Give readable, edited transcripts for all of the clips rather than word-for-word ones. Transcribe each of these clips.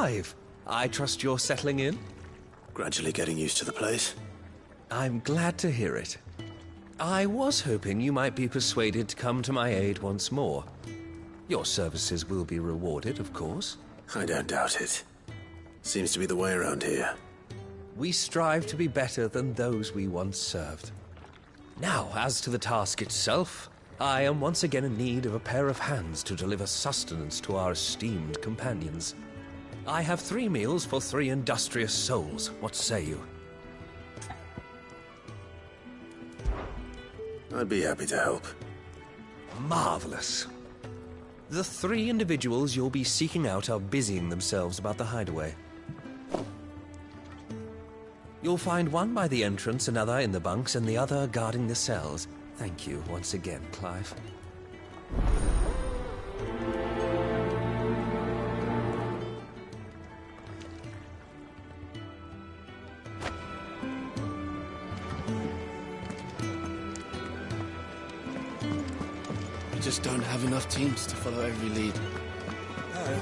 Clive, I trust you're settling in? Gradually getting used to the place. I'm glad to hear it. I was hoping you might be persuaded to come to my aid once more. Your services will be rewarded, of course. I don't doubt it. Seems to be the way around here. We strive to be better than those we once served. Now, as to the task itself, I am once again in need of a pair of hands to deliver sustenance to our esteemed companions. I have 3 meals for 3 industrious souls. What say you? I'd be happy to help. Marvelous. The 3 individuals you'll be seeking out are busying themselves about the hideaway. You'll find one by the entrance, another in the bunks, and the other guarding the cells. Thank you once again, Clive. We just don't have enough teams to follow every lead. No,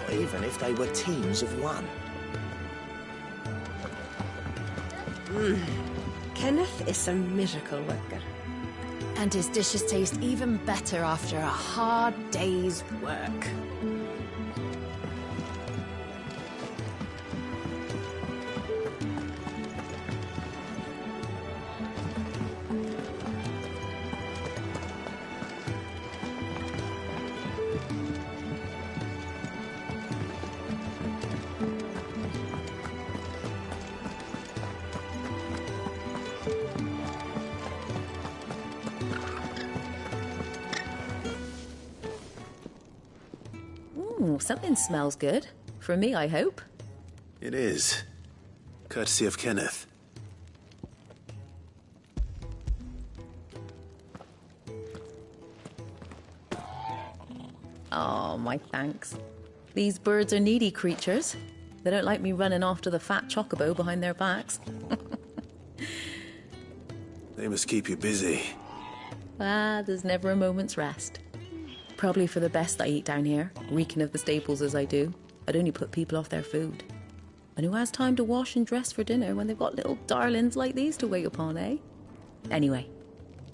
not even if they were teams of one. Kenneth is a miracle worker. And his dishes taste even better after a hard day's work. Something smells good. For me, I hope. It is. Courtesy of Kenneth. Oh, my thanks. These birds are needy creatures. They don't like me running after the fat chocobo behind their backs. They must keep you busy. There's never a moment's rest. Probably for the best I eat down here, reeking of the staples as I do. I'd only put people off their food. And who has time to wash and dress for dinner when they've got little darlings like these to wait upon, eh? Anyway,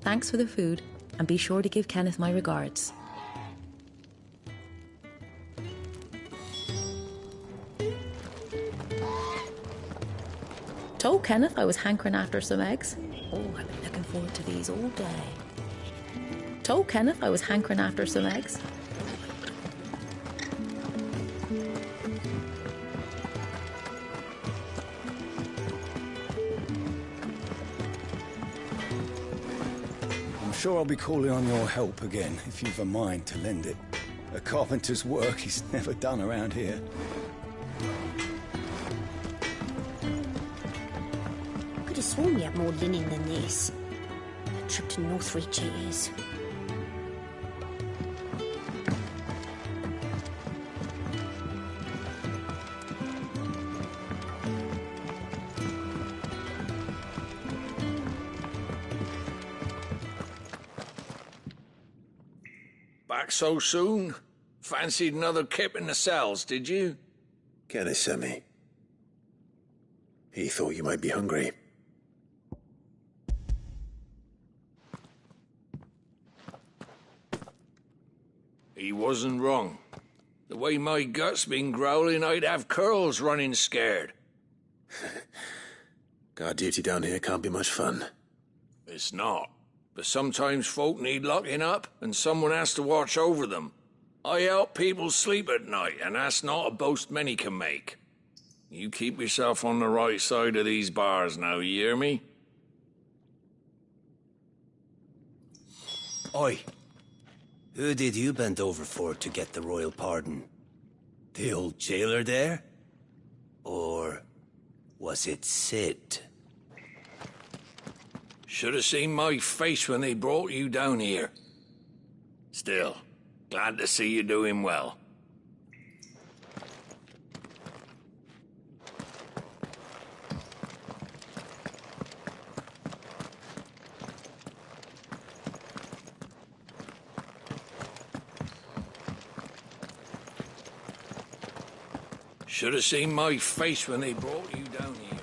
thanks for the food, and be sure to give Kenneth my regards. Told Kenneth I was hankering after some eggs. Oh, I've been looking forward to these all day. Told Kenneth I was hankering after some eggs. I'm sure I'll be calling on your help again, if you've a mind to lend it. A carpenter's work is never done around here. Could have sworn we had more linen than this. A trip to Northreach it is. Back so soon? Fancied another kip in the cells, did you? Kenneth sent me. He thought you might be hungry. He wasn't wrong. The way my gut's been growling, I'd have curls running scared. Guard duty down here can't be much fun. It's not. But sometimes folk need locking up, and someone has to watch over them. I help people sleep at night, and that's not a boast many can make. You keep yourself on the right side of these bars now, you hear me? Oi. Who did you bend over for to get the royal pardon? The old jailer there? Or was it Sid? Should have seen my face when they brought you down here. Still, glad to see you doing well. Should have seen my face when they brought you down here.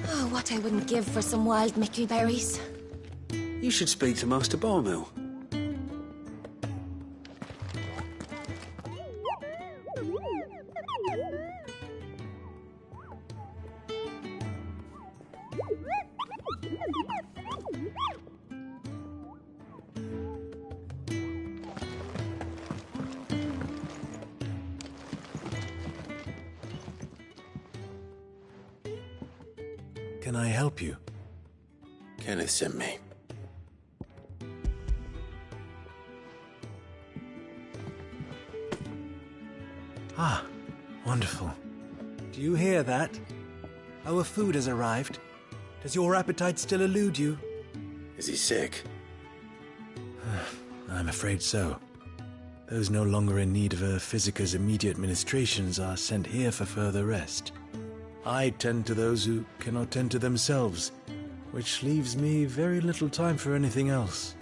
Oh, what I wouldn't give for some wild Mickey berries. You should speak to Master Barmill. Can I help you? Kenneth sent me. Ah, wonderful. Do you hear that? Our food has arrived. Does your appetite still elude you? Is he sick? I'm afraid so. Those no longer in need of a Physica's immediate ministrations are sent here for further rest. I tend to those who cannot tend to themselves, which leaves me very little time for anything else.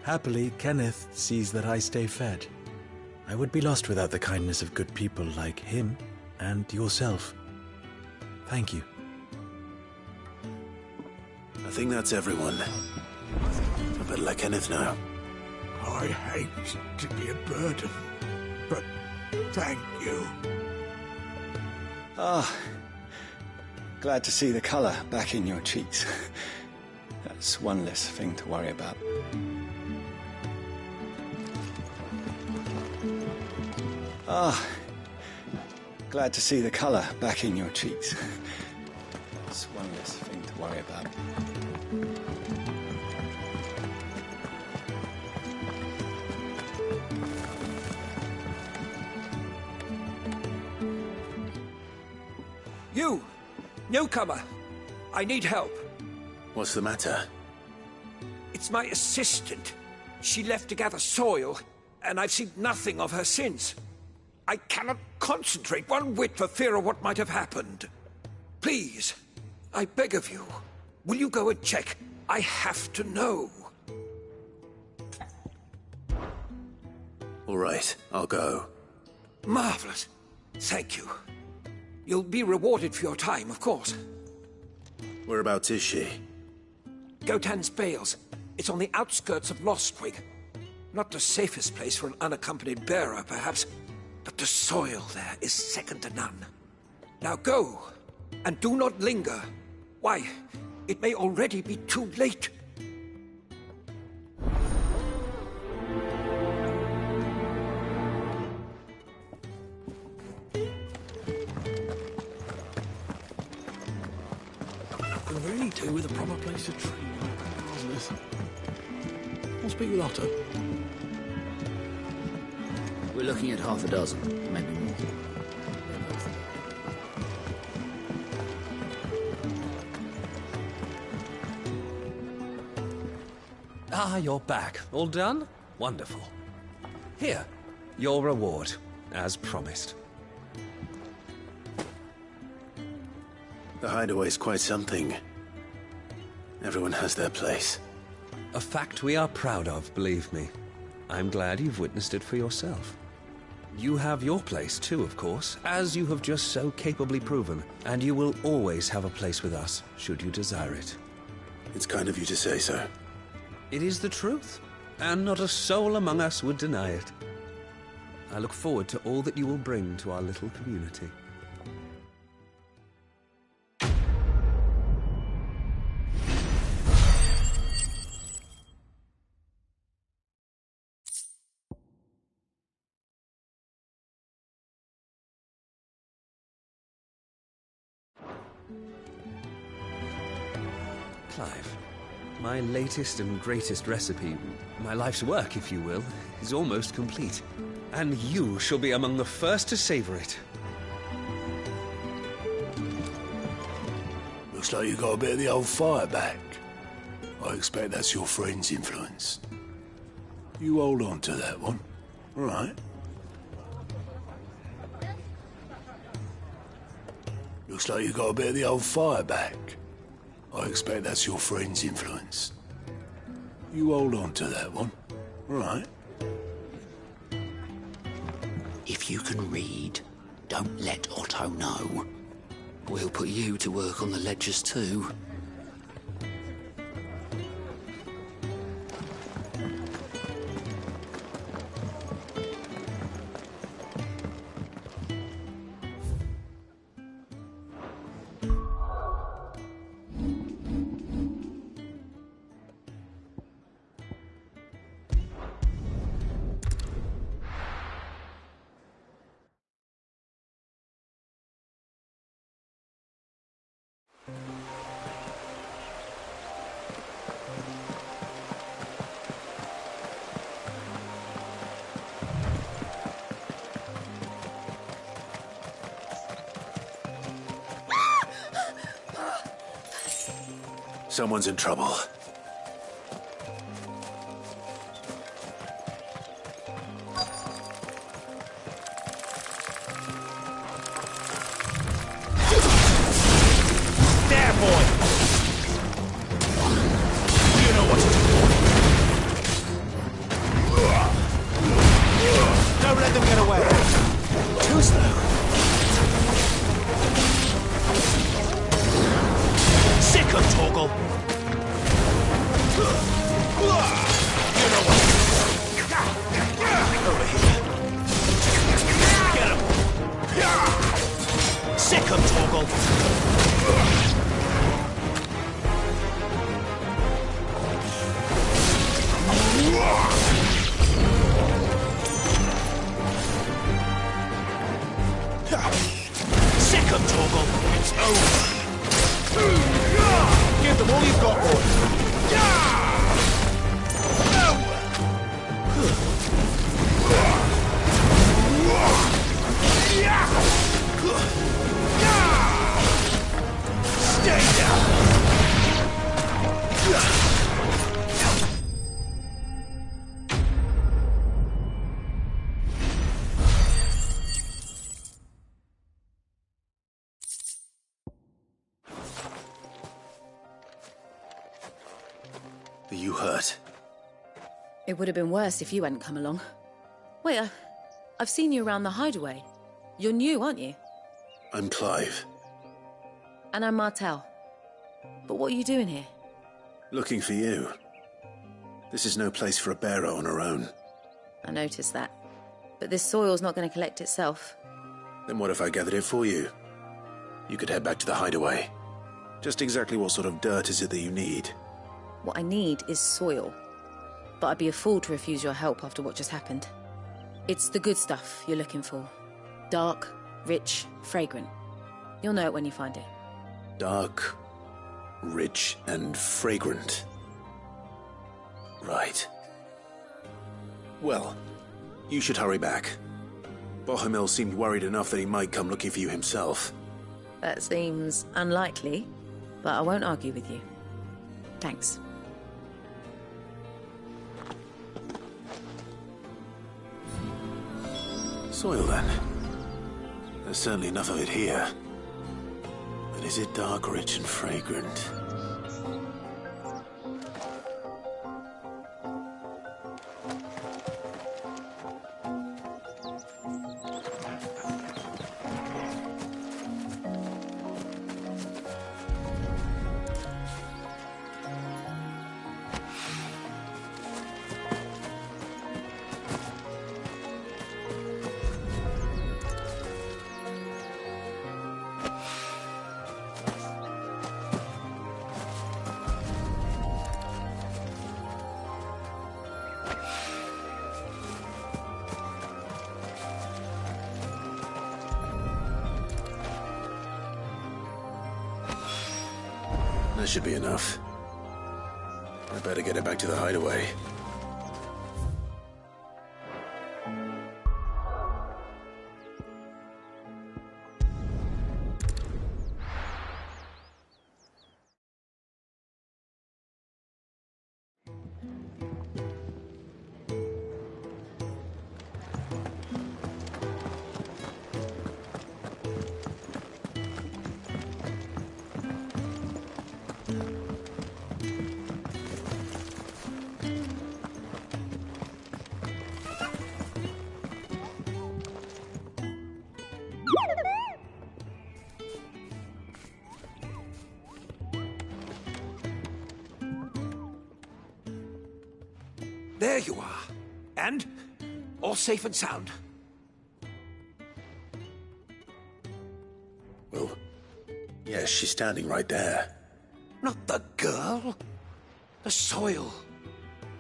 Happily, Kenneth sees that I stay fed. I would be lost without the kindness of good people like him and yourself. Thank you. I think that's everyone. I better let Kenneth know. I hate to be a burden, but thank you. Ah, glad to see the colour back in your cheeks. That's one less thing to worry about. Ah, glad to see the colour back in your cheeks. That's one less thing to worry about. You! Newcomer! I need help. What's the matter? It's my assistant. She left to gather soil, and I've seen nothing of her since. I cannot concentrate one whit for fear of what might have happened. Please, I beg of you, will you go and check? I have to know. All right, I'll go. Marvelous. Thank you. You'll be rewarded for your time, of course. Whereabouts is she? Gotan's Bales. It's on the outskirts of Lostwig. Not the safest place for an unaccompanied bearer, perhaps, but the soil there is second to none. Now go, and do not linger. Why, it may already be too late. Could really do with a proper place to train. I'll speak with Otto. We're looking at half a dozen, maybe more. Ah, you're back. All done? Wonderful. Here, your reward, as promised. The hideaway's quite something. Everyone has their place. A fact we are proud of, believe me. I'm glad you've witnessed it for yourself. You have your place too, of course, as you have just so capably proven, and you will always have a place with us, should you desire it. It's kind of you to say so. It is the truth, and not a soul among us would deny it. I look forward to all that you will bring to our little community. Clive, my latest and greatest recipe, my life's work, if you will, is almost complete. And you shall be among the first to savor it. Looks like you got a bit of the old fire back. I expect that's your friend's influence. You hold on to that one, all right? Looks like you got a bit of the old fire back. I expect that's your friend's influence. You hold on to that one, right? If you can read, don't let Otto know. We'll put you to work on the ledgers too. Someone's in trouble. There, boy! You know what to do. Don't let them get away. Too slow. Sick of Torgal. You know what? Over here. Get him. Sick of Torgal. Sick of Torgal. It's over. Give them all you've got, boy. Stay down. Are you hurt? It would have been worse if you hadn't come along. Wait, I've seen you around the hideaway. You're new, aren't you? I'm Clive. And I'm Martel. But what are you doing here? Looking for you. This is no place for a bearer on her own. I noticed that. But this soil's not going to collect itself. Then what if I gathered it for you? You could head back to the hideaway. Just exactly what sort of dirt is it that you need? What I need is soil. But I'd be a fool to refuse your help after what just happened. It's the good stuff you're looking for. Dark, rich, fragrant. You'll know it when you find it. Dark, rich, and fragrant. Right. Well, you should hurry back. Bohemil seemed worried enough that he might come looking for you himself. That seems unlikely, but I won't argue with you. Thanks. Soil, then. There's certainly enough of it here. But is it dark, rich, and fragrant? That should be enough. I better get it back to the hideaway. There you are. And all safe and sound. Well, yes, she's standing right there. Not the girl. The soil.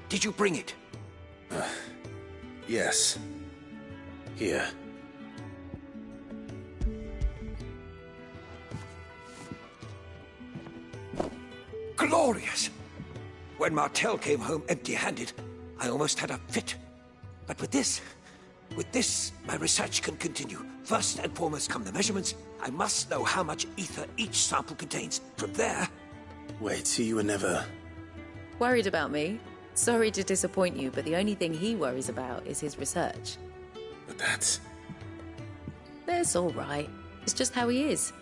Did you bring it? Yes. Here. Glorious! When Martel came home empty-handed, I almost had a fit. But with this, my research can continue. First and foremost come the measurements. I must know how much ether each sample contains. From there... Wait, so you were never... Worried about me? Sorry to disappoint you, but the only thing he worries about is his research. But that's... That's all right. It's just how he is.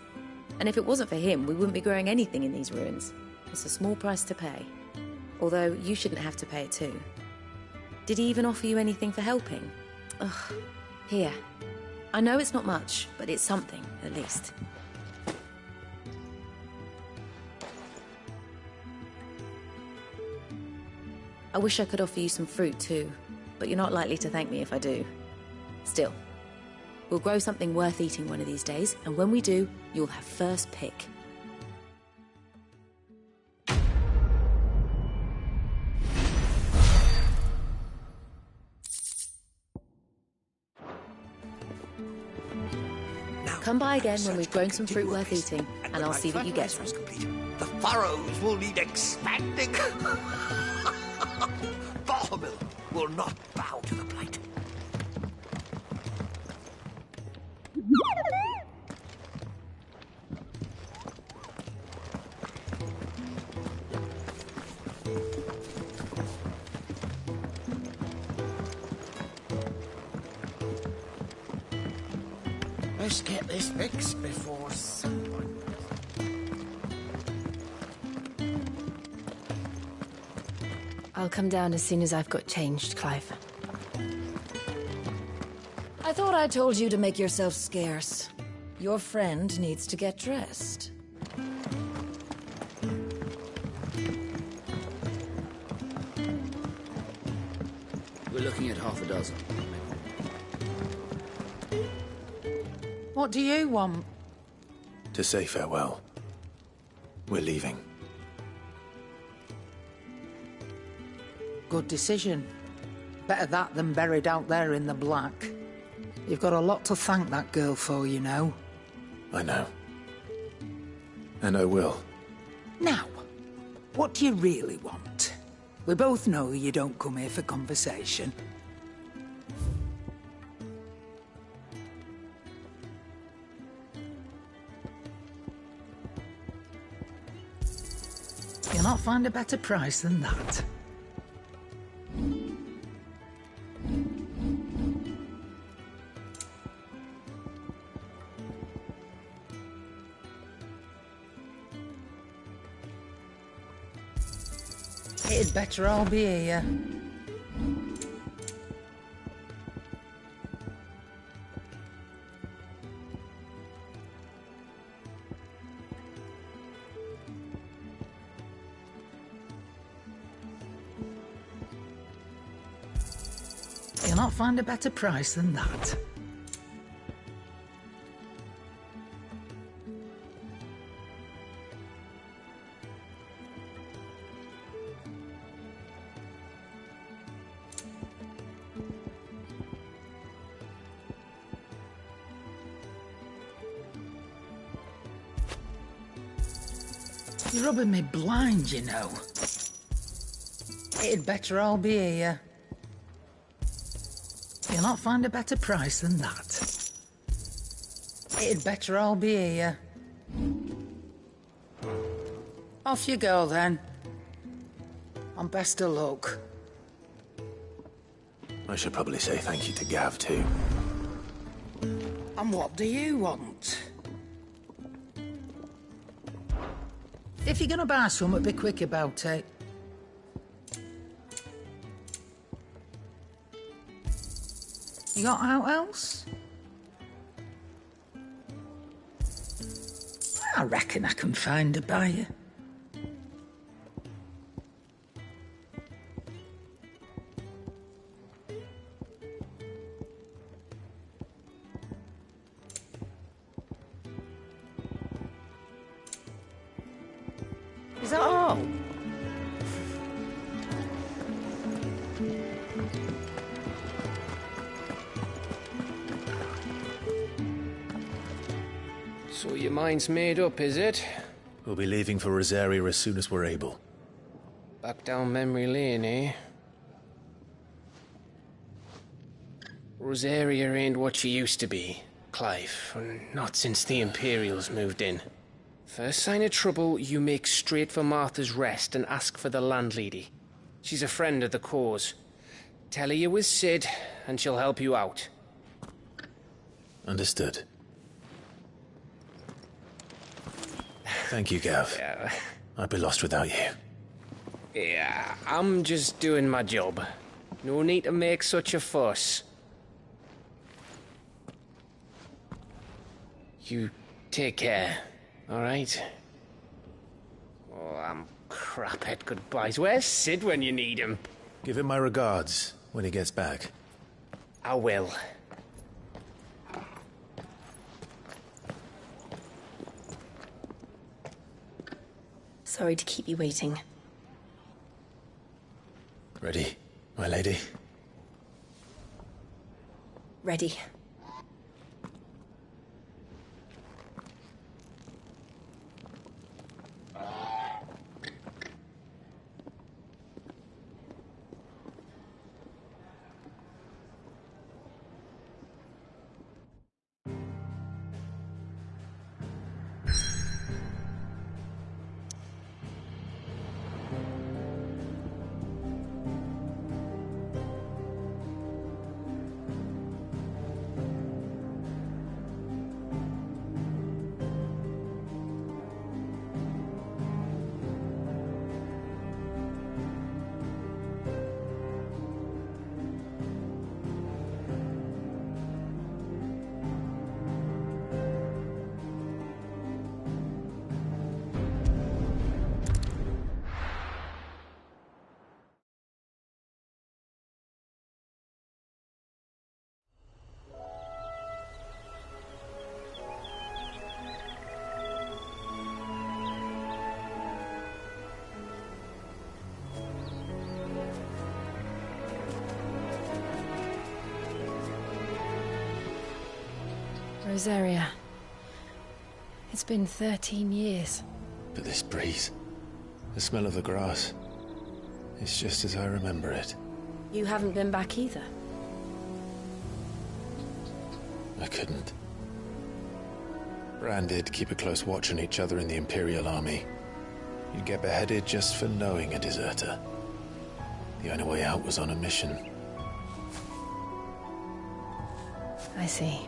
And if it wasn't for him, we wouldn't be growing anything in these ruins. It's a small price to pay. Although, you shouldn't have to pay it too. Did he even offer you anything for helping? Ugh. Here. I know it's not much, but it's something, at least. I wish I could offer you some fruit too, but you're not likely to thank me if I do. Still, we'll grow something worth eating one of these days, and when we do, you'll have first pick. Come by again when we've grown some fruit worth eating, and I'll see that you get some. The furrows will need expanding. Barmill will not bow to the plate. Let's get this fixed before someone... I'll come down as soon as I've got changed, Clive. I thought I told you to make yourself scarce. Your friend needs to get dressed. We're looking at half a dozen. What do you want? To say farewell. We're leaving. Good decision. Better that than buried out there in the black. You've got a lot to thank that girl for, you know. I know. And I will. Now, what do you really want? We both know you don't come here for conversation. You'll not find a better price than that. It'd better all be here. You'll not find a better price than that. You're rubbing me blind, you know. It'd better all be here. You'll not find a better price than that. It'd better all be here. Off you go, then. And best of luck. I should probably say thank you to Gav, too. And what do you want? If you're gonna buy something, be quick about it. You got out else? I reckon I can find a buyer. So your mind's made up, is it? We'll be leaving for Rosaria as soon as we're able. Back down memory lane, eh? Rosaria ain't what she used to be, Clive. Not since the Imperials moved in. First sign of trouble, you make straight for Martha's Rest and ask for the landlady. She's a friend of the cause. Tell her you was Sid, and she'll help you out. Understood. Thank you, Gav. Yeah. I'd be lost without you. Yeah, I'm just doing my job. No need to make such a fuss. You take care, alright? Oh, I'm crap at goodbyes. Where's Sid when you need him? Give him my regards when he gets back. I will. Sorry to keep you waiting. Ready, my lady? Ready. Rosaria. It's been 13 years. But this breeze, the smell of the grass, it's just as I remember it. You haven't been back either. I couldn't. Bran did keep a close watch on each other in the Imperial Army. You'd get beheaded just for knowing a deserter. The only way out was on a mission. I see.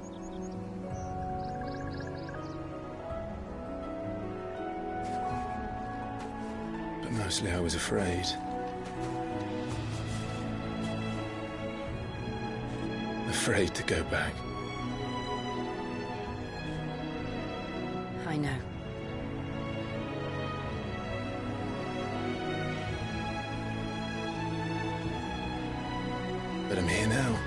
But mostly I was afraid. Afraid to go back. I know. But I'm here now.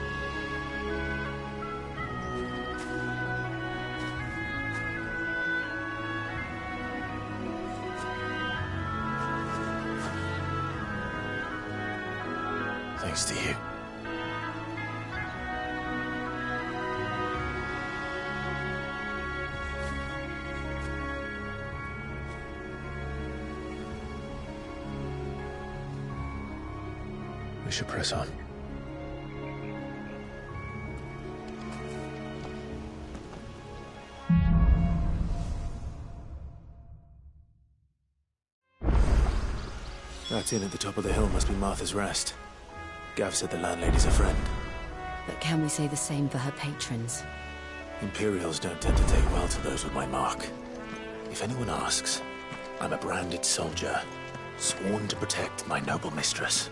Thanks to you. We should press on. That inn at the top of the hill must be Martha's Rest. Gav said the landlady's a friend. But can we say the same for her patrons? Imperials don't tend to take well to those with my mark. If anyone asks, I'm a branded soldier, sworn to protect my noble mistress.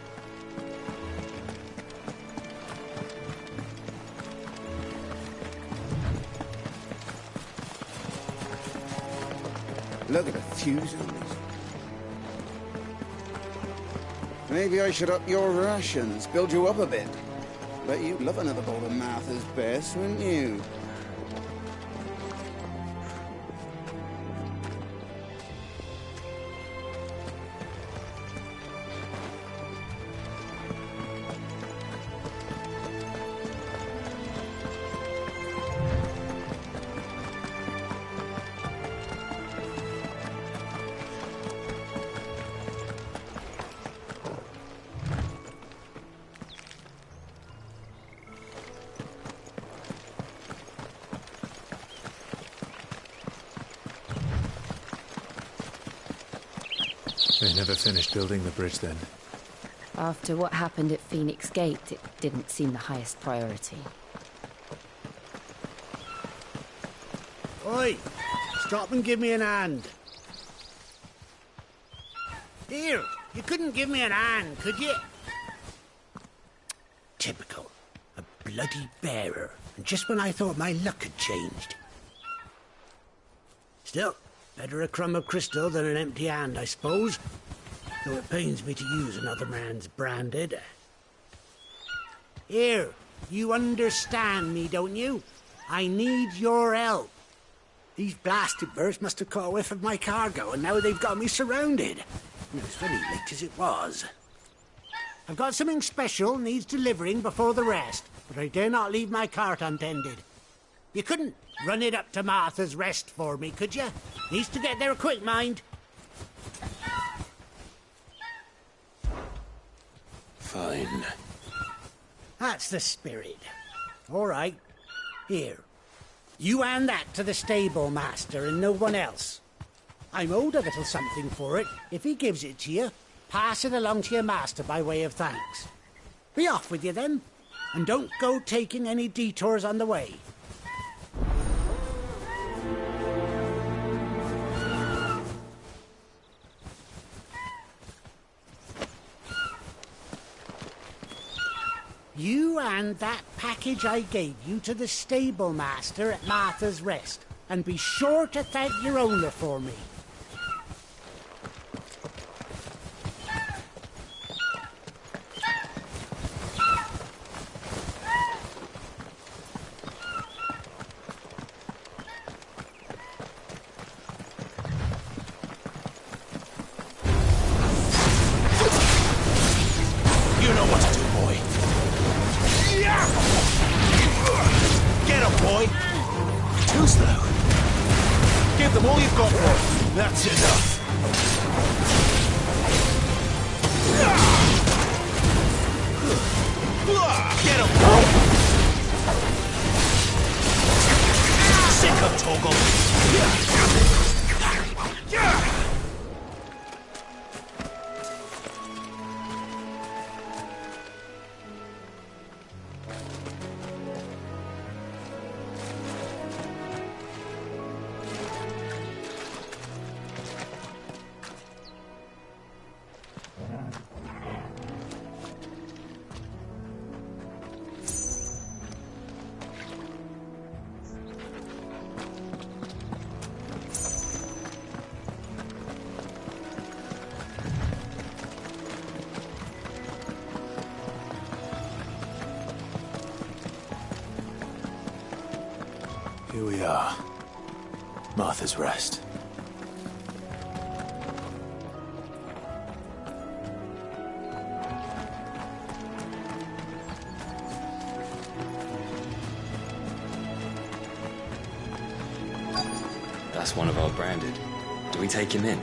Look at the fuse on this. Maybe I should up your rations, build you up a bit. Bet you'd love another bowl of Martha's Best, wouldn't you? They never finished building the bridge then. After what happened at Phoenix Gate, it didn't seem the highest priority. Oi! Stop and give me an hand. Here, you couldn't give me an hand, could you? Typical. A bloody bearer. And just when I thought my luck had changed. Still, better a crumb of crystal than an empty hand, I suppose. Though it pains me to use another man's branded. Here, you understand me, don't you? I need your help. These blasted birds must have caught a whiff of my cargo, and now they've got me surrounded. And it was very late as it was. I've got something special needs delivering before the rest, but I dare not leave my cart untended. You couldn't run it up to Martha's Rest for me, could you? Needs to get there quick, mind. Fine. That's the spirit. All right. Here. You hand that to the stable master and no one else. I'm owed a little something for it. If he gives it to you, pass it along to your master by way of thanks. Be off with you then, and don't go taking any detours on the way. You hand that package I gave you to the stable master at Martha's Rest, and be sure to thank your owner for me. You know what to do, boy. Get him, boy! Too slow. Give them all you've got, boy. That's enough. Get him, boy! Sick of Toggle. Here we are. Martha's Rest. That's one of our branded. Do we take him in?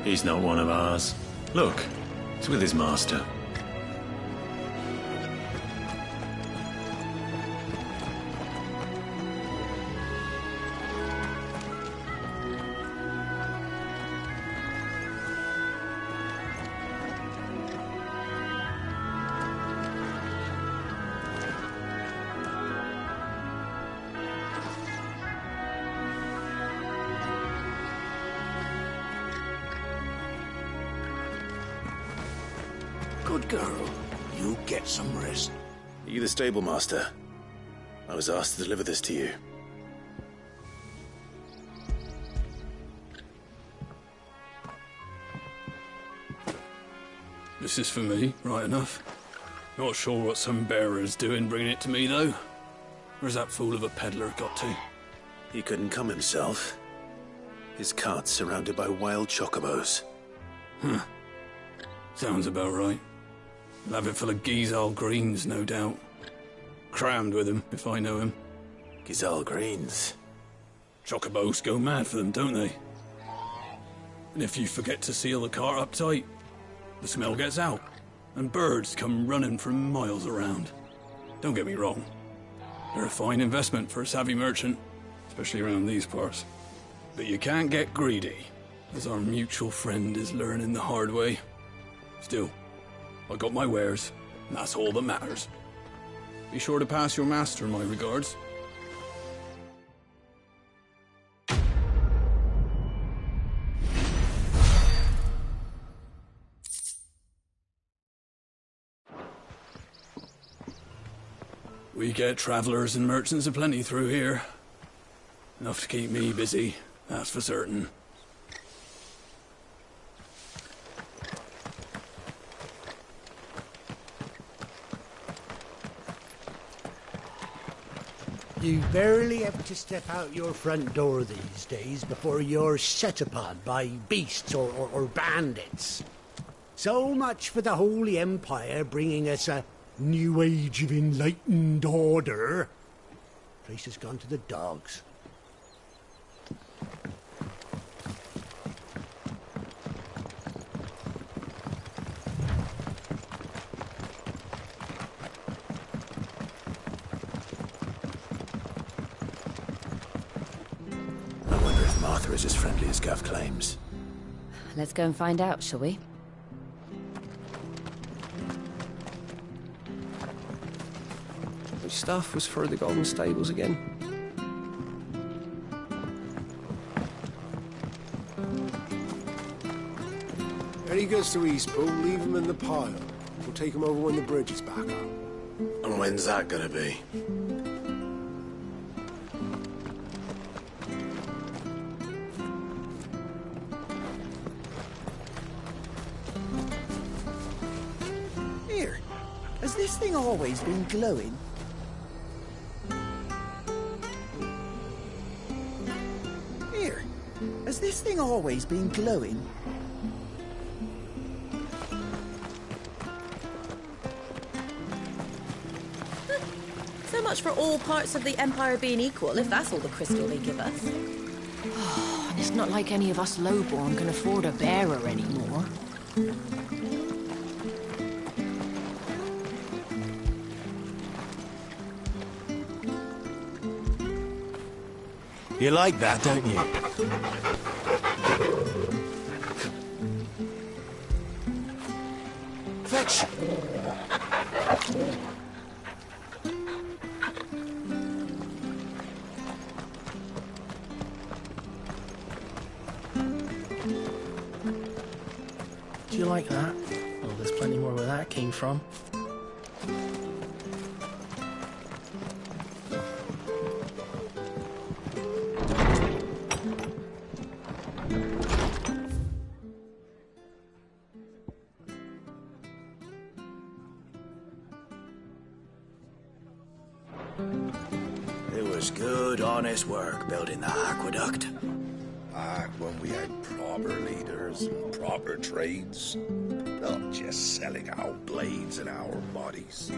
He's not one of ours. Look, he's with his master. Good girl. You get some rest. Are you the stable master? I was asked to deliver this to you. This is for me, right enough. Not sure what some bearer's doing bringing it to me, though. Where's that fool of a peddler got to? He couldn't come himself. His cart's surrounded by wild chocobos. Huh. Sounds about right. He'll have it full of Gizal greens, no doubt. Crammed with them, if I know him. Gizal greens? Chocobos go mad for them, don't they? And if you forget to seal the cart up tight, the smell gets out, and birds come running from miles around. Don't get me wrong. They're a fine investment for a savvy merchant, especially around these parts. But you can't get greedy. as our mutual friend is learning the hard way. Still, I got my wares, and that's all that matters. Be sure to pass your master my regards. We get travelers and merchants aplenty through here. Enough to keep me busy, that's for certain. You barely have to step out your front door these days before you're set upon by beasts or bandits. So much for the Holy Empire bringing us a new age of enlightened order. Place has gone to the dogs. I wonder if Martha is as friendly as Gav claims. Let's go and find out, shall we? Which staff was for the Golden Stables again? When he gets to Eastpool, leave him in the pile. We'll take him over when the bridge is back up. And when's that gonna be? Here, has this thing always been glowing? Here, has this thing always been glowing? So much for all parts of the Empire being equal, if that's all the crystal they give us. Oh, and it's not like any of us lowborn can afford a bearer anymore. You like that, don't you? Fetch! Do you like that? Well, there's plenty more where that came from. It was good, honest work building the aqueduct. Back when we had proper leaders and proper trades. Not just selling our blades and our bodies.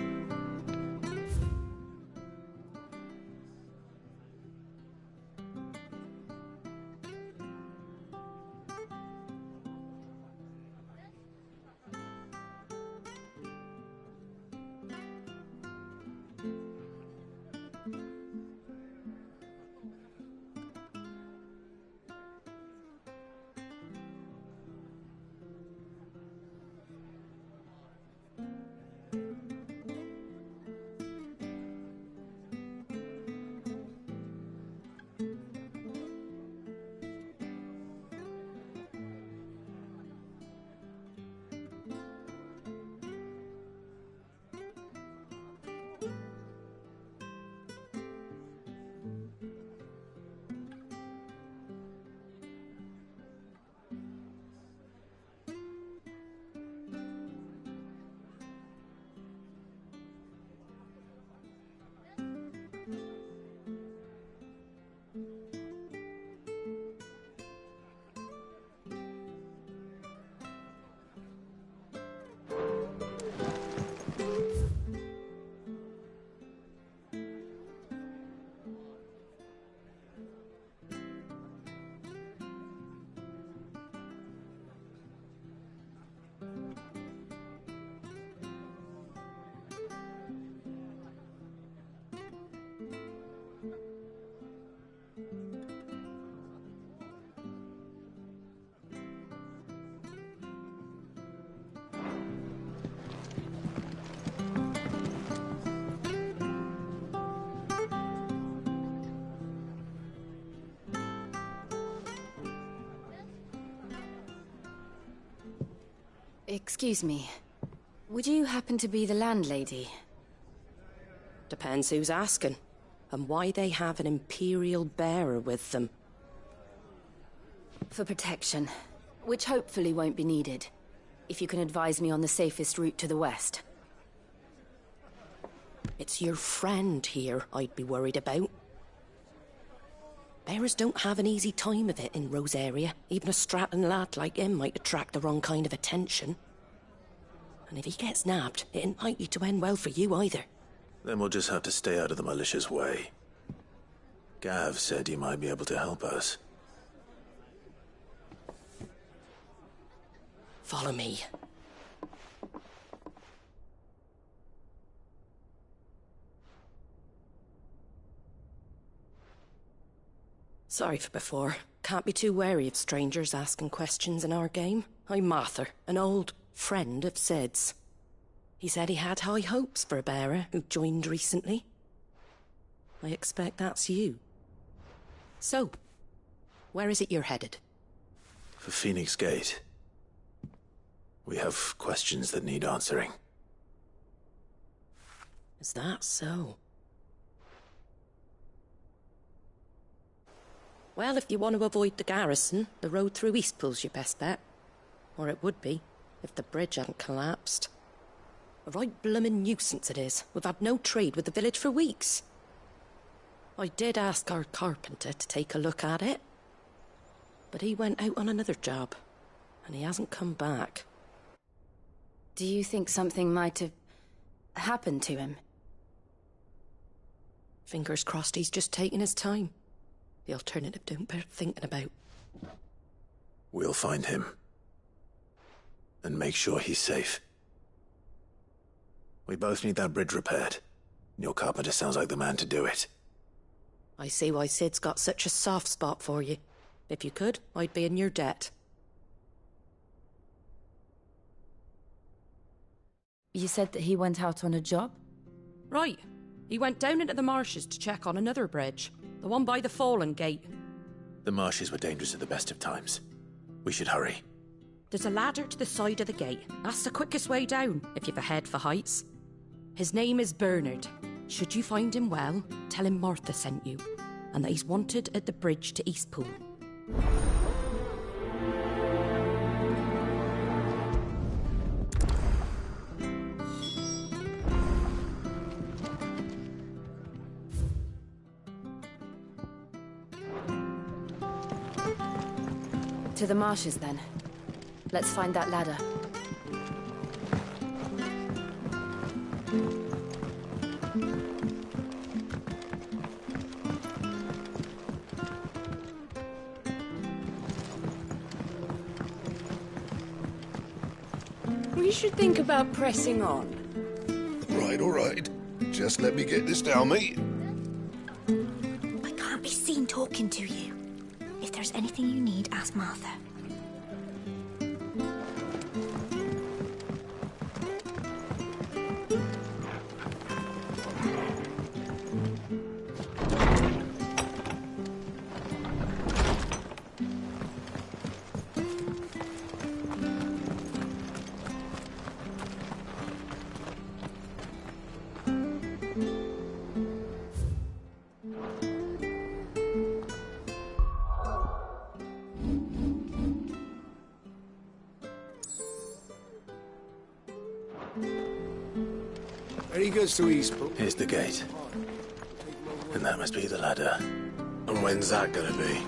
Excuse me. Would you happen to be the landlady? Depends who's asking, and why they have an Imperial bearer with them. For protection, which hopefully won't be needed. If you can advise me on the safest route to the west. It's your friend here I'd be worried about. Bearers don't have an easy time of it in Rose area. Even a Stratton lad like him might attract the wrong kind of attention. And if he gets nabbed, it ain't likely to end well for you either. Then we'll just have to stay out of the malicious way. Gav said he might be able to help us. Follow me. Sorry for before. Can't be too wary of strangers asking questions in our game. I'm Martha, an old friend of Sid's. He said he had high hopes for a bearer who joined recently. I expect that's you. So, where is it you're headed? For Phoenix Gate. We have questions that need answering. Is that so? Well, if you want to avoid the garrison, the road through Eastpool's your best bet. Or it would be, if the bridge hadn't collapsed. A right bloomin' nuisance it is. We've had no trade with the village for weeks. I did ask our carpenter to take a look at it. But he went out on another job, and he hasn't come back. Do you think something might have happened to him? Fingers crossed he's just taking his time. The alternative don't bear thinking about. We'll find him. And make sure he's safe. We both need that bridge repaired. Your carpenter sounds like the man to do it. I see why Sid's got such a soft spot for you. If you could, I'd be in your debt. You said that he went out on a job? Right. He went down into the marshes to check on another bridge. The one by the Fallen Gate. The marshes were dangerous at the best of times. We should hurry. There's a ladder to the side of the gate. That's the quickest way down, if you've a head for heights. His name is Bernard. Should you find him well, tell him Martha sent you, and that he's wanted at the bridge to Eastpool. To the marshes, then. Let's find that ladder. We should think about pressing on. Right, all right. Just let me get this down, mate. I can't be seen talking to you. If there's anything you need, ask Martha. There he goes to Eastpool. Here's the gate. And that must be the ladder. And when's that gonna be?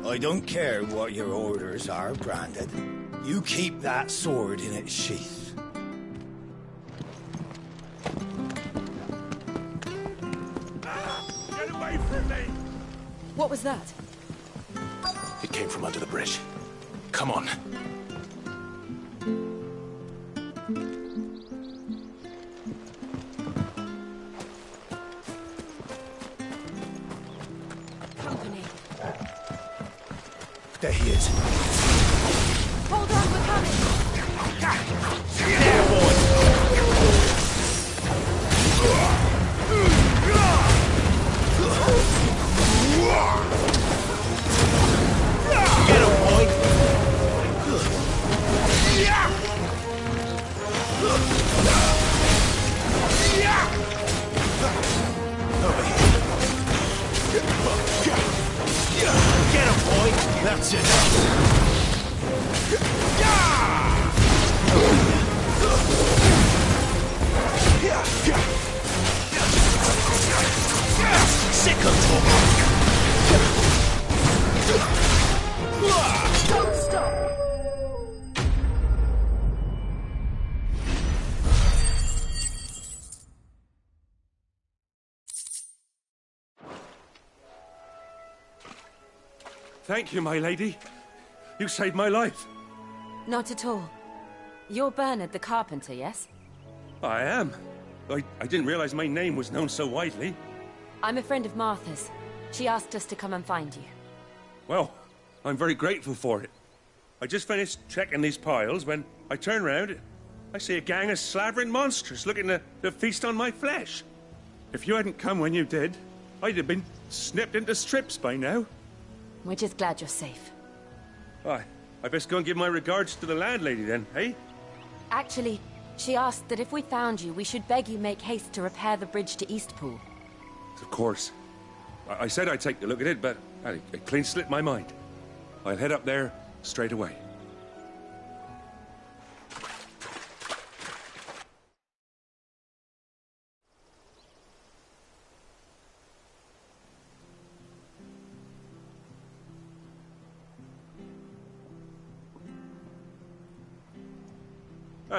I don't care what your orders are, Brandon. You keep that sword in its sheath. Get away from me! What was that? It came from under the bridge. Come on. Company. There he is. Hold on, we're coming! There, boy! Don't stop! Thank you, my lady. You saved my life. Not at all. You're Bernard the carpenter, yes? I am. I didn't realize my name was known so widely. I'm a friend of Martha's. She asked us to come and find you. Well, I'm very grateful for it. I just finished checking these piles when I turn round. I see a gang of slavering monsters looking to feast on my flesh. If you hadn't come when you did, I'd have been snipped into strips by now. We're just glad you're safe. I best go and give my regards to the landlady then, eh? Actually, she asked that if we found you, we should beg you make haste to repair the bridge to Eastpool. Of course. I said I'd take a look at it, but it clean slipped my mind. I'll head up there straight away.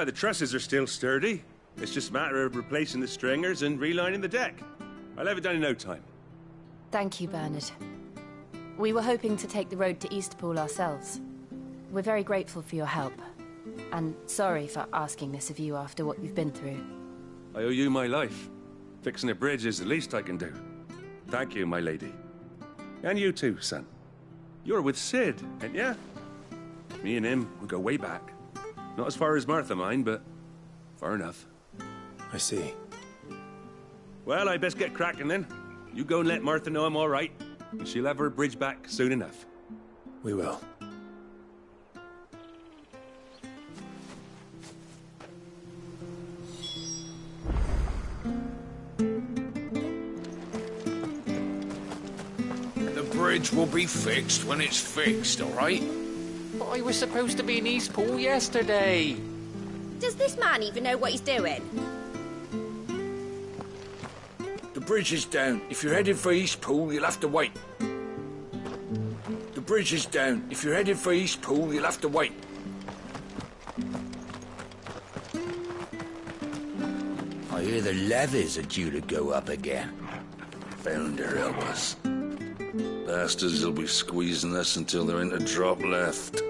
The trusses are still sturdy. It's just a matter of replacing the stringers and relining the deck. I'll have it done in no time. Thank you, Bernard. We were hoping to take the road to Eastpool ourselves. We're very grateful for your help. And sorry for asking this of you after what you've been through. I owe you my life. Fixing a bridge is the least I can do. Thank you, my lady. And you too, son. You're with Sid, ain't ya? Me and him, we go way back. Not as far as Martha, mind, but far enough. I see. Well, I best get cracking then. You go and let Martha know I'm all right, and she'll have her bridge back soon enough. We will. The bridge will be fixed when it's fixed, all right? But I was supposed to be in Eastpool yesterday. Does this man even know what he's doing? The bridge is down. If you're headed for Eastpool, you'll have to wait. The bridge is down. If you're headed for Eastpool, you'll have to wait. I hear the levies are due to go up again. Founder help us. Bastards will be squeezing us until there ain't a drop left.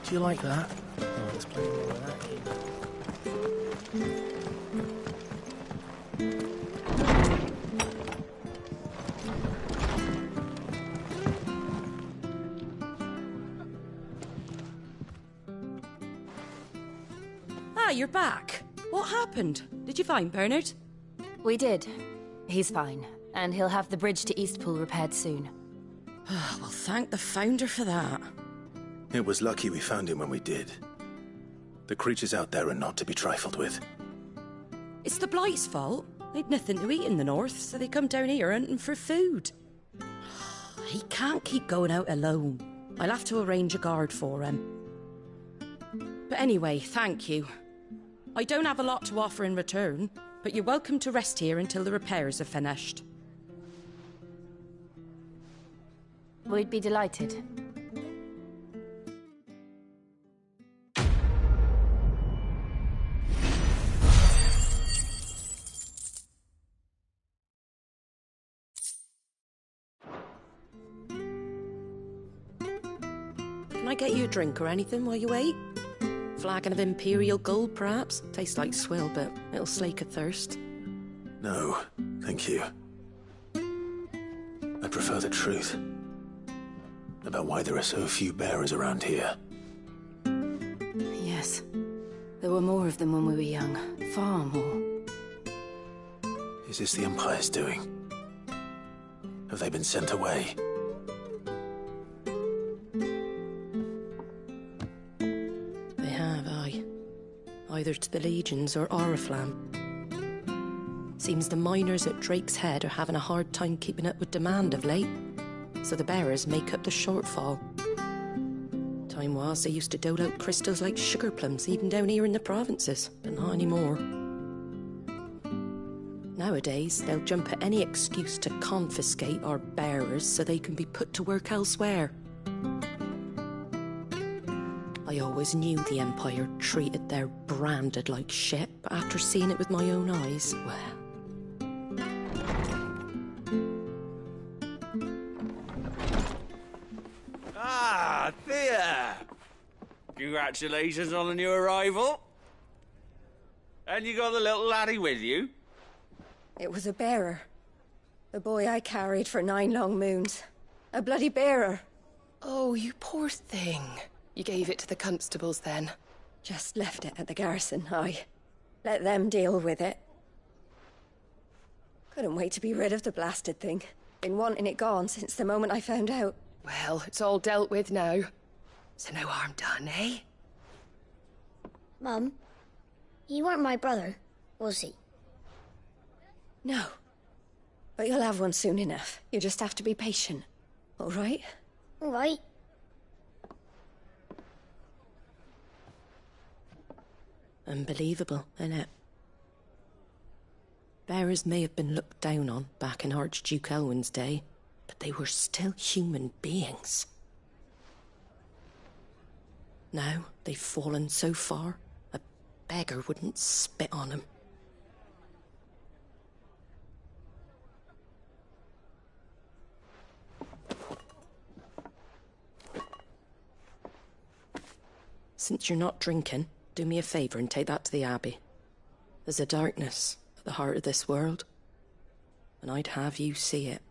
Do you like that? Oh, there's plenty more of that Ah, you're back. What happened? Did you find Bernard? We did. He's fine, and he'll have the bridge to Eastpool repaired soon. Well, thank the Founder for that. It was lucky we found him when we did. The creatures out there are not to be trifled with. It's the Blight's fault. They'd nothing to eat in the north, so they come down here hunting for food. He can't keep going out alone. I'll have to arrange a guard for him. But anyway, thank you. I don't have a lot to offer in return, but you're welcome to rest here until the repairs are finished. We'd be delighted. Can I get you a drink or anything while you wait? Flagon of Imperial Gold, perhaps? Tastes like swill, but it'll slake a thirst. No, thank you. I prefer the truth. About why there are so few bearers around here. Yes. There were more of them when we were young. Far more. Is this the Empire's doing? Have they been sent away? They have, aye. Either to the Legions or Oriflamme. Seems the miners at Drake's Head are having a hard time keeping up with demand of late, so the bearers make up the shortfall. Time was they used to dole out crystals like sugar plums even down here in the provinces, but not anymore. Nowadays, they'll jump at any excuse to confiscate our bearers so they can be put to work elsewhere. I always knew the Empire treated their branded like shit, but after seeing it with my own eyes, well... Ah, Thea! Congratulations on the new arrival. And you got the little laddie with you? It was a bearer. The boy I carried for 9 long moons. A bloody bearer. Oh, you poor thing. You gave it to the constables then? Just left it at the garrison, aye. Let them deal with it. Couldn't wait to be rid of the blasted thing. Been wanting it gone since the moment I found out. Well, it's all dealt with now. So no harm done, eh? Mum, he weren't my brother, was he? No. But you'll have one soon enough. You just have to be patient. All right? All right. Unbelievable, innit? Bearers may have been looked down on back in Archduke Elwin's day, but they were still human beings. Now they've fallen so far, a beggar wouldn't spit on them. Since you're not drinking, do me a favour and take that to the Abbey. There's a darkness at the heart of this world, and I'd have you see it.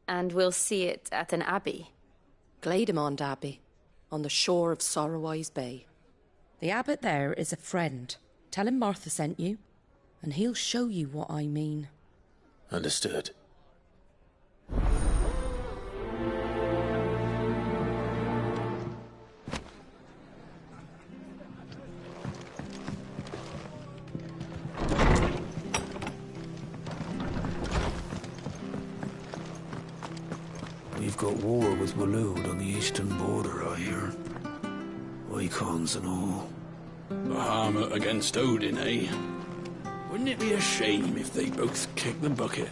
And we'll see it at an abbey? Glademond Abbey, on the shore of Sorrowise Bay. The abbot there is a friend. Tell him Martha sent you, and he'll show you what I mean. Understood. We've got war with Waloed on the eastern border, I hear. Icons and all. Bahamut against Odin, eh? Wouldn't it be a shame if they both kicked the bucket?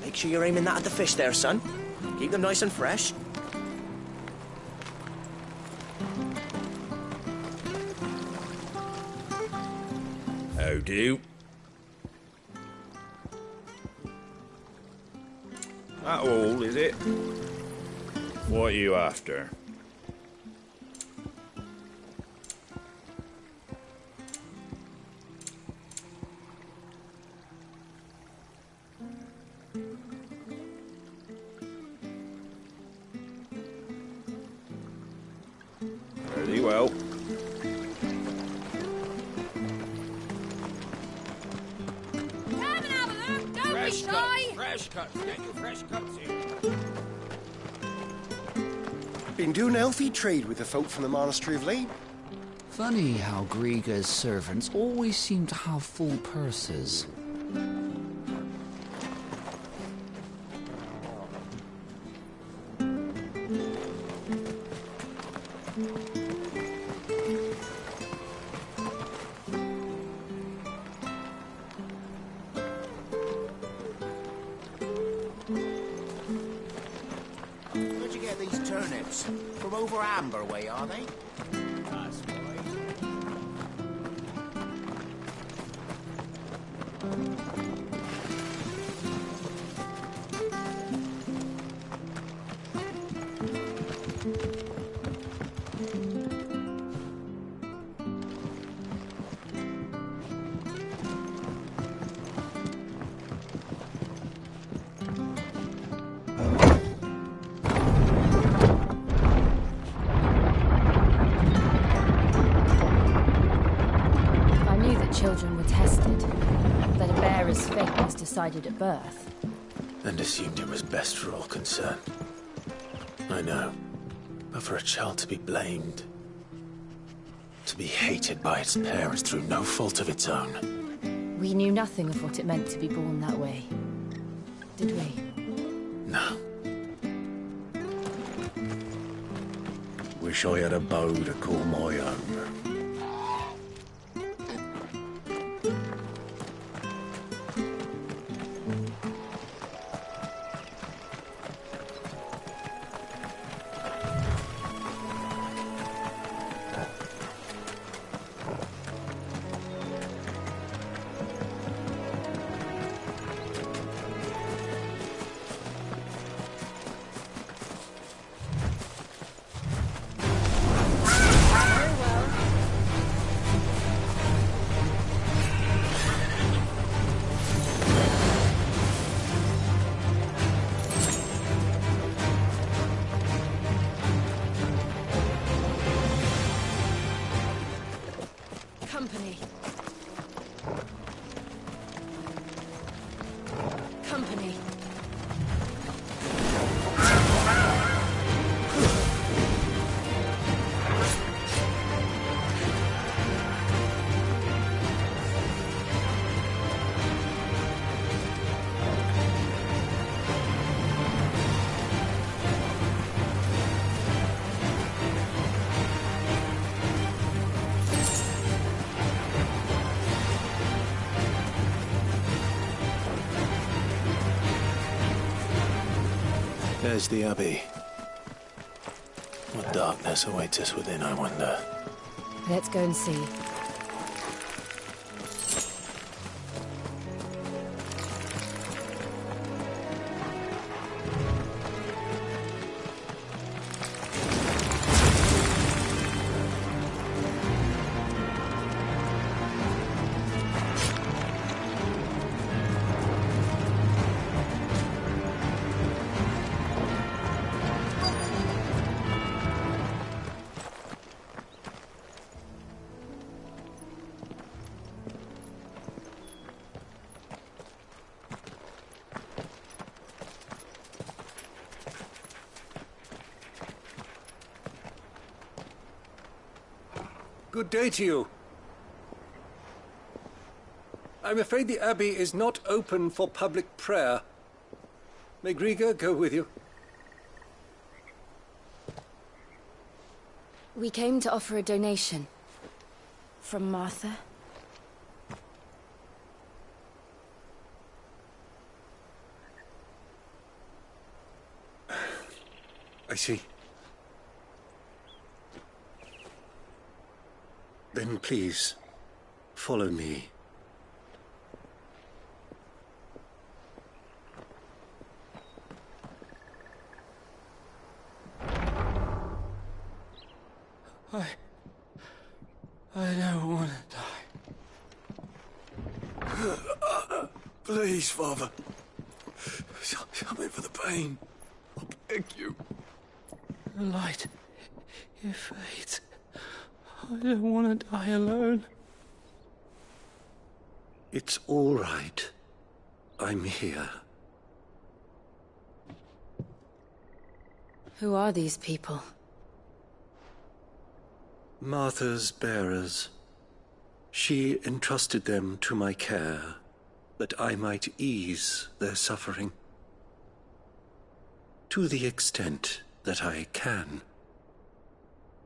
Make sure you're aiming that at the fish there, son. Keep them nice and fresh. How do? That all, is it? What are you after? Very well. Fresh cut, fresh cuts. Get your fresh cuts here. Been doing healthy trade with the folk from the Monastery of late. Funny how Griga's servants always seem to have full purses. Where'd you get these turnips? From over Amber way, are they? That's right. Children were tested, that a bearer's fate was decided at birth. And assumed it was best for all concerned. I know. But for a child to be blamed, to be hated by its parents through no fault of its own. We knew nothing of what it meant to be born that way, did we? No. Wish I had a bow to call my own. Company. Company. There's the Abbey. What darkness awaits us within, I wonder? Let's go and see. Good day to you. I'm afraid the Abbey is not open for public prayer. May Griga go with you? We came to offer a donation. From Martha. I see. Then please, follow me. I don't want to die. Please, Father. Something for the pain. I beg you. The light, it fades. I don't want to die alone. It's all right. I'm here. Who are these people? Martha's bearers. She entrusted them to my care, that I might ease their suffering. To the extent that I can.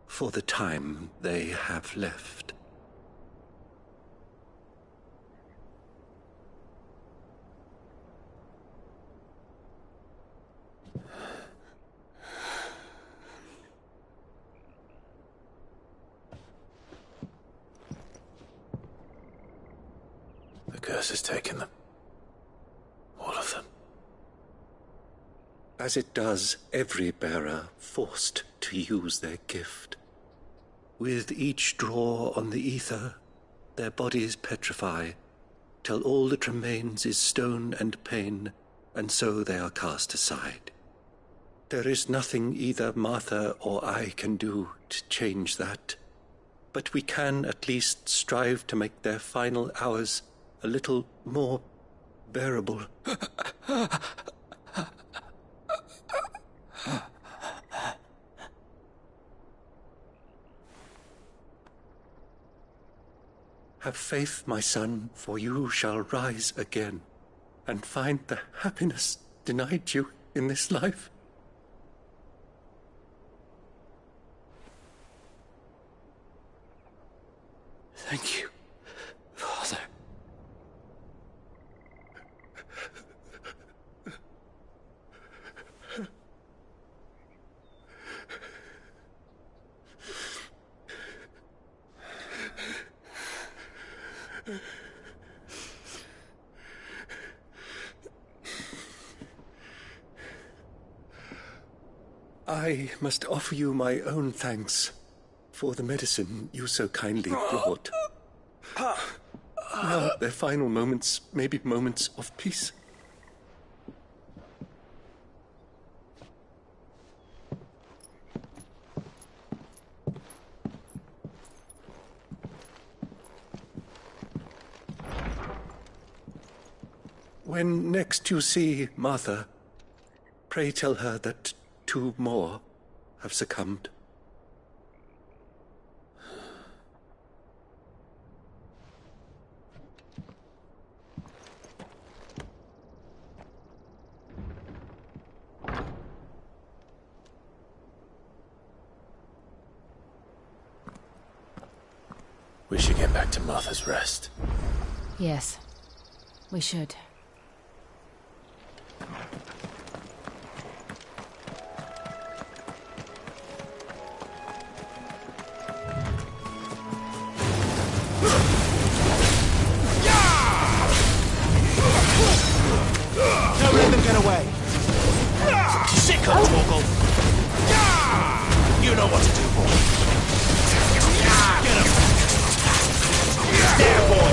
For the time they have left. The curse has taken them. All of them. As it does every bearer forced to use their gift. With each draw on the ether, their bodies petrify, till all that remains is stone and pain, and so they are cast aside. There is nothing either Martha or I can do to change that, but we can at least strive to make their final hours a little more bearable. Have faith, my son, for you shall rise again, and find the happiness denied you in this life. Thank you, Father. I must offer you my own thanks for the medicine you so kindly brought. Now, their final moments may be moments of peace. When next you see Martha, pray tell her that 2 more have succumbed. We should get back to Martha's Rest. Yes, we should. Don't let them get away. Sick of Torgal. You know what to do, boy. Get him. There, boy.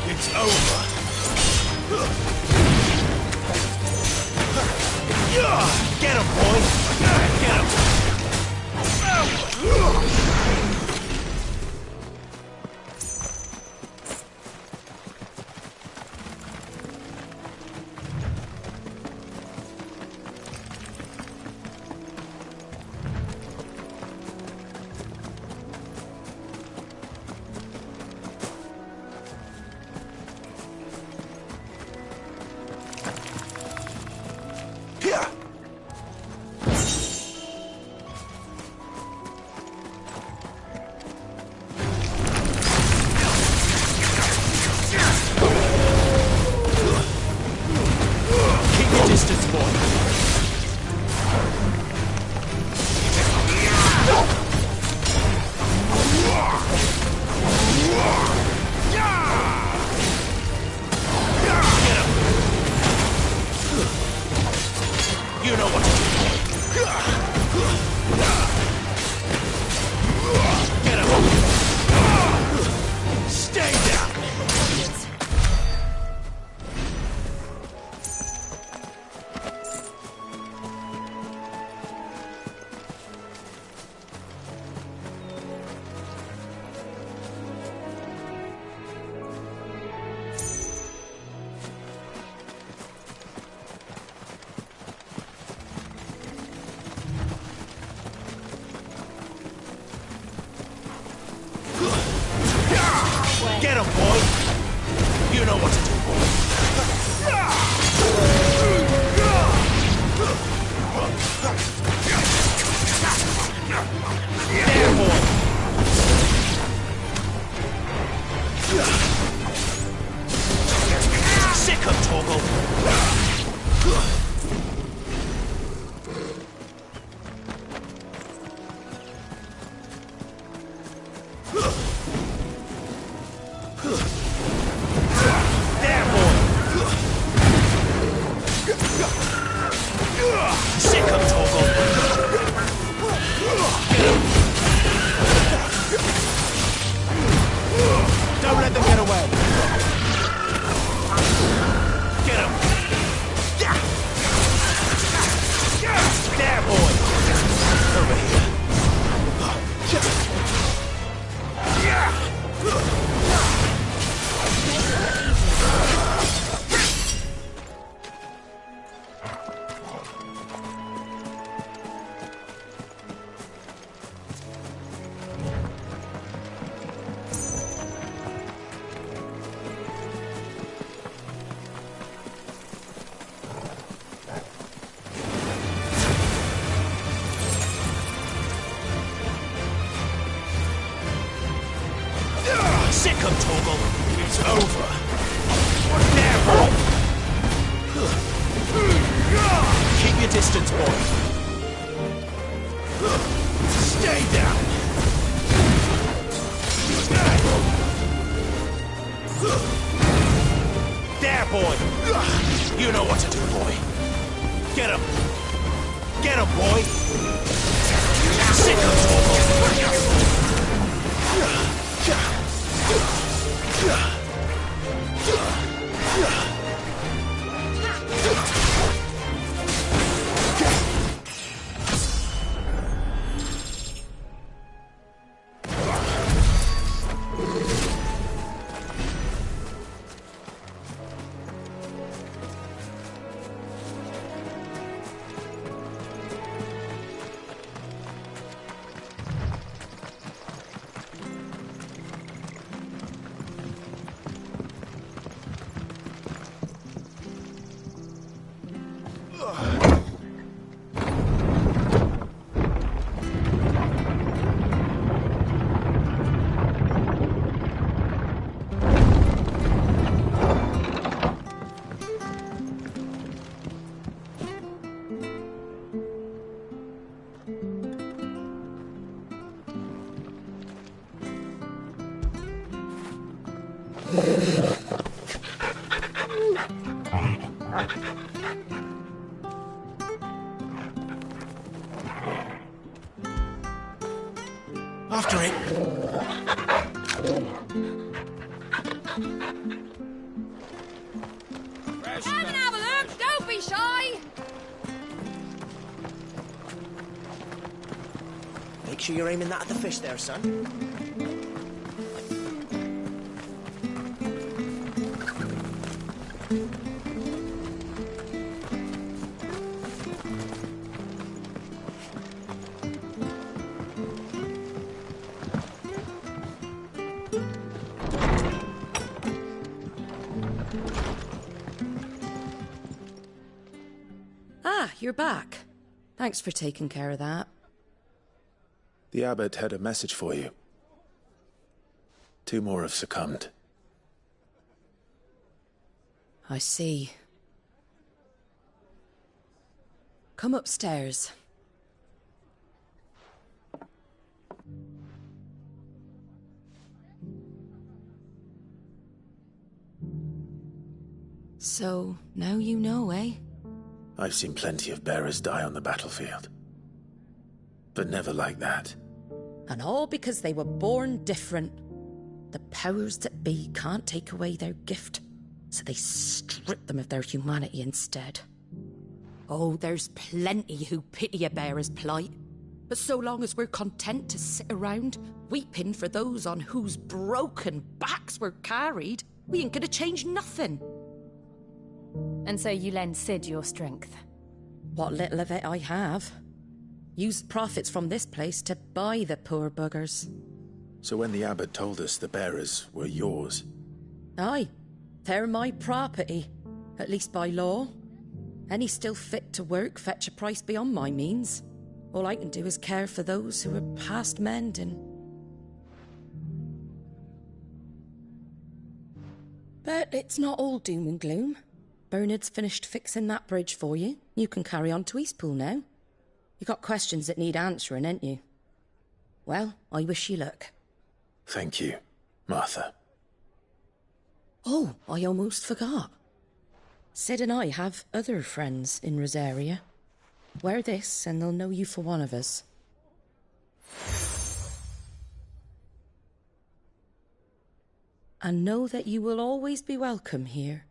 It's over. Get him, boy! Get him! Get him, boy! You know what to do, boy. There, boy! Sick of Torgal! There, boy! him, Toggle. It's over. You're there, boy. Keep your distance, boy. Stay down. There, boy. You know what to do, boy. Get him. Get him, boy. Sick of Toggle. After it. Come and have a look! Don't be shy! Make sure you're aiming that at the fish there, son. Ah, you're back. Thanks for taking care of that. The abbot had a message for you. 2 more have succumbed. I see. Come upstairs. So, now you know, eh? I've seen plenty of bearers die on the battlefield. But never like that. And all because they were born different. The powers that be can't take away their gift, so they strip them of their humanity instead. Oh, there's plenty who pity a bearer's plight. But so long as we're content to sit around, weeping for those on whose broken backs we're carried, we ain't gonna change nothing. And so you lend Sid your strength? What little of it I have. Used profits from this place to buy the poor buggers. So when the abbot told us the bearers were yours... Aye, they're my property, at least by law. Any still fit to work fetch a price beyond my means. All I can do is care for those who are past mending. But it's not all doom and gloom. Bernard's finished fixing that bridge for you. You can carry on to Eastpool now. You got questions that need answering, ain't you? Well, I wish you luck. Thank you, Martha. Oh, I almost forgot. Sid and I have other friends in Rosaria. Wear this and they'll know you for one of us. And know that you will always be welcome here.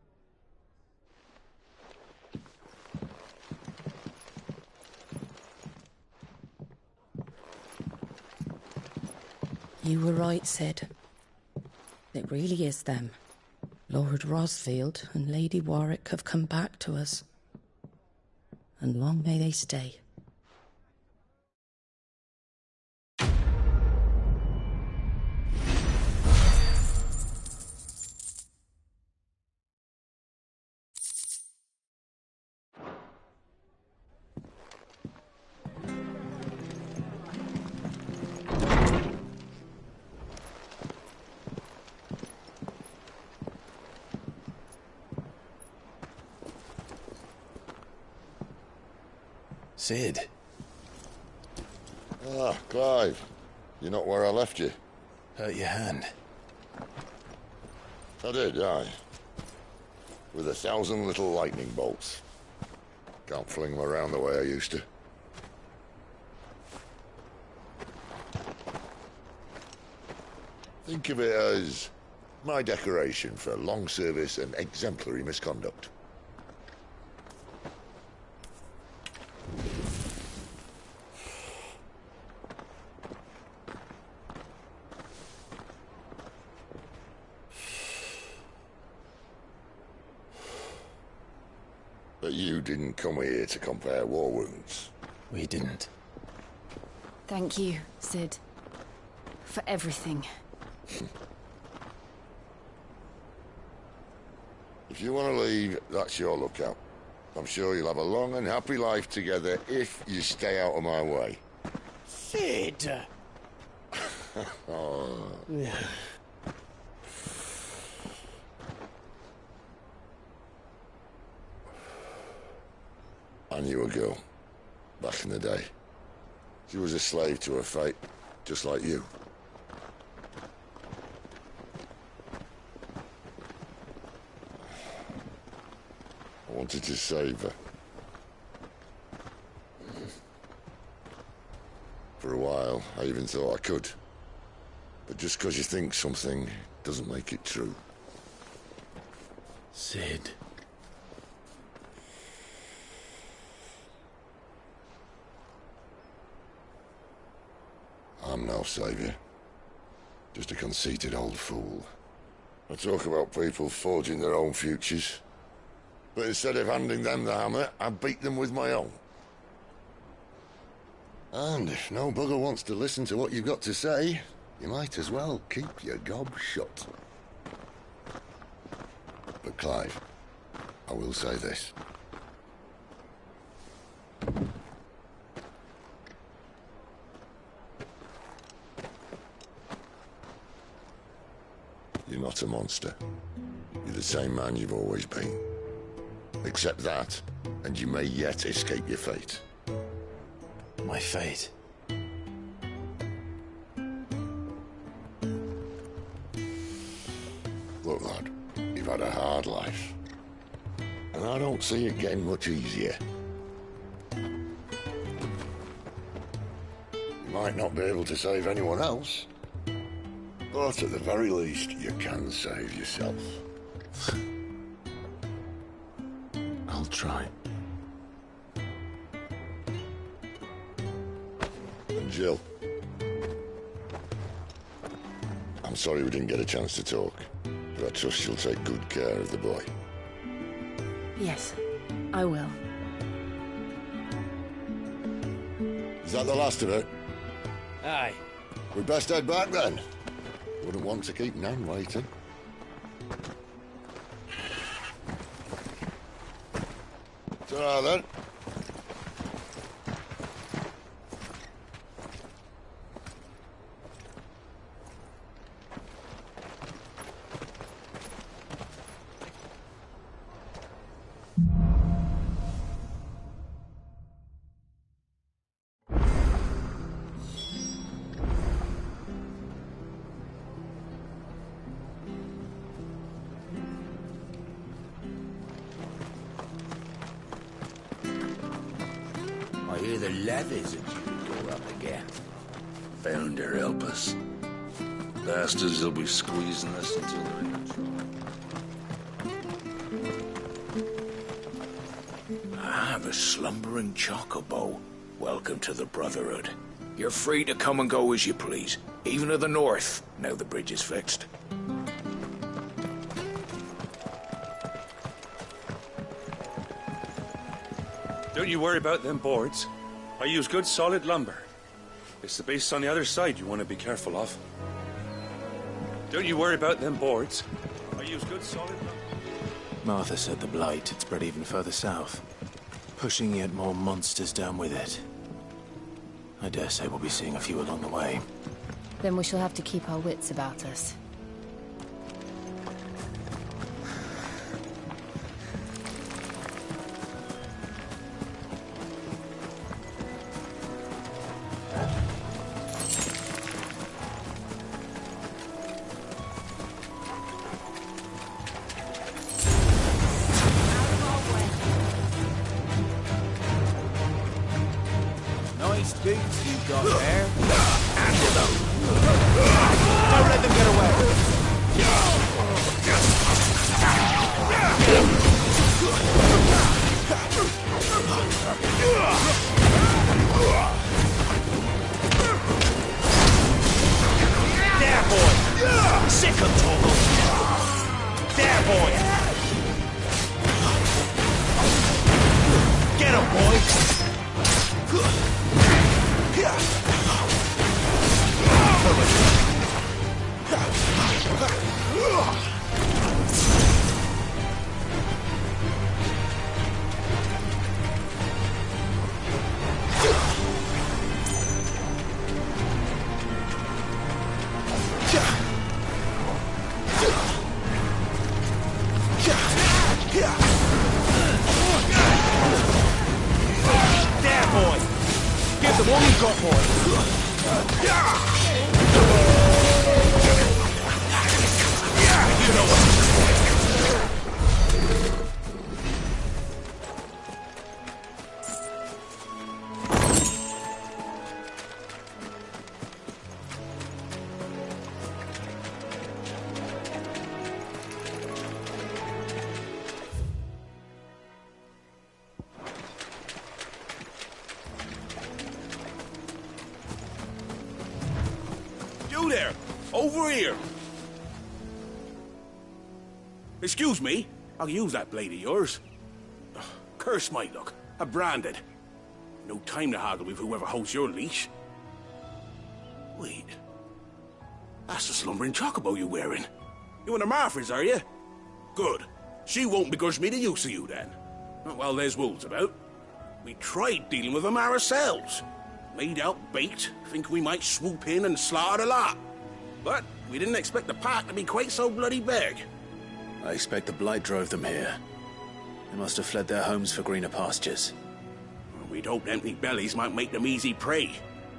You were right, Sid. It really is them. Lord Rosfield and Lady Warwick have come back to us. And long may they stay. Sid. Ah, Clive. You're not where I left you. Hurt your hand. I did, aye. With 1,000 little lightning bolts. Can't fling them around the way I used to. Think of it as my decoration for long service and exemplary misconduct. But you didn't come here to compare war wounds. We didn't. Thank you, Sid. For everything. If you want to leave, that's your lookout. I'm sure you'll have a long and happy life together if you stay out of my way. Sid! Oh. I knew a girl, back in the day. She was a slave to her fate, just like you. I wanted to save her. For a while, I even thought I could. But just because you think something doesn't make it true. Sid. I'm no savior. Just a conceited old fool. I talk about people forging their own futures. But instead of handing them the hammer, I beat them with my own. And if no bugger wants to listen to what you've got to say, you might as well keep your gob shut. But Clive, I will say this. You're not a monster. You're the same man you've always been. Accept that, and you may yet escape your fate. My fate? Look, lad, you've had a hard life. And I don't see it getting much easier. You might not be able to save anyone else, but at the very least, you can save yourself. I'll try. And Jill, I'm sorry we didn't get a chance to talk, but I trust you'll take good care of the boy. Yes, I will. Is that the last of it? Aye. We'd best head back then. Wouldn't want to keep Nan waiting. Ta-ra then. I hear the levies are due to go up again. Found her, help us. Bastards will be squeezing us until they're in control. Ah, the slumbering chocobo. Welcome to the Brotherhood. You're free to come and go as you please, even to the north, now the bridge is fixed. Don't you worry about them boards. I use good solid lumber. It's the beasts on the other side you want to be careful of. Don't you worry about them boards. I use good solid lumber. Martha said the blight had spread even further south, pushing yet more monsters down with it. I dare say we'll be seeing a few along the way. Then we shall have to keep our wits about us. waist boots you got there. Handle them. Don't let them get away. There, boy. Sick of Toggle. There, boy. Get him, boy. There, boy. Give them all you've got, boy. You know what? You there! Over here! Excuse me, I'll use that blade of yours. Ugh, curse my luck, I'm branded. No time to haggle with whoever holds your leash. Wait, that's the slumbering chocobo you're wearing. You and the Marfors, are you? Good. She won't begrudge me the use of you then. Not while there's wolves about. We tried dealing with them ourselves. Made out bait, thinking we might swoop in and slaughter the lot. But we didn't expect the pack to be quite so bloody big. I expect the blight drove them here. They must have fled their homes for greener pastures. We'd hoped empty bellies might make them easy prey.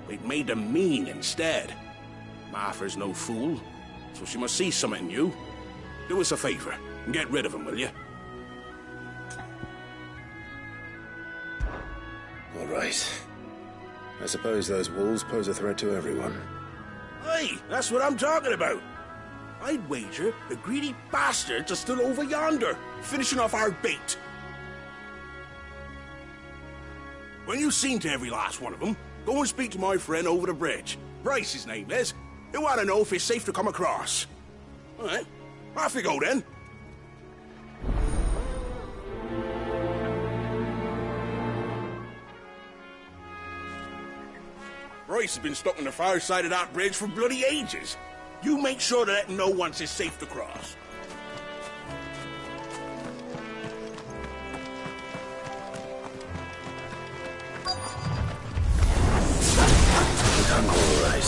We'd made them mean instead. Martha's no fool, so she must see something in you. Do us a favor and get rid of them, will you? All right. I suppose those wolves pose a threat to everyone. Hey, that's what I'm talking about. I'd wager the greedy bastards are still over yonder, finishing off our bait. When you've seen to every last one of them, go and speak to my friend over the bridge. Bryce, his name is. He'll want to know if it's safe to come across. All right, off you go then. Bryce has been stuck on the far side of that bridge for bloody ages. You make sure to let him know once it's safe to cross. All right.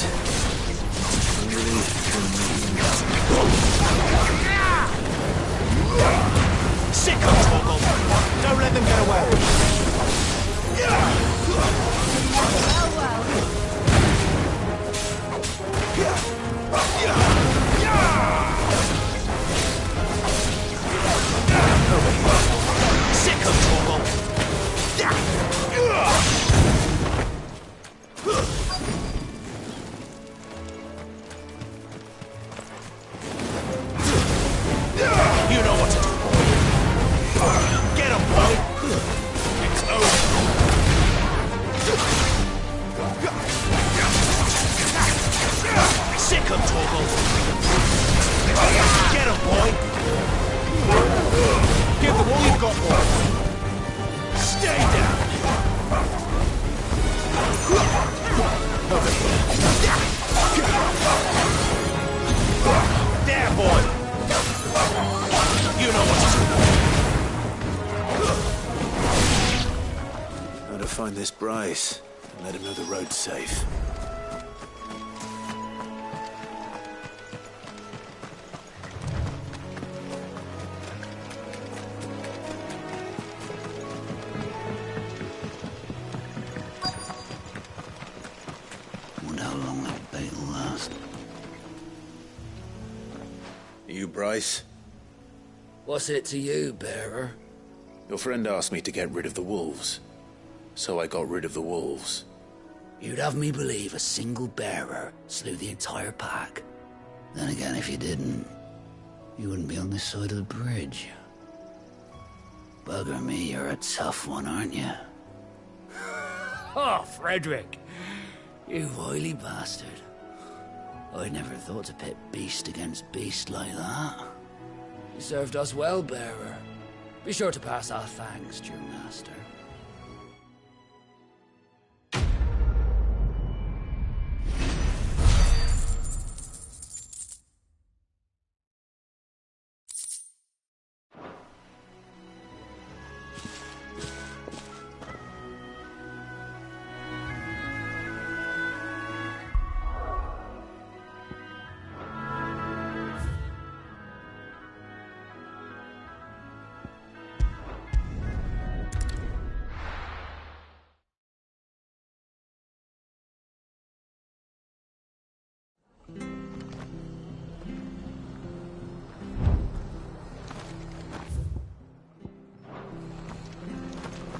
Sick of trouble! Don't let them get away! Sick of trouble! You know what to do, boy. Get him, boy. It's over. Sick of trouble. Get him, boy. Give them all you've got, boy. Stay down. There, boy. You know what to do. How to find this Bryce and let him know the road's safe. Wonder how long that bait will last. You, Bryce? What's it to you, bearer? Your friend asked me to get rid of the wolves. So I got rid of the wolves. You'd have me believe a single bearer slew the entire pack. Then again, if you didn't, you wouldn't be on this side of the bridge. Bugger me, you're a tough one, aren't you? Oh, Frederick! You wily bastard. I never thought to pit beast against beast like that. You served us well, bearer. Be sure to pass our thanks to your master.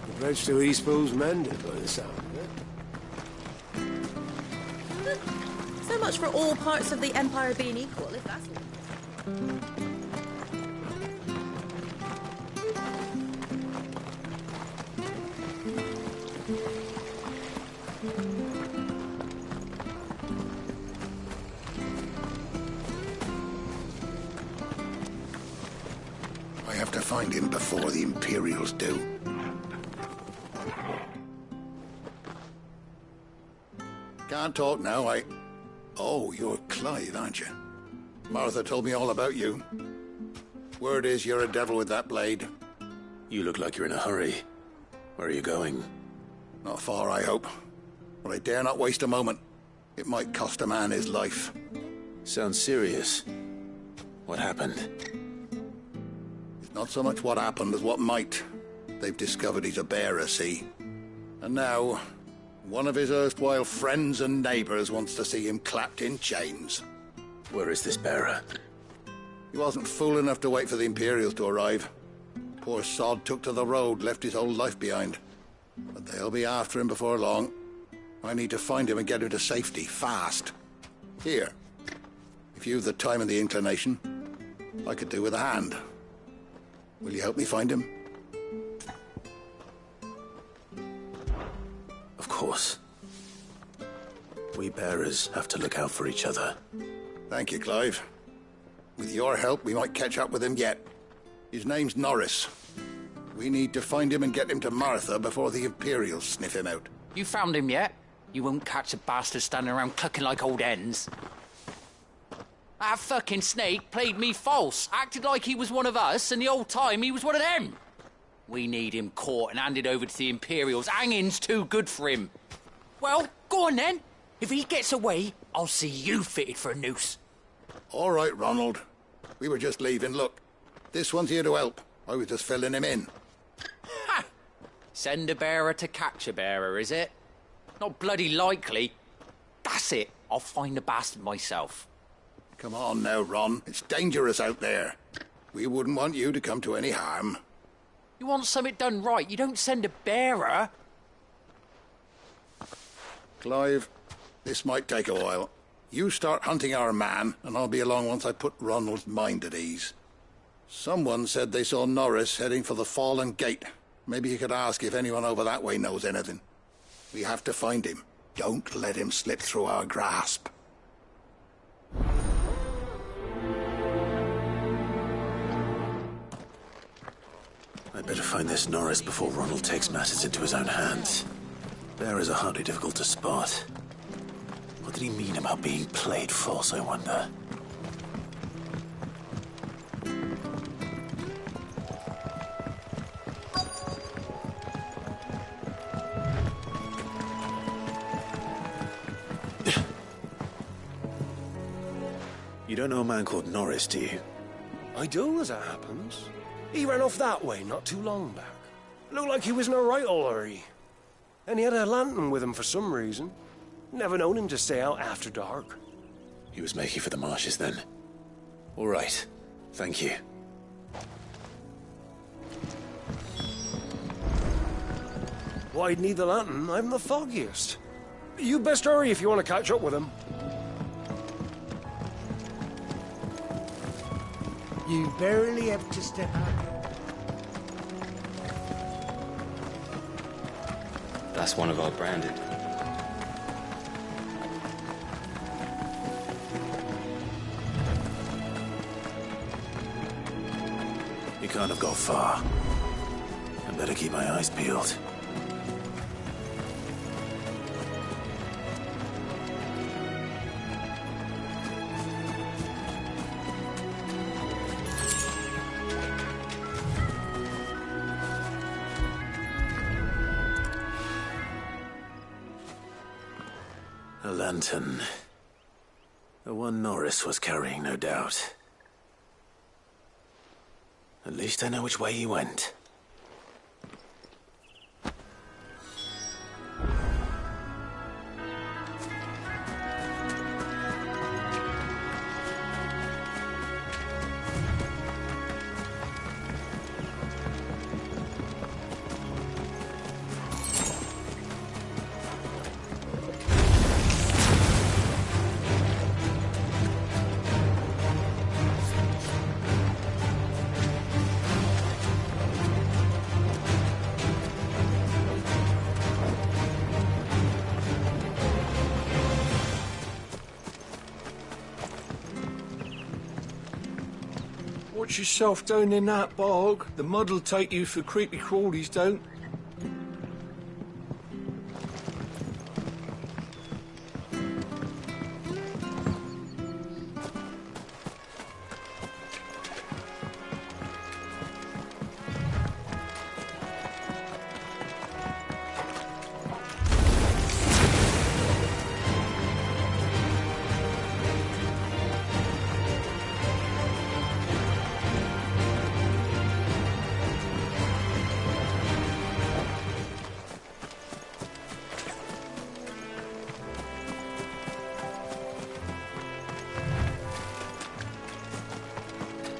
The bridge to Eastpool's mended by the sound of it. So much for all parts of the Empire being equal, if that's what... I have to find him before the Imperials do. Can't talk now, Oh, you're Clive, aren't you? Martha told me all about you. Word is you're a devil with that blade. You look like you're in a hurry. Where are you going? Not far, I hope. But I dare not waste a moment. It might cost a man his life. Sounds serious. What happened? It's not so much what happened as what might. They've discovered he's a bearer, see? And now, one of his erstwhile friends and neighbors wants to see him clapped in chains. Where is this bearer? He wasn't fool enough to wait for the Imperials to arrive. Poor sod took to the road, left his whole life behind. But they'll be after him before long. I need to find him and get him to safety, fast. Here, if you've the time and the inclination, I could do with a hand. Will you help me find him? Of course. We bearers have to look out for each other. Thank you, Clive. With your help, we might catch up with him yet. His name's Norris. We need to find him and get him to Martha before the Imperials sniff him out. You found him yet? You won't catch a bastard standing around clucking like old hens. That fucking snake played me false, acted like he was one of us, and the whole time he was one of them. We need him caught and handed over to the Imperials. Hanging's too good for him. Well, go on then. If he gets away, I'll see you fitted for a noose. All right, Ronald. We were just leaving. Look, this one's here to help. I was just filling him in. Ha! Send a bearer to catch a bearer, is it? Not bloody likely. That's it. I'll find the bastard myself. Come on now, Ron. It's dangerous out there. We wouldn't want you to come to any harm. You want something done right, you don't send a bearer. Clive, this might take a while. You start hunting our man, and I'll be along once I put Ronald's mind at ease. Someone said they saw Norris heading for the Fallen Gate. Maybe you could ask if anyone over that way knows anything. We have to find him. Don't let him slip through our grasp. I'd better find this Norris before Ronald takes matters into his own hands. Bearers are hardly difficult to spot. What did he mean about being played false, I wonder? You don't know a man called Norris, do you? I do, as it happens. He ran off that way not too long back. Looked like he was in a right old hurry. And he had a lantern with him for some reason. Never known him to stay out after dark. He was making for the marshes then. All right. Thank you. Why'd need the lantern? I'm the foggiest. You best hurry if you want to catch up with him. You barely have to step out. That's one of our branded. You can't have got far. I better keep my eyes peeled. A lantern. The one Norris was carrying, no doubt. At least I know which way he went. Watch yourself down in that bog. The mud'll take you for creepy crawlies, don't.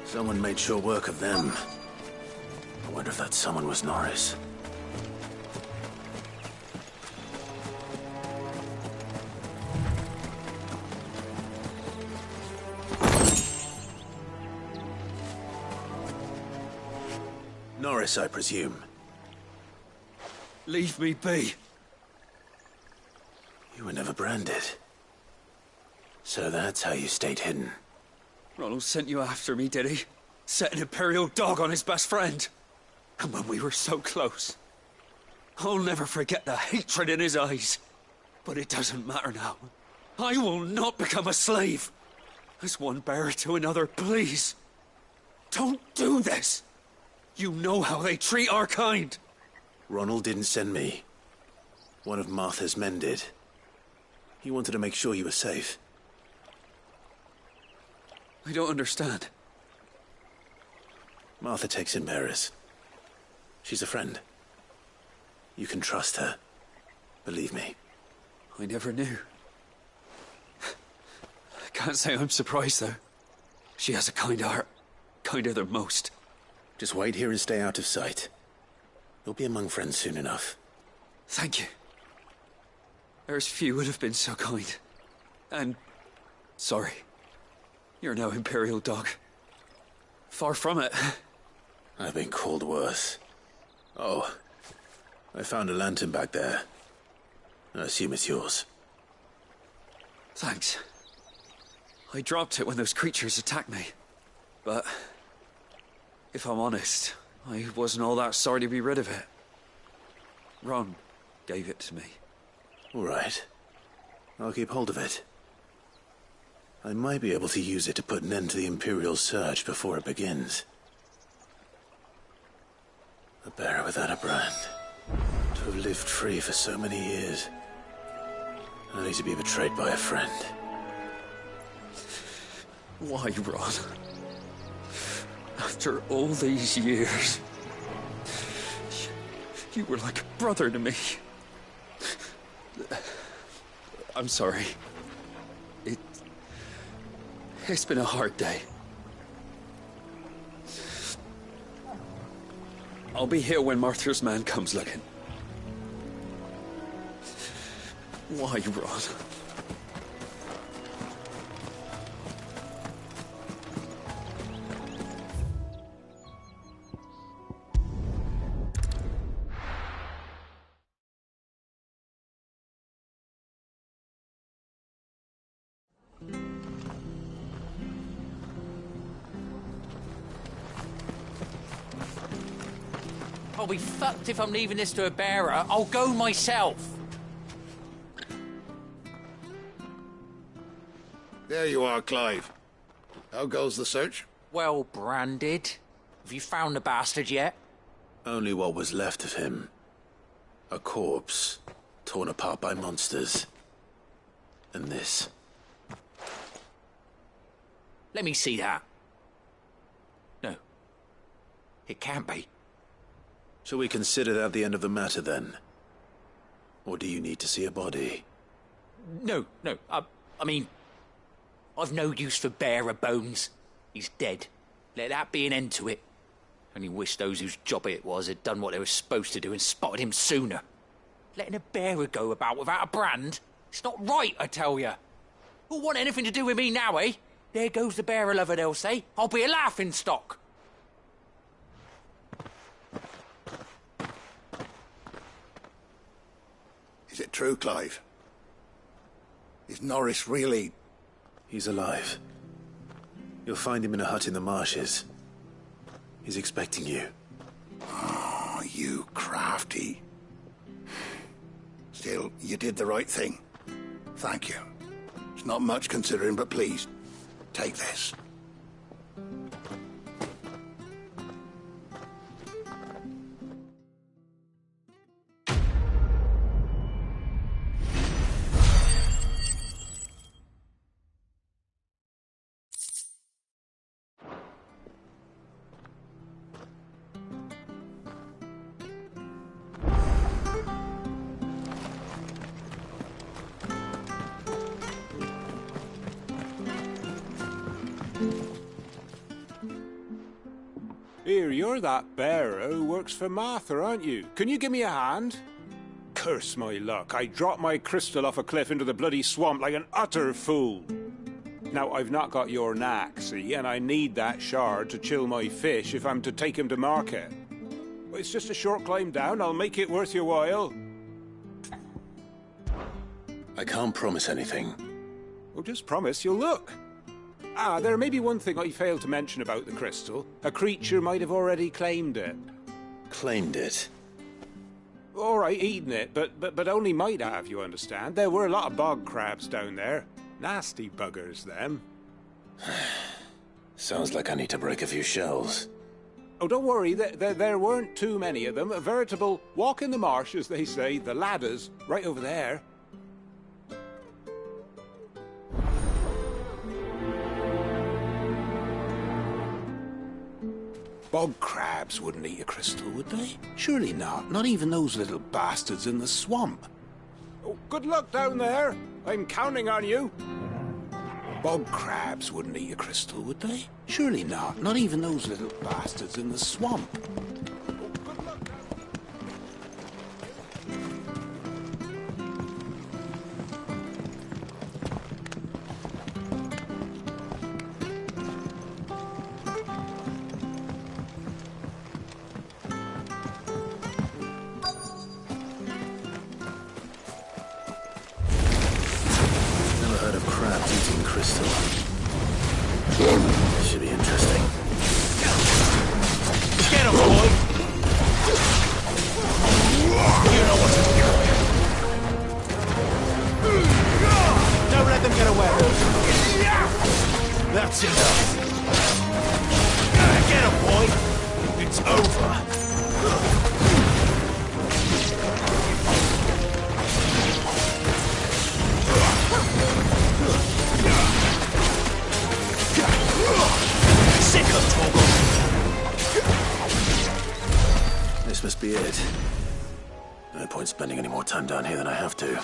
Someone made sure work of them. I wonder if that someone was Norris. Norris, I presume. Leave me be. You were never branded. So that's how you stayed hidden. Ronald sent you after me, did he? Set an Imperial dog on his best friend. And when we were so close. I'll never forget the hatred in his eyes. But it doesn't matter now. I will not become a slave. As one bearer to another, please. Don't do this. You know how they treat our kind. Ronald didn't send me. One of Martha's men did. He wanted to make sure you were safe. I don't understand. Martha takes in bearers. She's a friend. You can trust her. Believe me. I never knew. I can't say I'm surprised, though. She has a kind heart. Kinder than most. Just wait here and stay out of sight. You'll be among friends soon enough. Thank you. There's few would have been so kind. And... sorry. You're no Imperial dog. Far from it. I've been called worse. Oh, I found a lantern back there. I assume it's yours. Thanks. I dropped it when those creatures attacked me. But... if I'm honest, I wasn't all that sorry to be rid of it. Ron gave it to me. All right. I'll keep hold of it. I might be able to use it to put an end to the Imperial surge before it begins. A bearer without a brand. To have lived free for so many years. Only to be betrayed by a friend. Why, Ron? After all these years, you were like a brother to me. I'm sorry. It's been a hard day. I'll be here when Martha's man comes looking. Why, Rod? I'll be fucked if I'm leaving this to a bearer. I'll go myself. There you are, Clive. How goes the search? Well branded. Have you found the bastard yet? Only what was left of him. A corpse, torn apart by monsters. And this. Let me see that. No. It can't be. Shall we consider that the end of the matter, then? Or do you need to see a body? No. I mean, I've no use for bearer bones. He's dead. Let that be an end to it. Only wish those whose job it was had done what they were supposed to do and spotted him sooner. Letting a bearer go about without a brand? It's not right, I tell you. Who'll want anything to do with me now, eh? There goes the bearer lover, they'll say. I'll be a laughing stock. Is it true, Clive? Is Norris really... He's alive. You'll find him in a hut in the marshes. He's expecting you. Oh, you crafty. Still, you did the right thing. Thank you. It's not much considering, but please, take this. Here, you're that bearer who works for Martha, aren't you? Can you give me a hand? Curse my luck. I dropped my crystal off a cliff into the bloody swamp like an utter fool. Now, I've not got your knack, see, and I need that shard to chill my fish if I'm to take him to market. It's just a short climb down. I'll make it worth your while. I can't promise anything. Well, just promise you'll look. Ah, there may be one thing I failed to mention about the crystal. A creature might have already claimed it. Claimed it? All right, eaten it, but only might have, you understand. There were a lot of bog crabs down there. Nasty buggers, them. Sounds like I need to break a few shells. Oh, don't worry, there weren't too many of them. A veritable walk in the marsh, as they say, the ladders, right over there. Bog crabs wouldn't eat a crystal, would they? Surely not. Not even those little bastards in the swamp. Oh, good luck down there. I'm counting on you. Bog crabs wouldn't eat a crystal, would they? Surely not. Not even those little bastards in the swamp. Should be interesting. Get him, boy! You know what to do. Don't let them get away. That's enough. Get him, boy! It's over. Sick of Toggle. This must be it. No point spending any more time down here than I have to.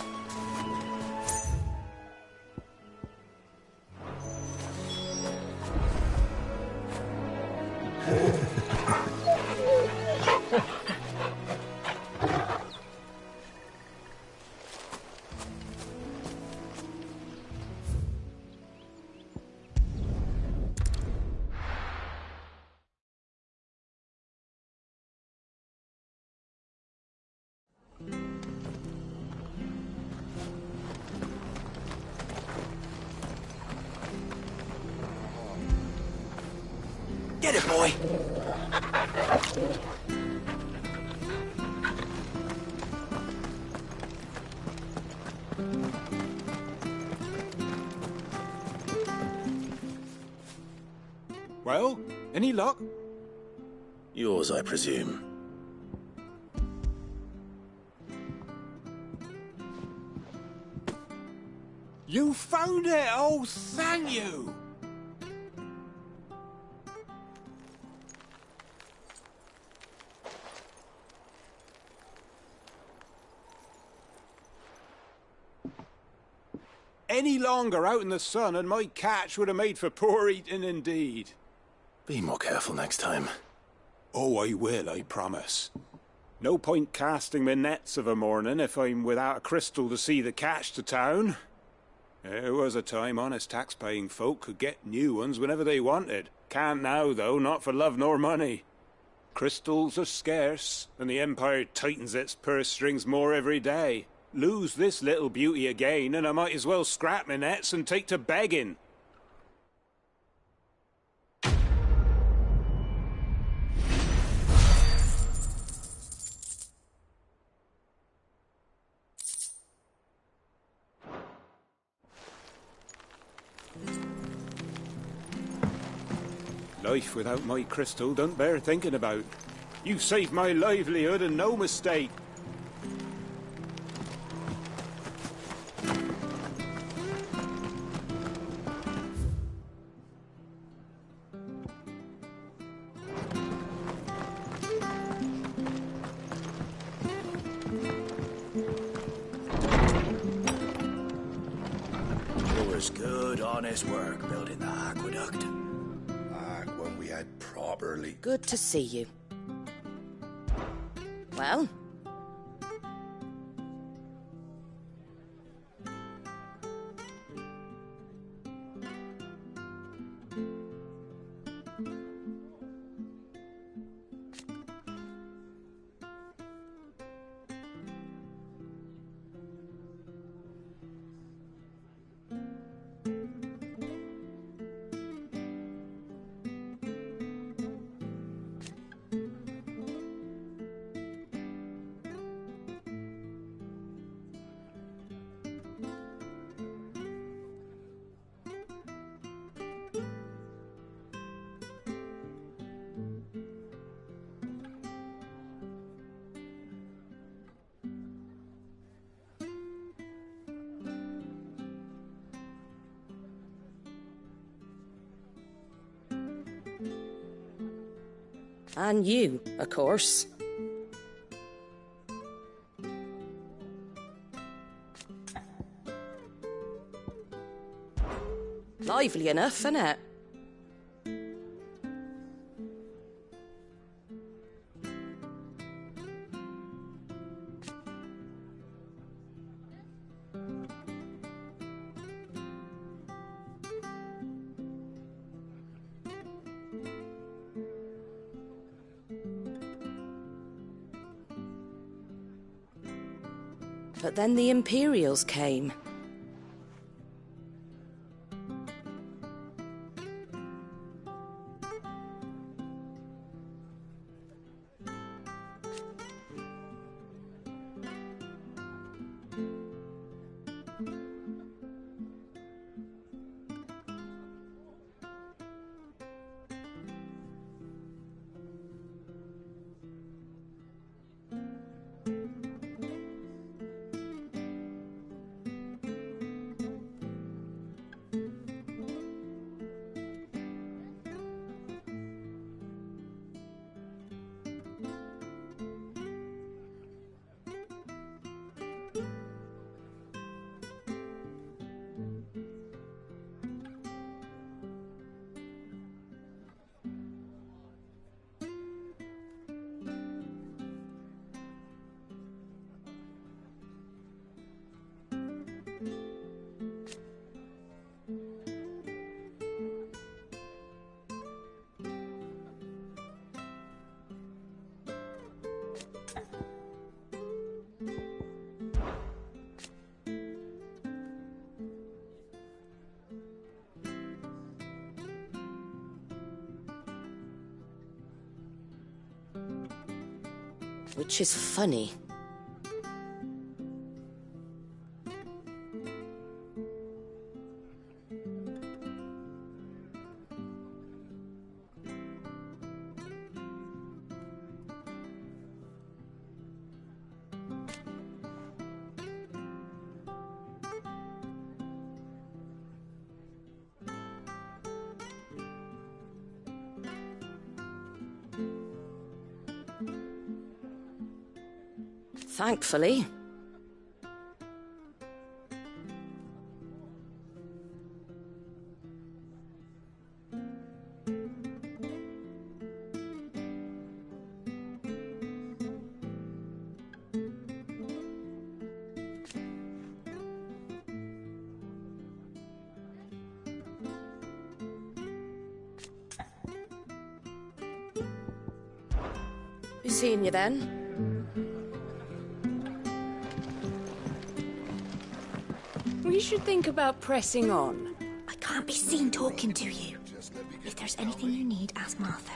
Get it, boy. Well, any luck? Yours, I presume. You found it! Oh, thank you! Any longer out in the sun and my catch would have made for poor eating indeed. Be more careful next time. Oh, I will, I promise. No point casting my nets of a morning if I'm without a crystal to see the catch to town. There was a time honest tax-paying folk could get new ones whenever they wanted. Can't now, though, not for love nor money. Crystals are scarce, and the Empire tightens its purse strings more every day. Lose this little beauty again, and I might as well scrap my nets and take to begging. Life without my crystal don't bear thinking about. You've saved my livelihood and no mistake. It was good, honest work building the aqueduct. When we had properly... Good to see you. Well? And you, of course. Lively enough, innit? But then the Imperials came. which is funny. Thankfully. Be seeing you then. We should think about pressing on. I can't be seen talking to you. If there's anything you need, ask Martha.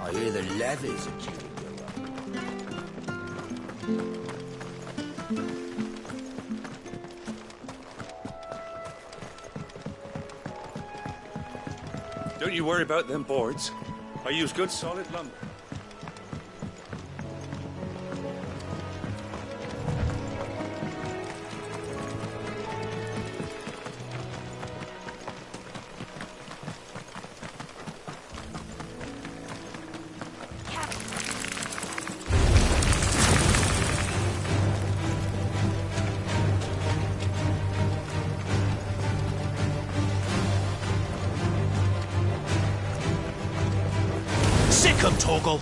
I hear the levies are due to go up. Don't you worry about them boards. I use good solid lumber. Toggle.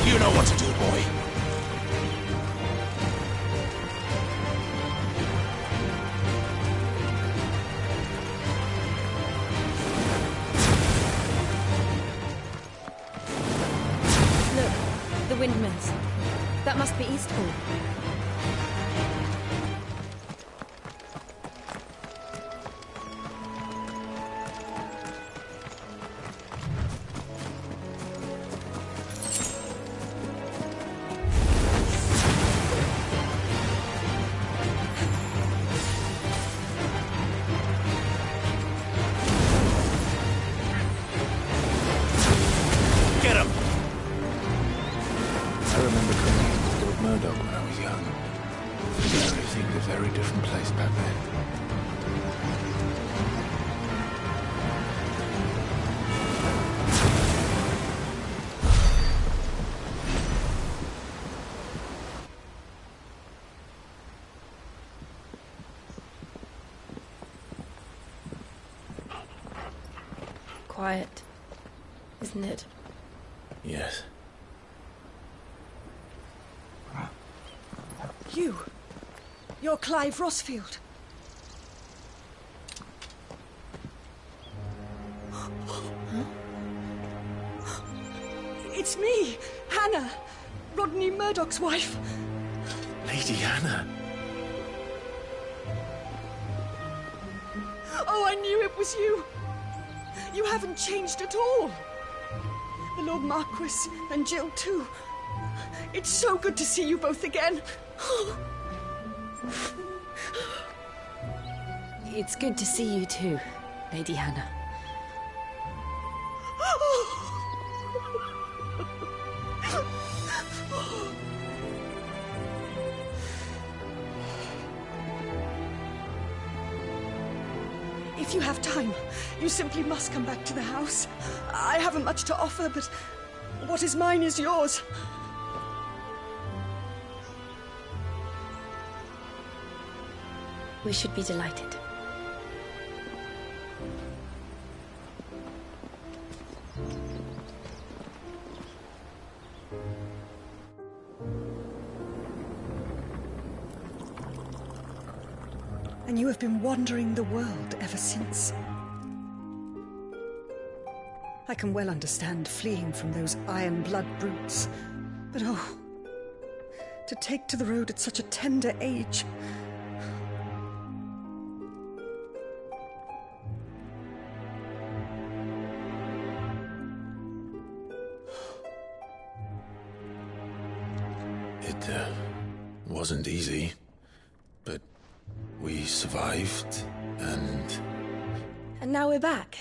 You know what to do, boy. Windmills. That must be Eastpool. Get him! I remember coming into Lord Murdoch when I was young. Everything seemed a very different place back then. Quiet, isn't it? Yes. You're Clive Rossfield. It's me, Hannah, Rodney Murdoch's wife. Lady Hannah. Oh, I knew it was you. You haven't changed at all. The Lord Marquis and Jill too. It's so good to see you both again. It's good to see you too, Lady Hannah. If you have time, you simply must come back to the house. I haven't much to offer, but what is mine is yours. We should be delighted. And you have been wandering the world ever since. I can well understand fleeing from those iron blood brutes, but oh, to take to the road at such a tender age. It wasn't easy, but we survived, and And now we're back.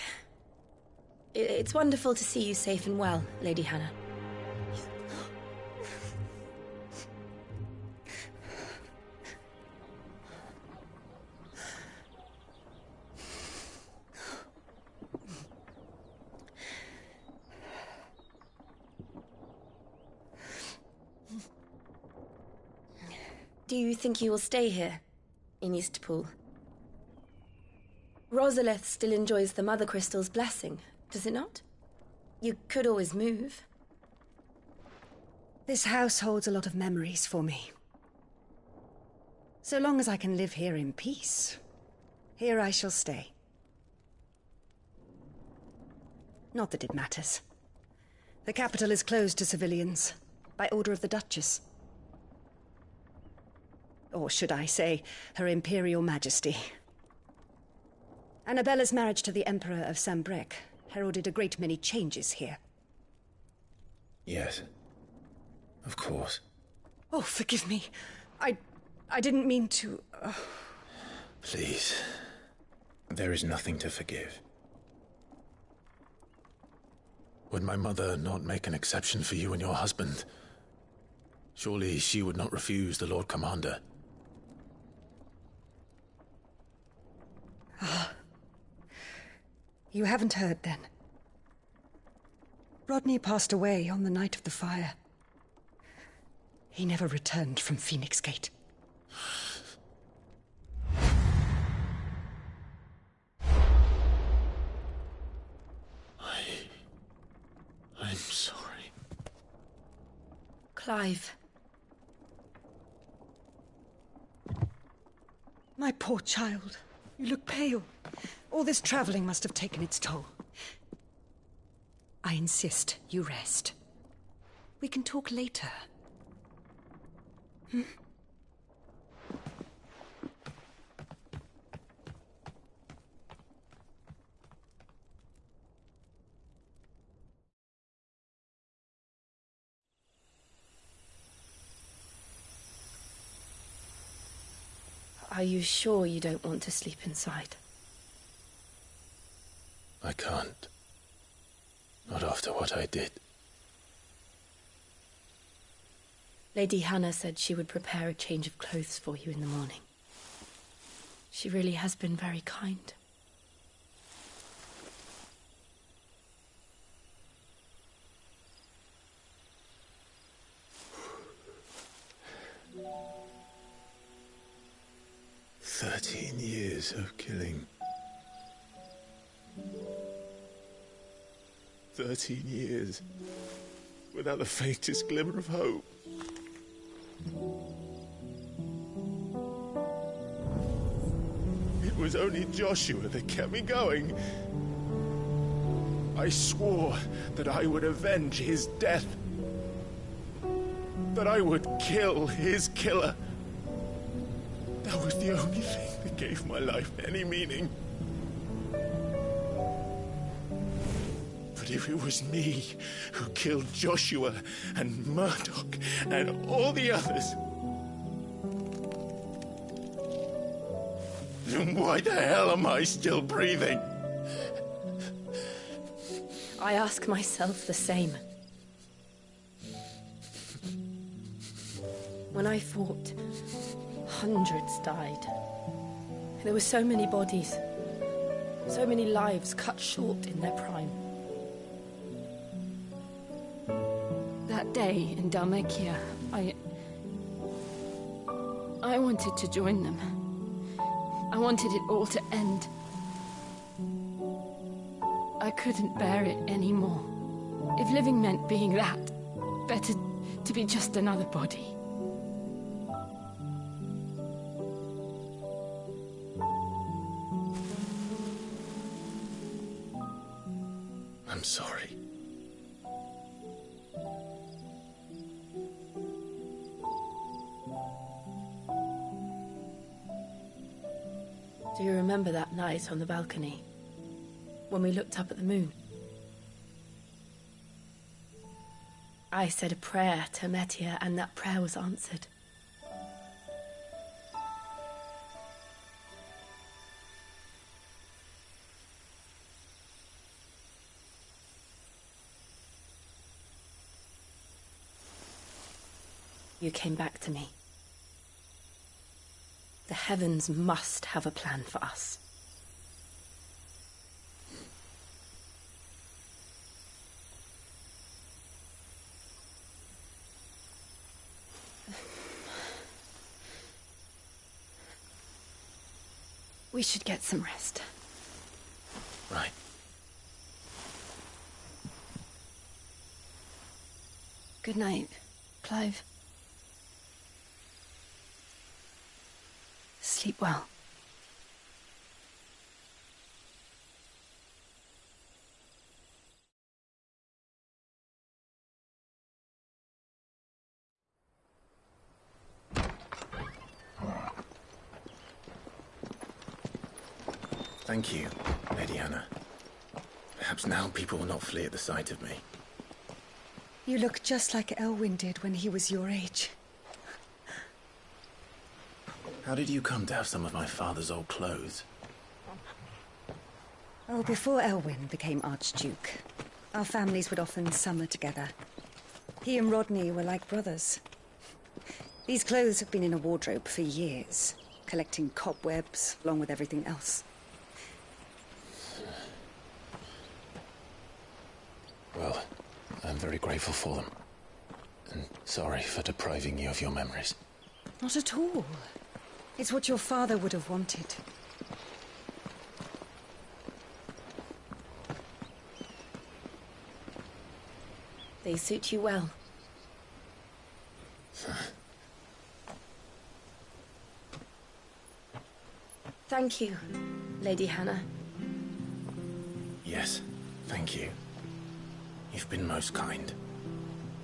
It's wonderful to see you safe and well, Lady Hannah. Do you think you will stay here, in Eastpool? Rosalith still enjoys the Mother Crystal's blessing, does it not? You could always move. This house holds a lot of memories for me. So long as I can live here in peace, here I shall stay. Not that it matters. The capital is closed to civilians, by order of the Duchess. Or should I say, Her Imperial Majesty. Annabella's marriage to the Emperor of Sambrec heralded a great many changes here. yes, of course. Oh, forgive me. I didn't mean to... Please, there is nothing to forgive. Would my mother not make an exception for you and your husband? Surely she would not refuse the Lord Commander. You haven't heard, then. Rodney passed away on the night of the fire. He never returned from Phoenix Gate. I'm sorry. Clive. My poor child. You look pale. All this traveling must have taken its toll. I insist you rest. We can talk later. Hmm? Are you sure you don't want to sleep inside? I can't. Not after what I did. Lady Hannah said she would prepare a change of clothes for you in the morning. She really has been very kind. Years of killing. 13 years without the faintest glimmer of hope. It was only Joshua that kept me going. I swore that I would avenge his death. That I would kill his killer. That was the only thing that gave my life any meaning. But if it was me who killed Joshua and Murdoch and all the others, Why the hell am I still breathing? I ask myself the same. When I fought, hundreds died. There were so many bodies, so many lives cut short in their prime. That day in Dalmekia, I wanted to join them. I wanted it all to end. I couldn't bear it anymore. If living meant being that, better to be just another body. I'm sorry. Do you remember that night on the balcony? When we looked up at the moon? I said a prayer to Metia, and that prayer was answered. You came back to me. The heavens must have a plan for us. We should get some rest. Right. Good night, Clive. Sleep well. Thank you, Lady Hannah. Perhaps now people will not flee at the sight of me. You look just like Elwyn did when he was your age. How did you come to have some of my father's old clothes? Oh, before Elwyn became Archduke, our families would often summer together. He and Rodney were like brothers. These clothes have been in a wardrobe for years, collecting cobwebs along with everything else. Well, I'm very grateful for them. And sorry for depriving you of your memories. Not at all. It's what your father would have wanted. They suit you well. Thank you, Lady Hannah. Yes, thank you. You've been most kind.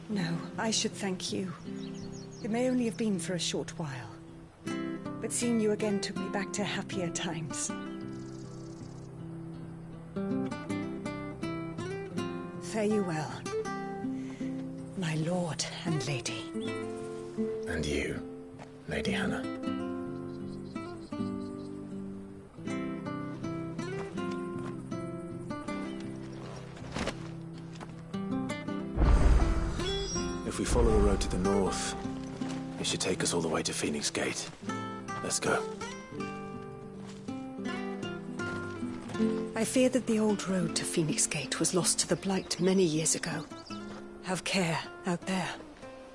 No, I should thank you. It may only have been for a short while, but seeing you again took me back to happier times. Fare you well, my lord and lady. And you, Lady Hannah. If we follow the road to the north, it should take us all the way to Phoenix Gate. Let's go. I fear that the old road to Phoenix Gate was lost to the Blight many years ago. Have care out there,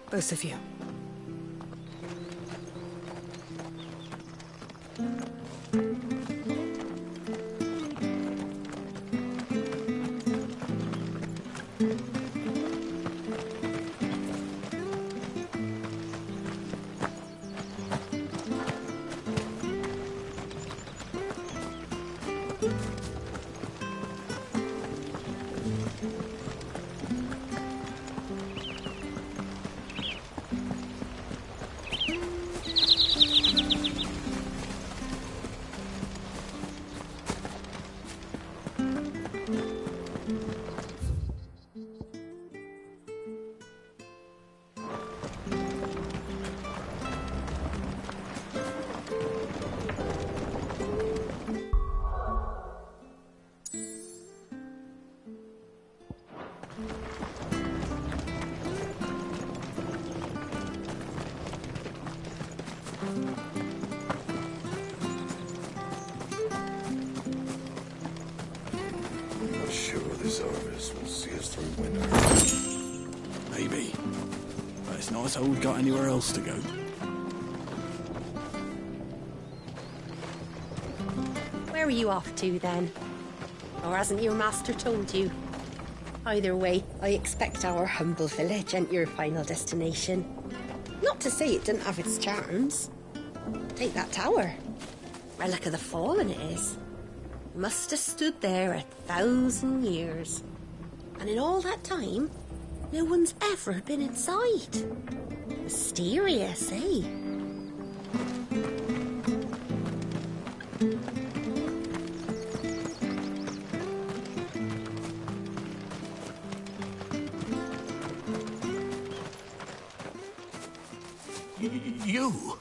both of you. It's not as though we've got anywhere else to go. Where are you off to, then? Or hasn't your master told you? Either way, I expect our humble village ain't your final destination. Not to say it didn't have its charms. Take that tower. Relic of the Fallen it is. Must have stood there 1,000 years. And in all that time, no one's ever been inside. Mysterious, eh? You?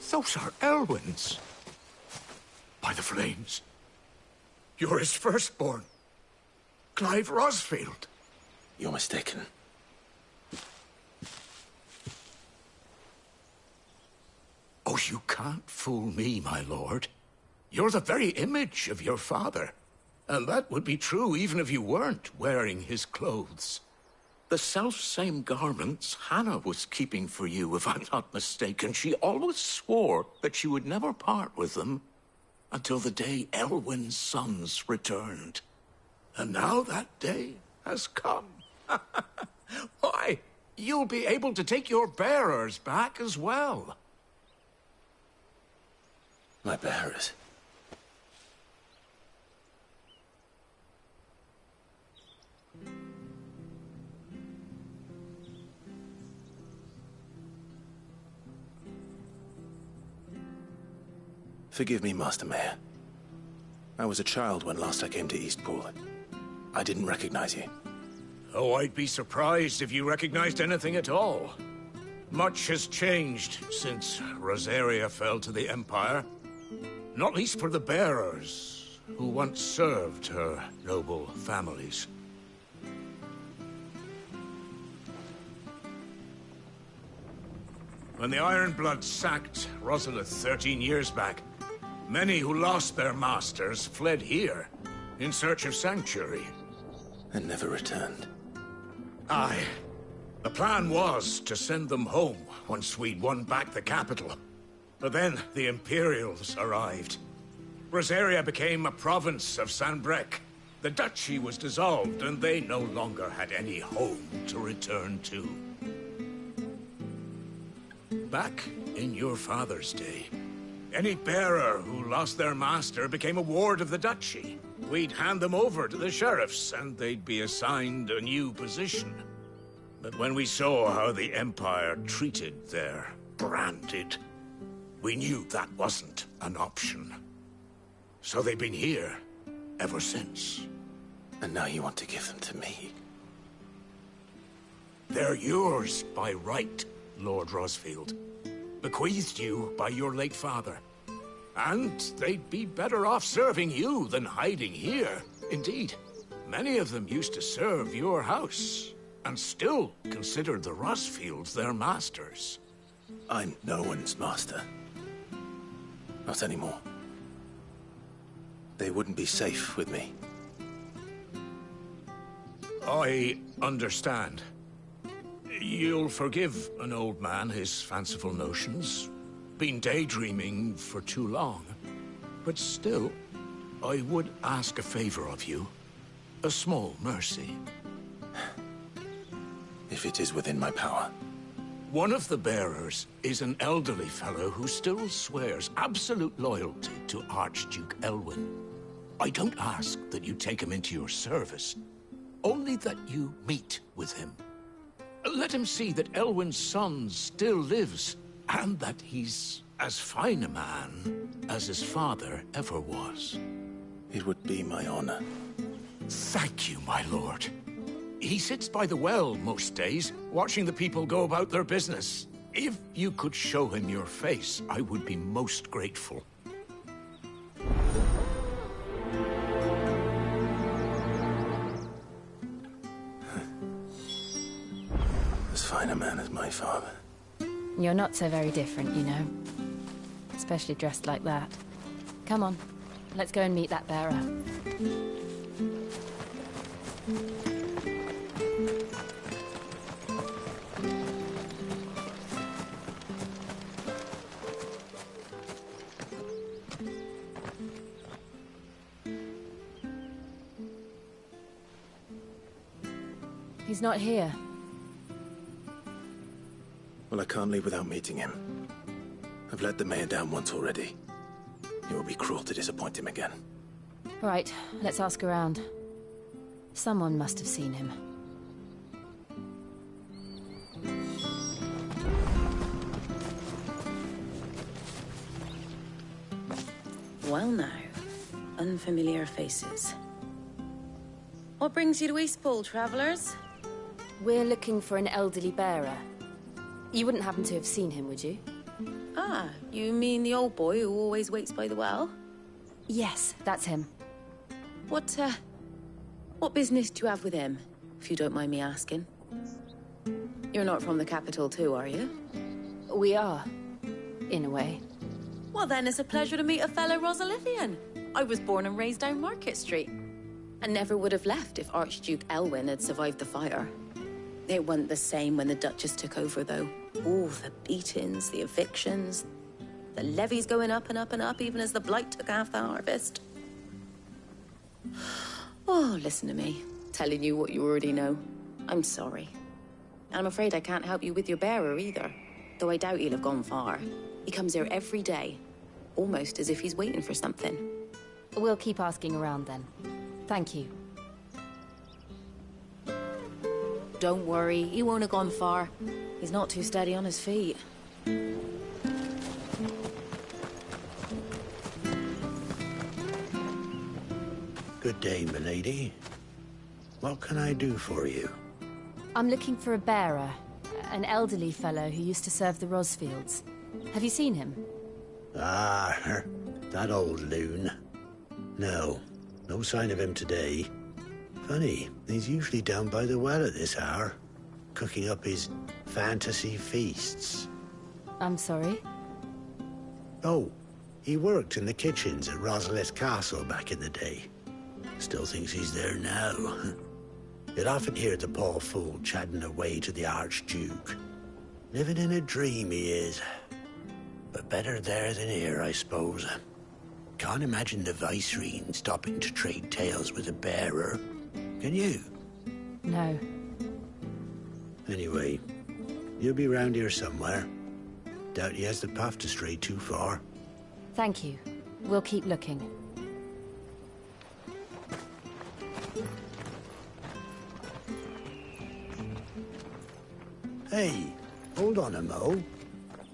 Those are Elwyn's. By the flames. You're his firstborn. Clive Rosfield. You're mistaken. Oh, you can't fool me, my lord. You're the very image of your father. And that would be true even if you weren't wearing his clothes. The self-same garments Hannah was keeping for you, if I'm not mistaken. She always swore that she would never part with them until the day Elwyn's sons returned. And now that day has come. Why, you'll be able to take your bearers back as well. My bearers? Forgive me, Master Mayor. I was a child when last I came to Eastpool. I didn't recognize you. Oh, I'd be surprised if you recognized anything at all. Much has changed since Rosaria fell to the Empire. Not least for the bearers, who once served her noble families. When the Ironbloods sacked Rosalith 13 years back, many who lost their masters fled here in search of sanctuary. And never returned. Aye. The plan was to send them home once we'd won back the capital. But then the Imperials arrived. Rosaria became a province of Sanbreque. The duchy was dissolved, and they no longer had any home to return to. Back in your father's day, any bearer who lost their master became a ward of the duchy. We'd hand them over to the sheriffs, and they'd be assigned a new position. But when we saw how the Empire treated their branded, we knew that wasn't an option. So they've been here ever since. And now you want to give them to me? They're yours by right, Lord Rosfield. Bequeathed you by your late father. And they'd be better off serving you than hiding here. Indeed, many of them used to serve your house, and still considered the Rosfields their masters. I'm no one's master. Not anymore. They wouldn't be safe with me. I understand. You'll forgive an old man his fanciful notions. Been daydreaming for too long. But still, I would ask a favor of you. A small mercy. If it is within my power. One of the bearers is an elderly fellow who still swears absolute loyalty to Archduke Elwyn. I don't ask that you take him into your service, only that you meet with him. Let him see that Elwyn's son still lives, and that he's as fine a man as his father ever was. It would be my honor. Thank you, my lord. He sits by the well most days, watching the people go about their business. If you could show him your face, I would be most grateful. As fine a man as my father. You're not so very different, you know. Especially dressed like that. Come on, let's go and meet that bearer. He's not here. Well, I can't leave without meeting him. I've let the mayor down once already. It would be cruel to disappoint him again. Right, let's ask around. Someone must have seen him. Well now, unfamiliar faces. What brings you to Eastpool, travellers? We're looking for an elderly bearer. You wouldn't happen to have seen him, would you? Ah, you mean the old boy who always waits by the well? Yes, that's him. What business do you have with him, if you don't mind me asking? You're not from the capital too, are you? We are, in a way. Well then, it's a pleasure to meet a fellow Rosalithian. I was born and raised down Market Street. And never would have left if Archduke Elwyn had survived the fire. It wasn't the same when the Duchess took over, though. All the beatings, the evictions, the levies going up and up and up, even as the blight took half the harvest. Oh, listen to me, telling you what you already know. I'm sorry. And I'm afraid I can't help you with your bearer either, though I doubt he'll have gone far. He comes here every day, almost as if he's waiting for something. We'll keep asking around then. Thank you. Don't worry, he won't have gone far. He's not too steady on his feet. Good day, milady. What can I do for you? I'm looking for a bearer, an elderly fellow who used to serve the Rosfields. Have you seen him? Ah, that old loon. No sign of him today. Funny, he's usually down by the well at this hour, cooking up his fantasy feasts. I'm sorry? Oh, he worked in the kitchens at Rosalith Castle back in the day. Still thinks he's there now. You'd often hear the poor fool chatting away to the Archduke. Living in a dream he is. But better there than here, I suppose. Can't imagine the Vicereine stopping to trade tales with a bearer. Can you? No. Anyway, you'll be round here somewhere. Doubt he has the path to stray too far. Thank you. We'll keep looking. Hey, hold on a mo.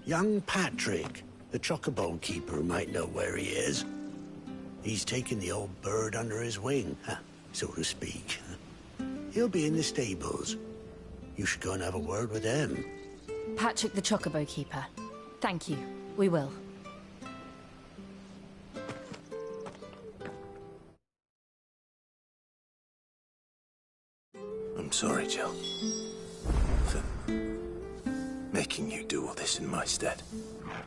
Young Patrick, the chocobo keeper, might know where he is. He's taken the old bird under his wing, so to speak. He'll be in the stables. You should go and have a word with him. Patrick the chocobo keeper. Thank you. We will. I'm sorry, Jill. For making you do all this in my stead.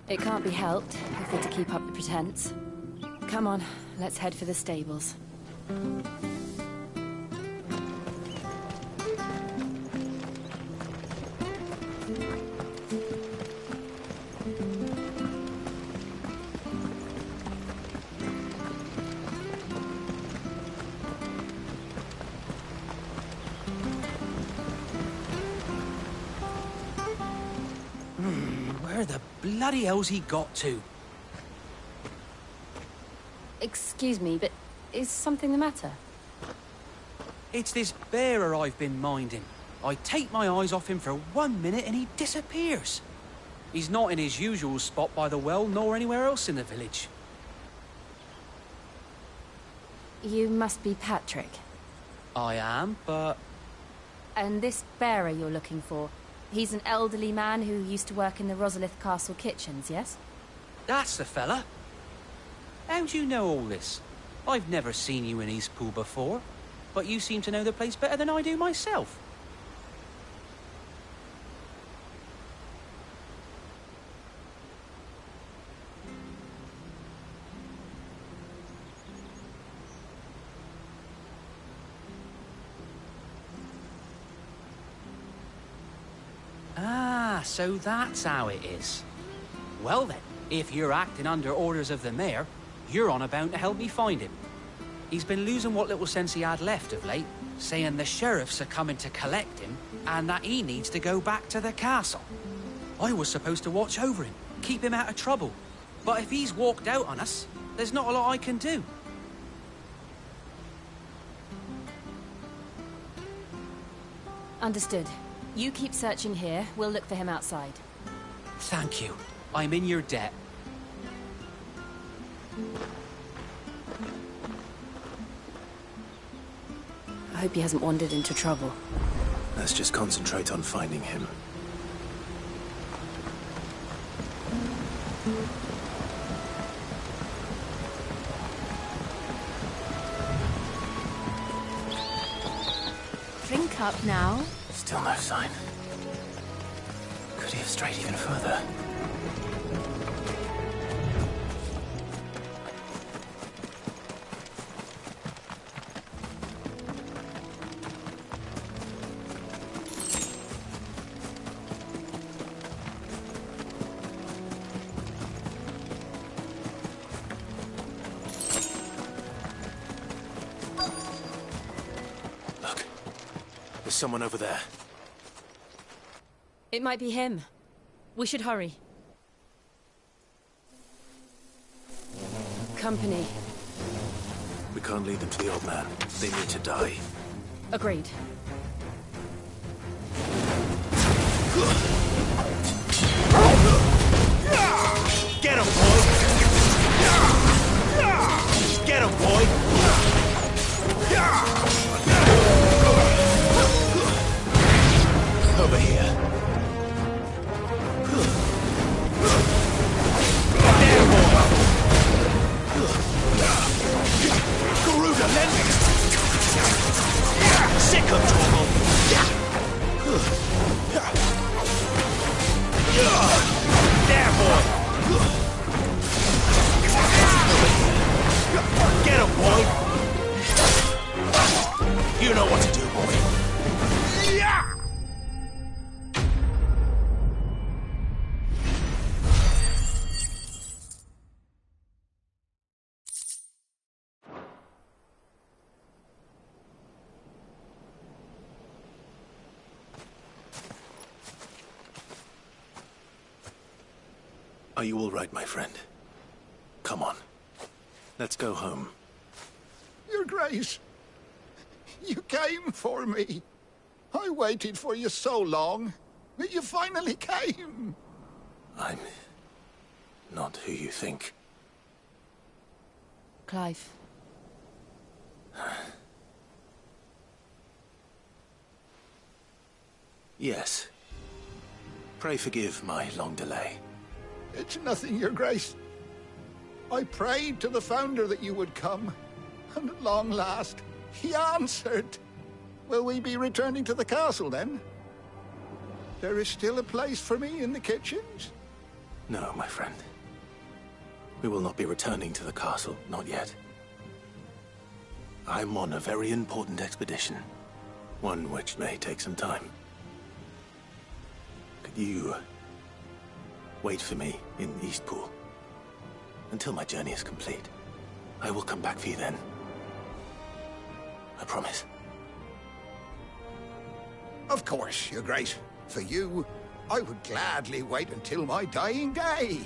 It can't be helped if we're to keep up the pretense. Come on, let's head for the stables. Where the bloody hell's he got to? Excuse me, but is something the matter? It's this bearer I've been minding. I take my eyes off him for 1 minute and he disappears. He's not in his usual spot by the well, nor anywhere else in the village. You must be Patrick. I am, but... And this bearer you're looking for, he's an elderly man who used to work in the Rosalith Castle kitchens, yes? That's the fella. How do you know all this? I've never seen you in Eastpool before, but you seem to know the place better than I do myself. Ah, so that's how it is. Well then, if you're acting under orders of the mayor, you're on about to help me find him. He's been losing what little sense he had left of late, saying the sheriffs are coming to collect him and that he needs to go back to the castle. I was supposed to watch over him, keep him out of trouble. But if he's walked out on us, there's not a lot I can do. Understood. You keep searching here. We'll look for him outside. Thank you. I'm in your debt. I hope he hasn't wandered into trouble. Let's just concentrate on finding him. Drink up now. Still no sign. Could he have strayed even further? There's someone over there. It might be him. We should hurry. Company. We can't lead them to the old man. They need to die. Agreed. Get him, boy! Get him, boy! Over here. There, boy! Garuda, let me! Sick of trouble! There, boy! Get him, boy! You know what to do, boy. Yeah! Are you all right, my friend? Come on. Let's go home. Your Grace, you came for me. I waited for you so long, but you finally came. I'm not who you think. Clive. Yes. Pray forgive my long delay. It's nothing, Your Grace. I prayed to the Founder that you would come, and at long last, he answered. Will we be returning to the castle, then? There is still a place for me in the kitchens? No, my friend. We will not be returning to the castle, not yet. I'm on a very important expedition. One which may take some time. Could you wait for me in Eastpool until my journey is complete? I will come back for you then. I promise. Of course, Your Grace. For you, I would gladly wait until my dying day.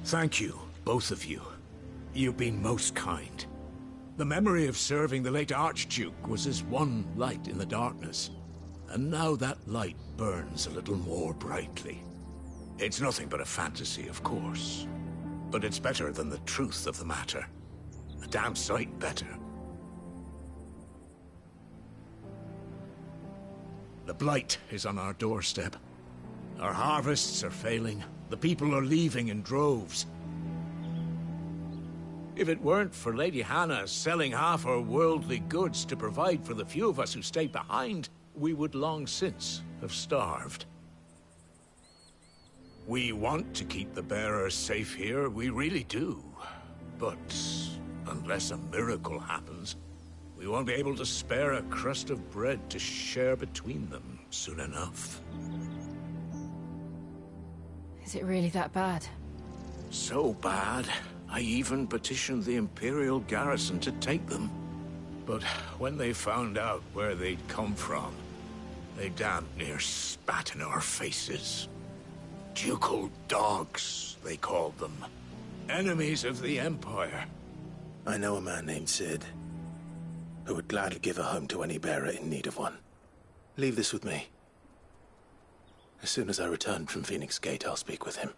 Thank you, both of you. You've been most kind. The memory of serving the late Archduke was as one light in the darkness, and now that light burns a little more brightly. It's nothing but a fantasy, of course, but it's better than the truth of the matter. A damn sight better. The blight is on our doorstep. Our harvests are failing. The people are leaving in droves. If it weren't for Lady Hannah selling half her worldly goods to provide for the few of us who stayed behind, we would long since have starved. We want to keep the bearers safe here, we really do. But Unless a miracle happens, we won't be able to spare a crust of bread to share between them soon enough. Is it really that bad? So bad, I even petitioned the Imperial garrison to take them. But when they found out where they'd come from, they damn near spat in our faces. Ducal dogs, they called them. Enemies of the Empire. I know a man named Sid, who would gladly give a home to any bearer in need of one. Leave this with me. As soon as I return from Phoenix Gate, I'll speak with him.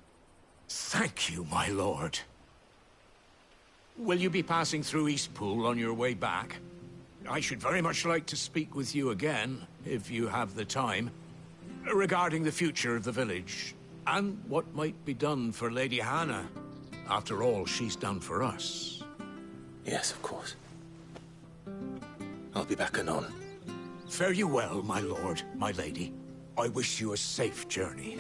Thank you, my lord. Will you be passing through Eastpool on your way back? I should very much like to speak with you again, if you have the time, regarding the future of the village, and what might be done for Lady Hannah. After all she's done for us. Yes, of course. I'll be back anon. Fare you well, my lord, my lady. I wish you a safe journey.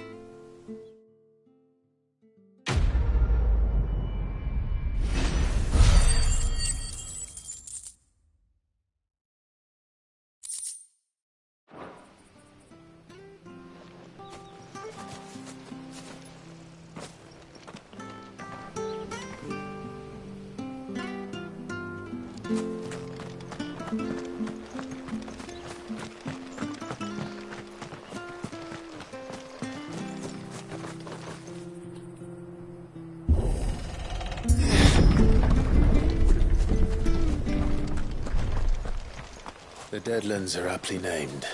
The Deadlands are aptly named.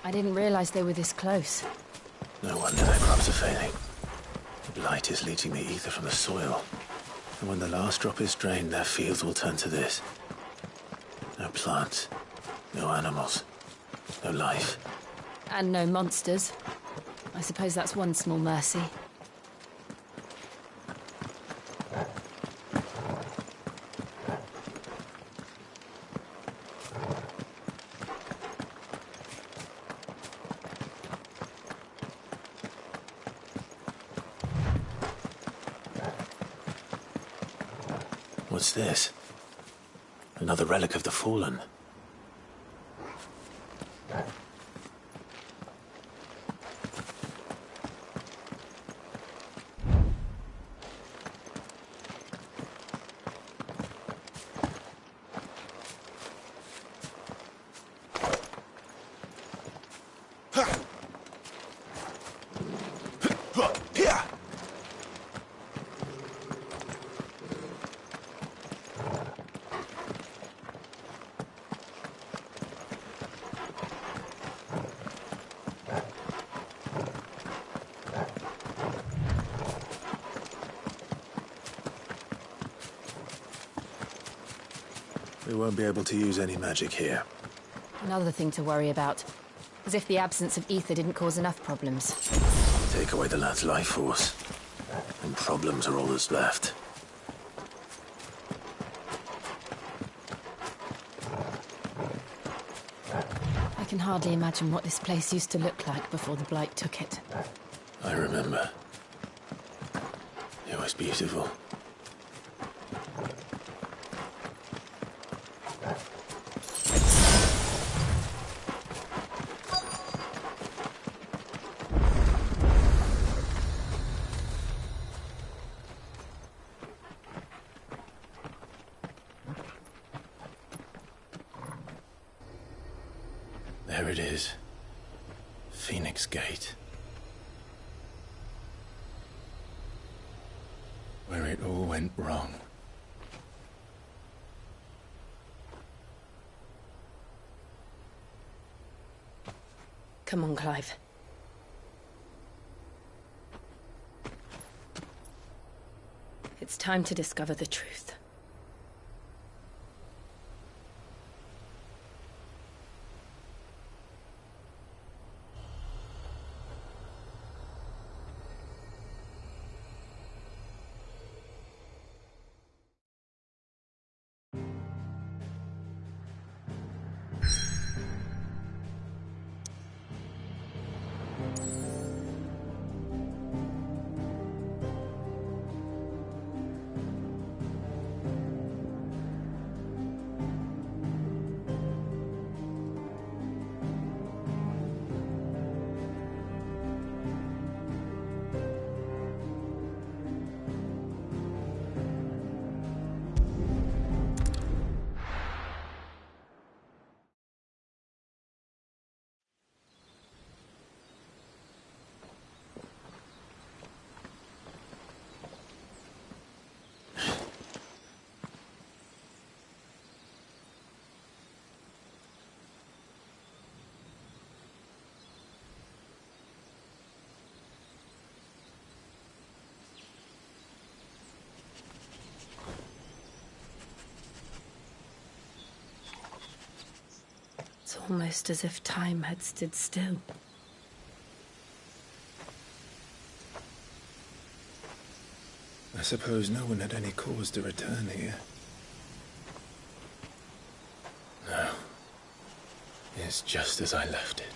I didn't realize they were this close. No wonder their crops are failing. The blight is leaching the ether from the soil. And when the last drop is drained, their fields will turn to this. No plants, no animals, no life. And no monsters. I suppose that's one small mercy. What's this? Another relic of the Fallen. We won't be able to use any magic here. Another thing to worry about. As if the absence of ether didn't cause enough problems. Take away the lad's life force, and problems are all that's left. I can hardly imagine what this place used to look like before the Blight took it. I remember. It was beautiful. There it is. Phoenix Gate. Where it all went wrong. Come on, Clive. It's time to discover the truth. almost as if time had stood still. I suppose no one had any cause to return here. No. It's just as I left it.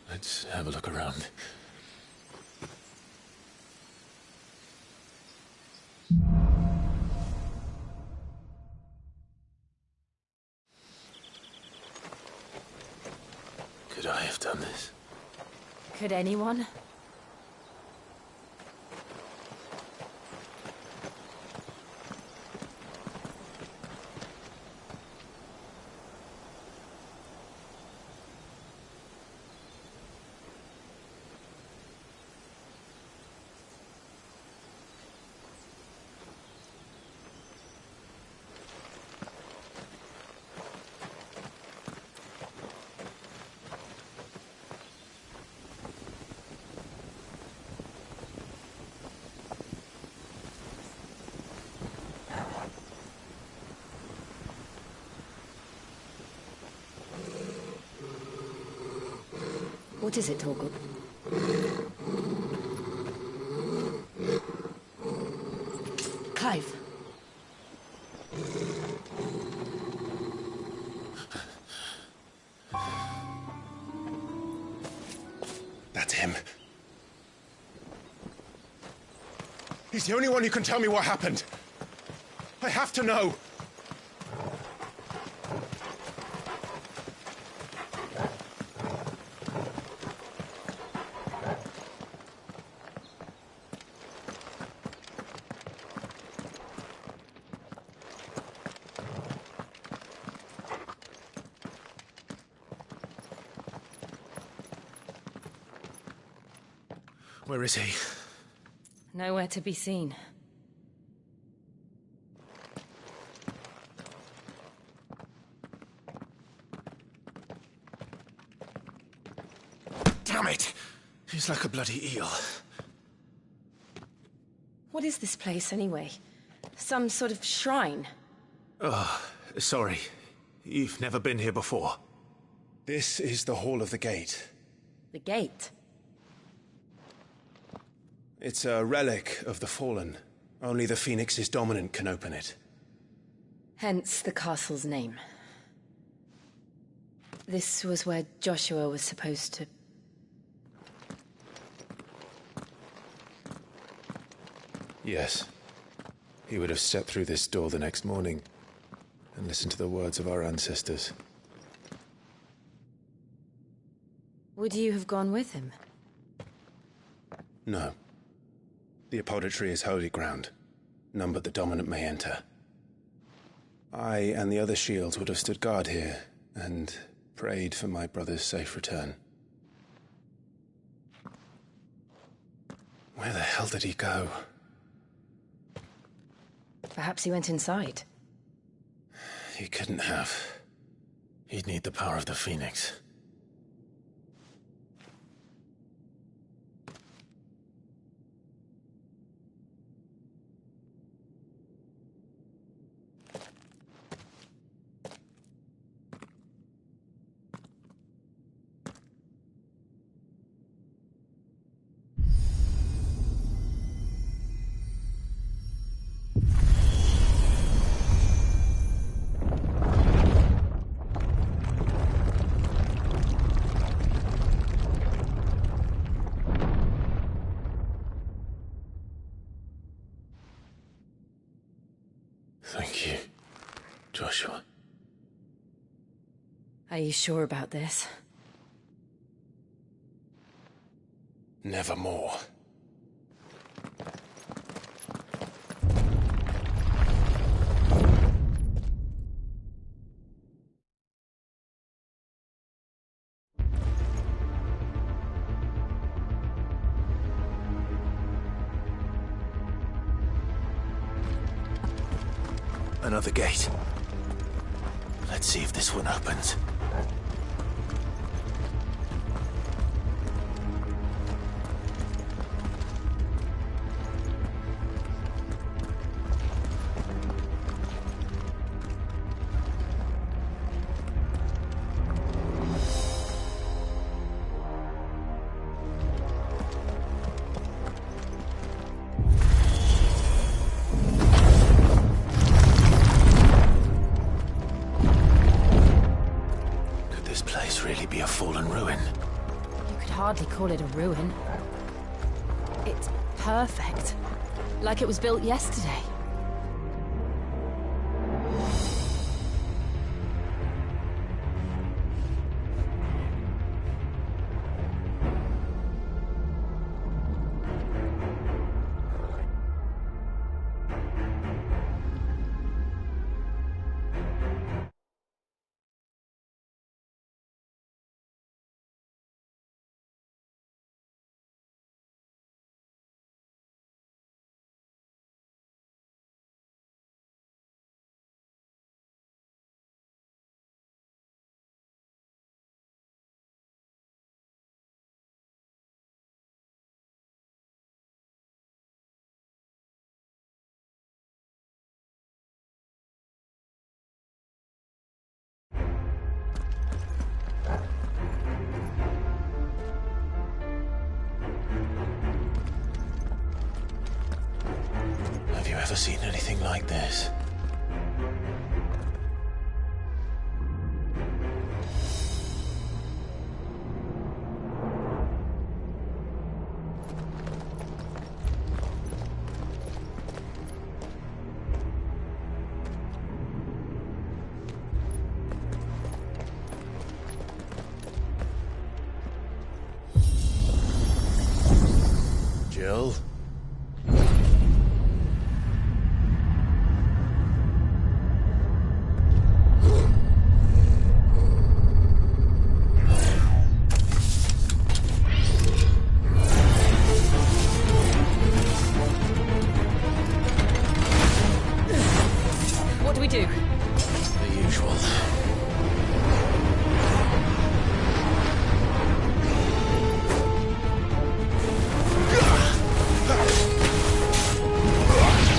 Let's have a look around. Could I have done this? Could anyone? What is it, Torgal? Clive. That's him. He's the only one who can tell me what happened. I have to know. Where is he? Nowhere to be seen. Damn it! He's like a bloody eel. What is this place, anyway? Some sort of shrine? Oh, sorry. You've never been here before. This is the Hall of the Gate. The gate? It's a relic of the Fallen. Only the Phoenix's dominant can open it. Hence the castle's name. This was where Joshua was supposed to... Yes. He would have stepped through this door the next morning and listened to the words of our ancestors. Would you have gone with him? No. The apodatory is holy ground. None but the dominant may enter. I and the other shields would have stood guard here and prayed for my brother's safe return. Where the hell did he go? Perhaps he went inside. He couldn't have. He'd need the power of the Phoenix. Thank you, Joshua. Are you sure about this? Nevermore. Another gate. Let's see if this one opens. Hardly call it a ruin. It's perfect. Like it was built yesterday. Have you ever seen anything like this? Jill? What do we do? The usual.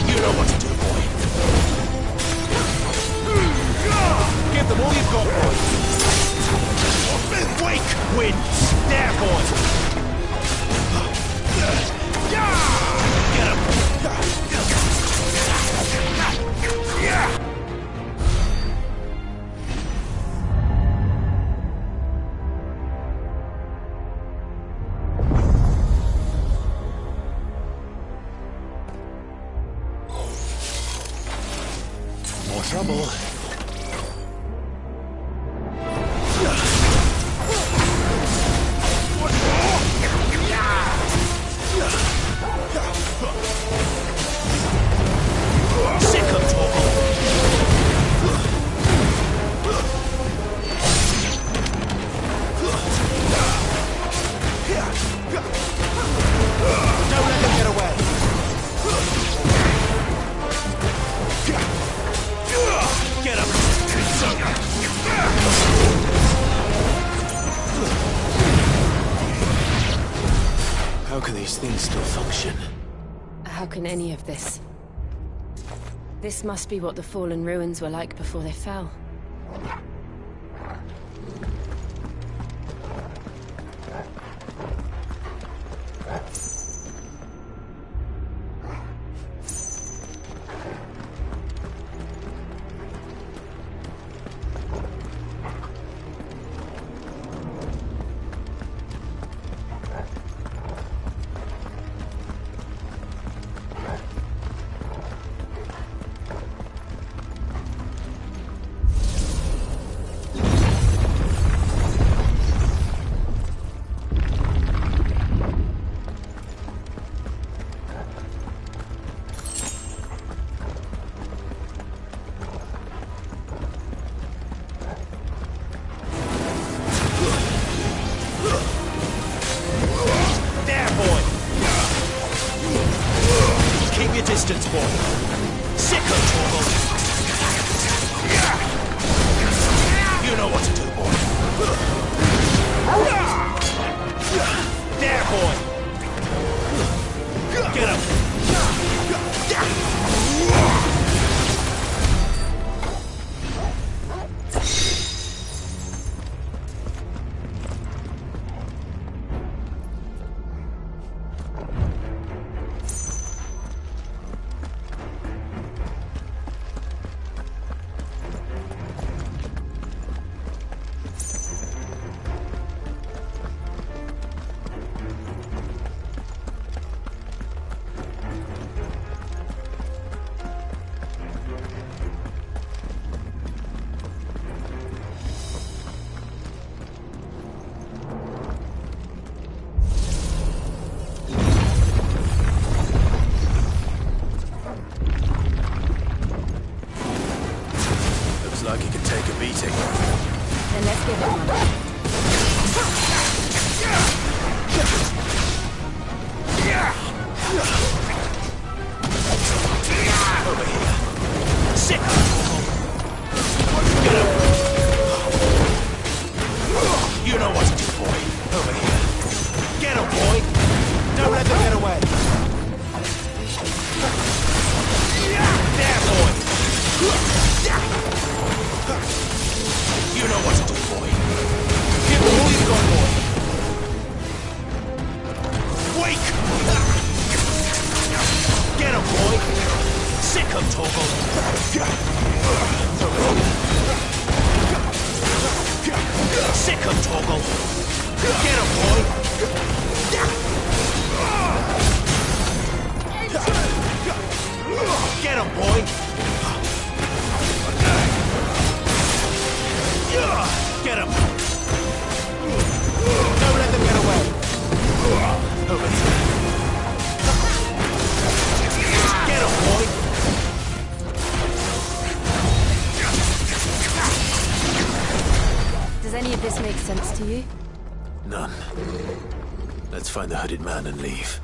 You know what to do, boy. Give them all you've got, boy. Wake wins. There, boy. Get him. More trouble. Don't let them get away. Get him. How can these things still function? How can any of this? This must be what the fallen ruins were like before they fell. Keep your distance, boy. Sick of trouble. You know what to do, boy. There, boy. Get him. Like he could take a beating. Then let's give it one. Over here. Sit. Get him. You know what to do, boy. Over here. Get him, boy. Don't let them get away. There, boy. You know what to do, boy. Give me all you've got, boy. Wake! Get him, boy. Sick him, Torgal. Sick him, Torgal. Get him, boy. Get him, boy. Get him! Don't let them get away! Over here. Get him, boy! Does any of this make sense to you? None. Let's find the hooded man and leave.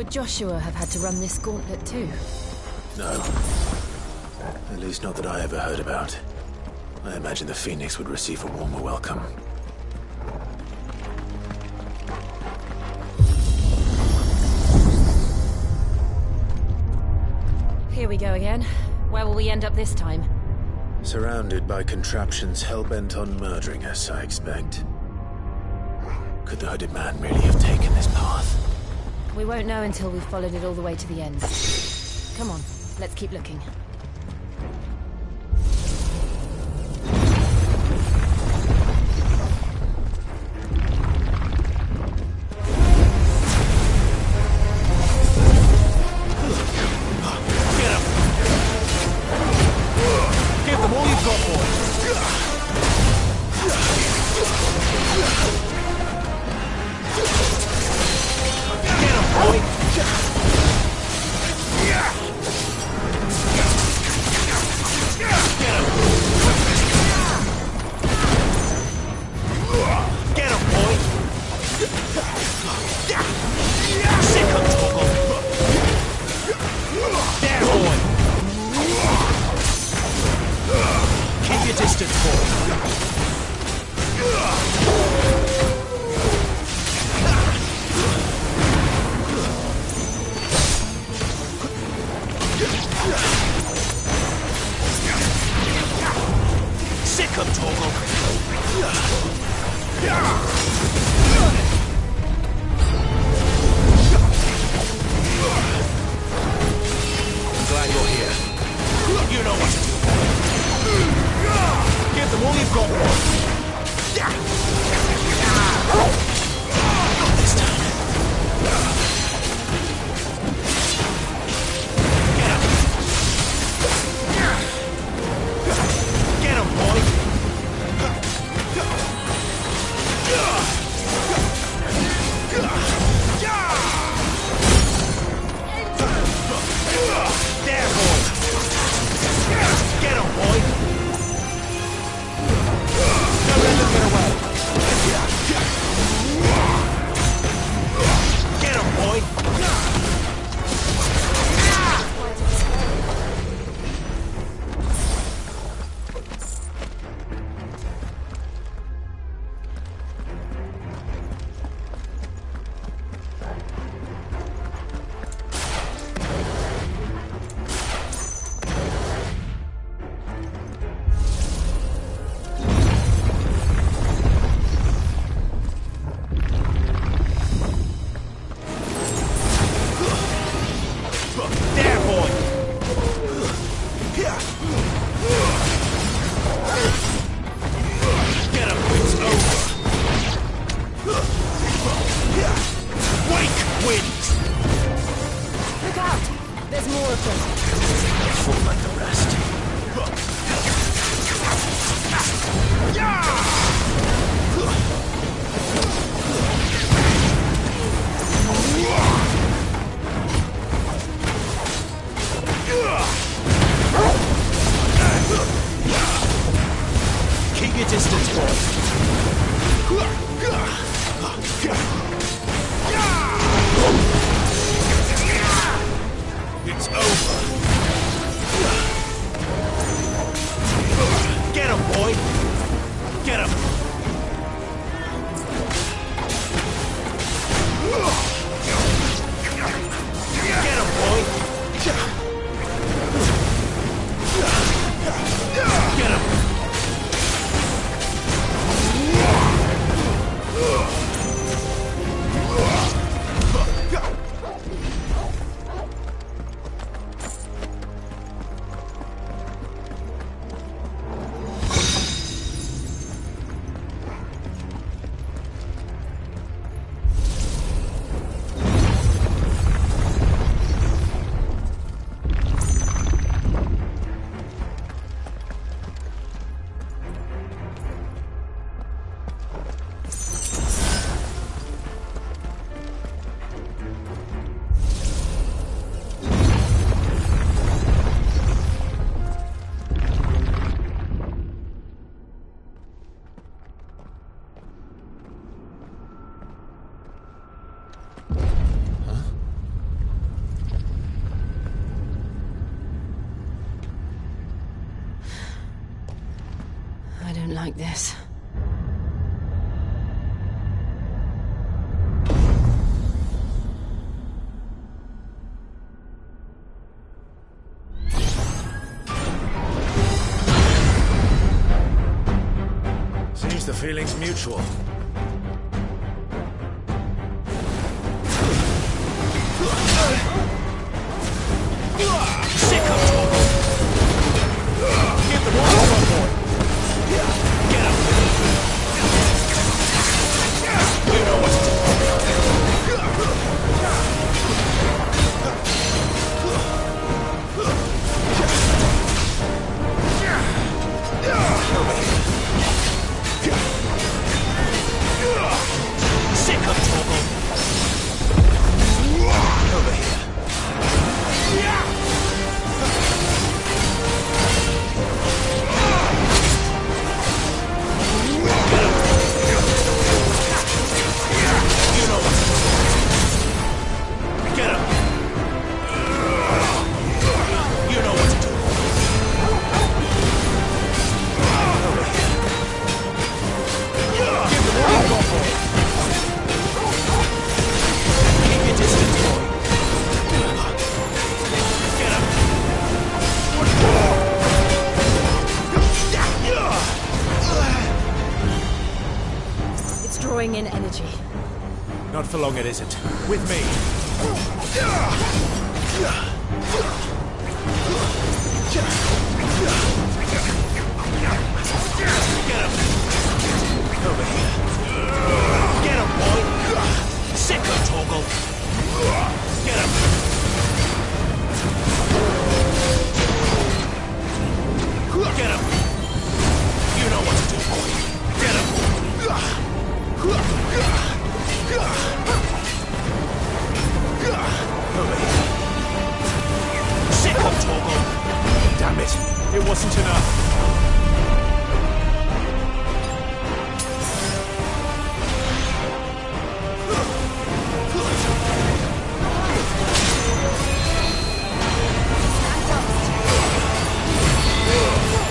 Would Joshua have had to run this gauntlet too? No. At least not that I ever heard about. I imagine the Phoenix would receive a warmer welcome. Here we go again. Where will we end up this time? Surrounded by contraptions hell-bent on murdering us, I expect. Could the hooded man really have taken this path? We won't know until we've followed it all the way to the end. Come on, let's keep looking. don't like this. Seems the feeling's mutual. Sick of trouble! Give the ball one more! Get him! You know what to do! Sick of trouble! Over here. In energy. Not for long, it isn't. With me. Get him! Over here. Get him, boy! Sick of Torgal! Get him! Get him! You know what to do, boy. Get him! Over here. Sick of Torgal! Damn it! It wasn't enough.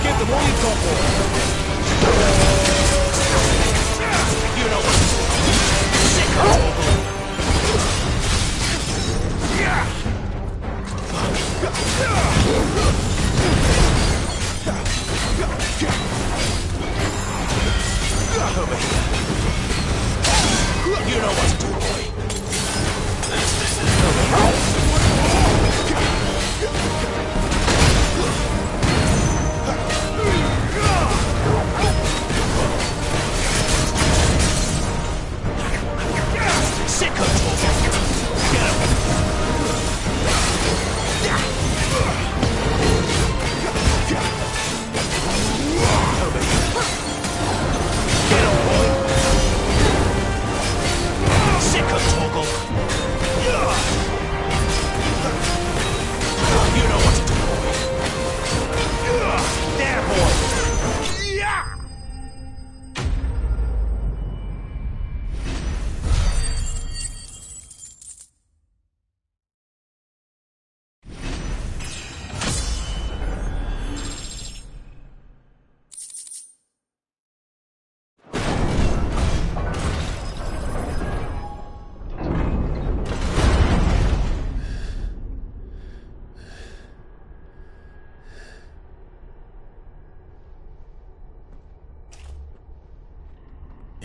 Give them all you've got, boy. You know what to do. Sick of Torgal! Over here. You know what to do, boy. Over here. Sick of Torgal! Get him! Over here. Get him, boy! Sick of Torgal! You know what to do, boy! There, boy! Yeah!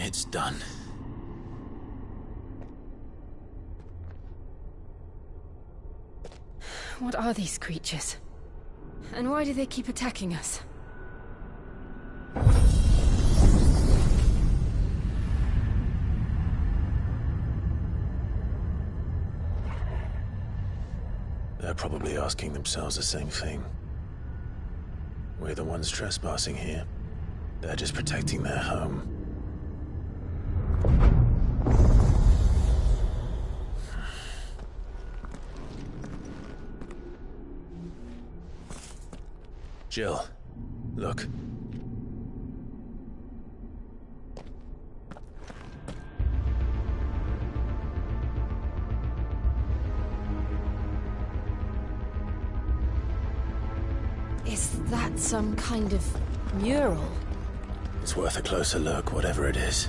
It's done. What are these creatures? And why do they keep attacking us? They're probably asking themselves the same thing. We're the ones trespassing here. They're just protecting their home. Jill, look. Is that some kind of mural? It's worth a closer look, whatever it is.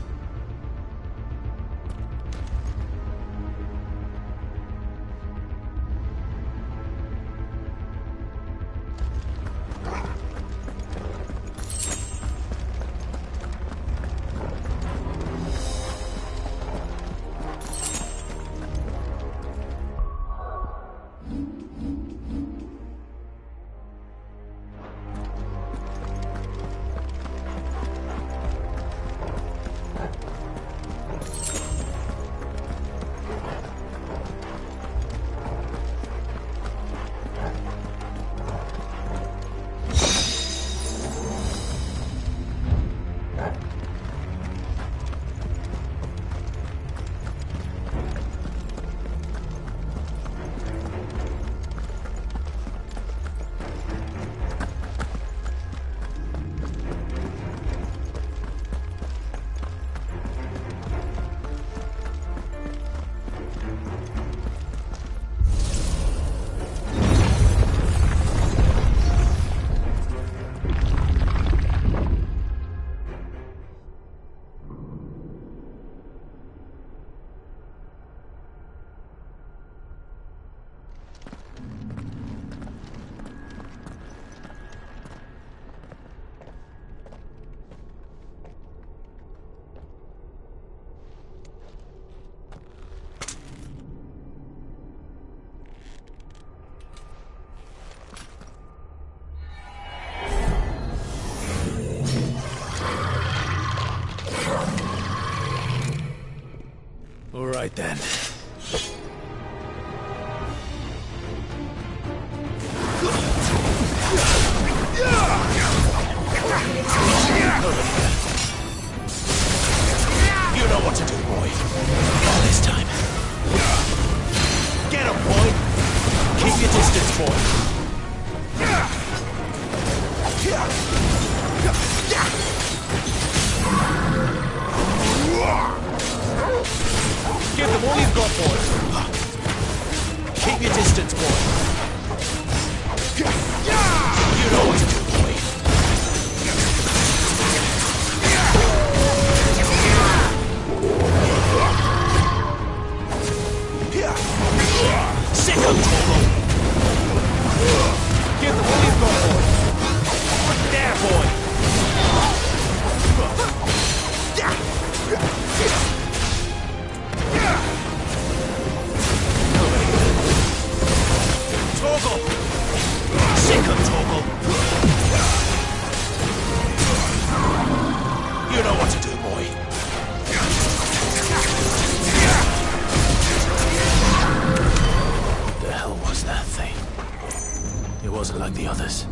All right then. You know what to do, boy. Not this time. Get him, boy. Keep your distance, boy. Give them all you've got, boy. Keep your distance, boy. You know what to do, boy. Sick of trouble. Give them all you've got, boy. There, boy. Toggle! Sick of Toggle! You know what to do, boy. What the hell was that thing? It wasn't like the others.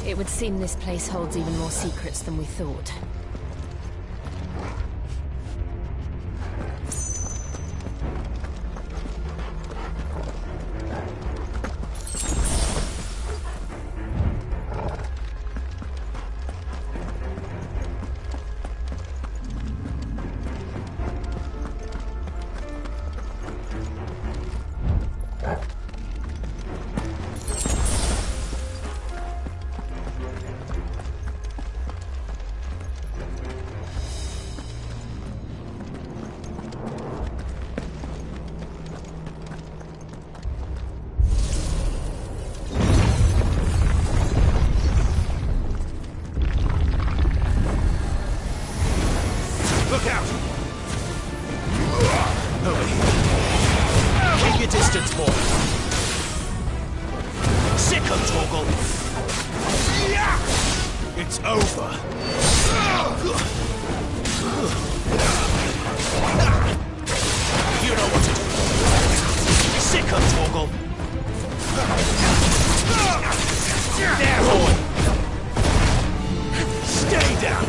It would seem this place holds even more secrets than we thought. Look out! Nobody. Keep your distance, boy. Sick of Toggle. It's over. You know what to do. Sick of Toggle. There, boy. Stay down.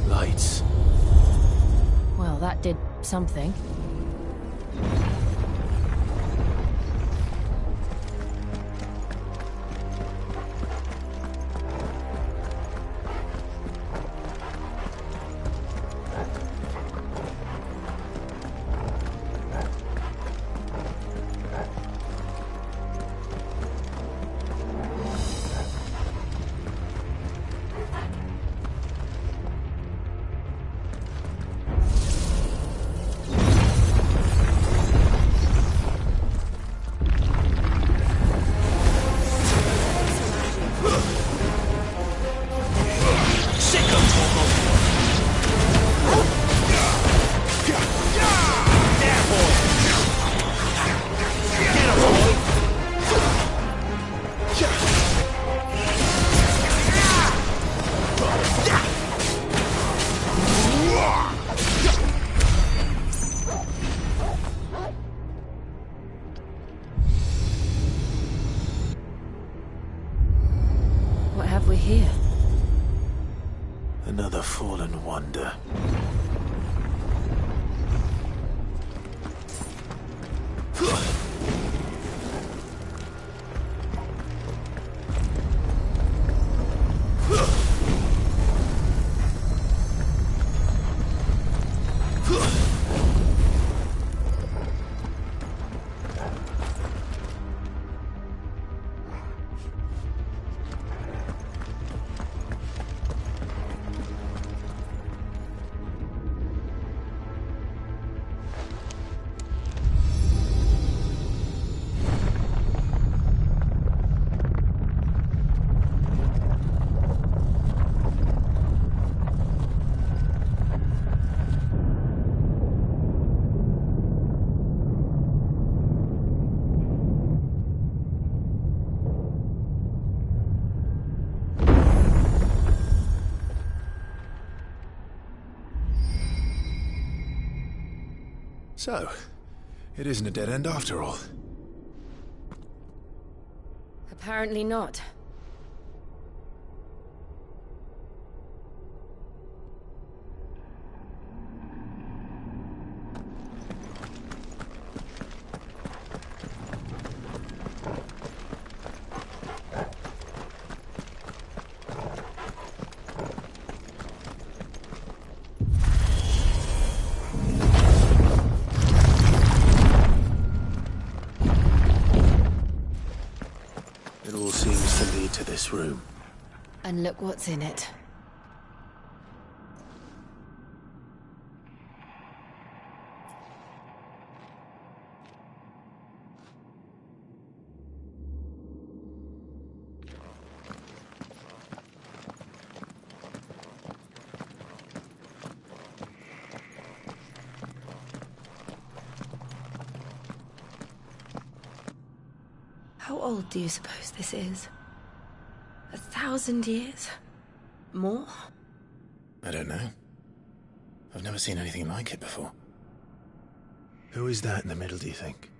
Lights. Well, that did something. here? Another fallen wonder. So, it isn't a dead end after all. Apparently not. It all seems to lead to this room. And look what's in it. How old do you suppose this is? 1,000 years? More? I don't know. I've never seen anything like it before. Who is that in the middle, do you think?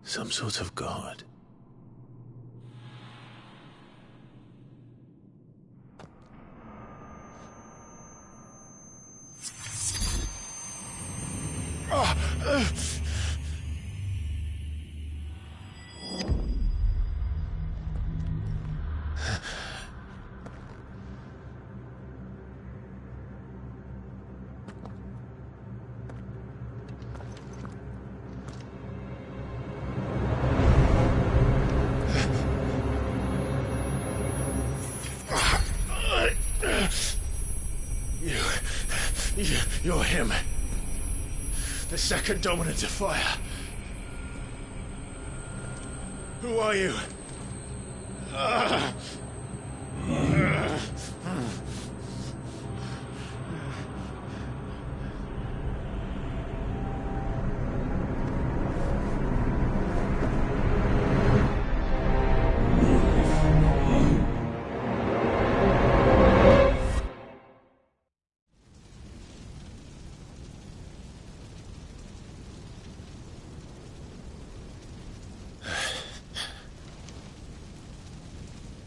Some sort of god? You're him. The second dominant of fire. Who are you?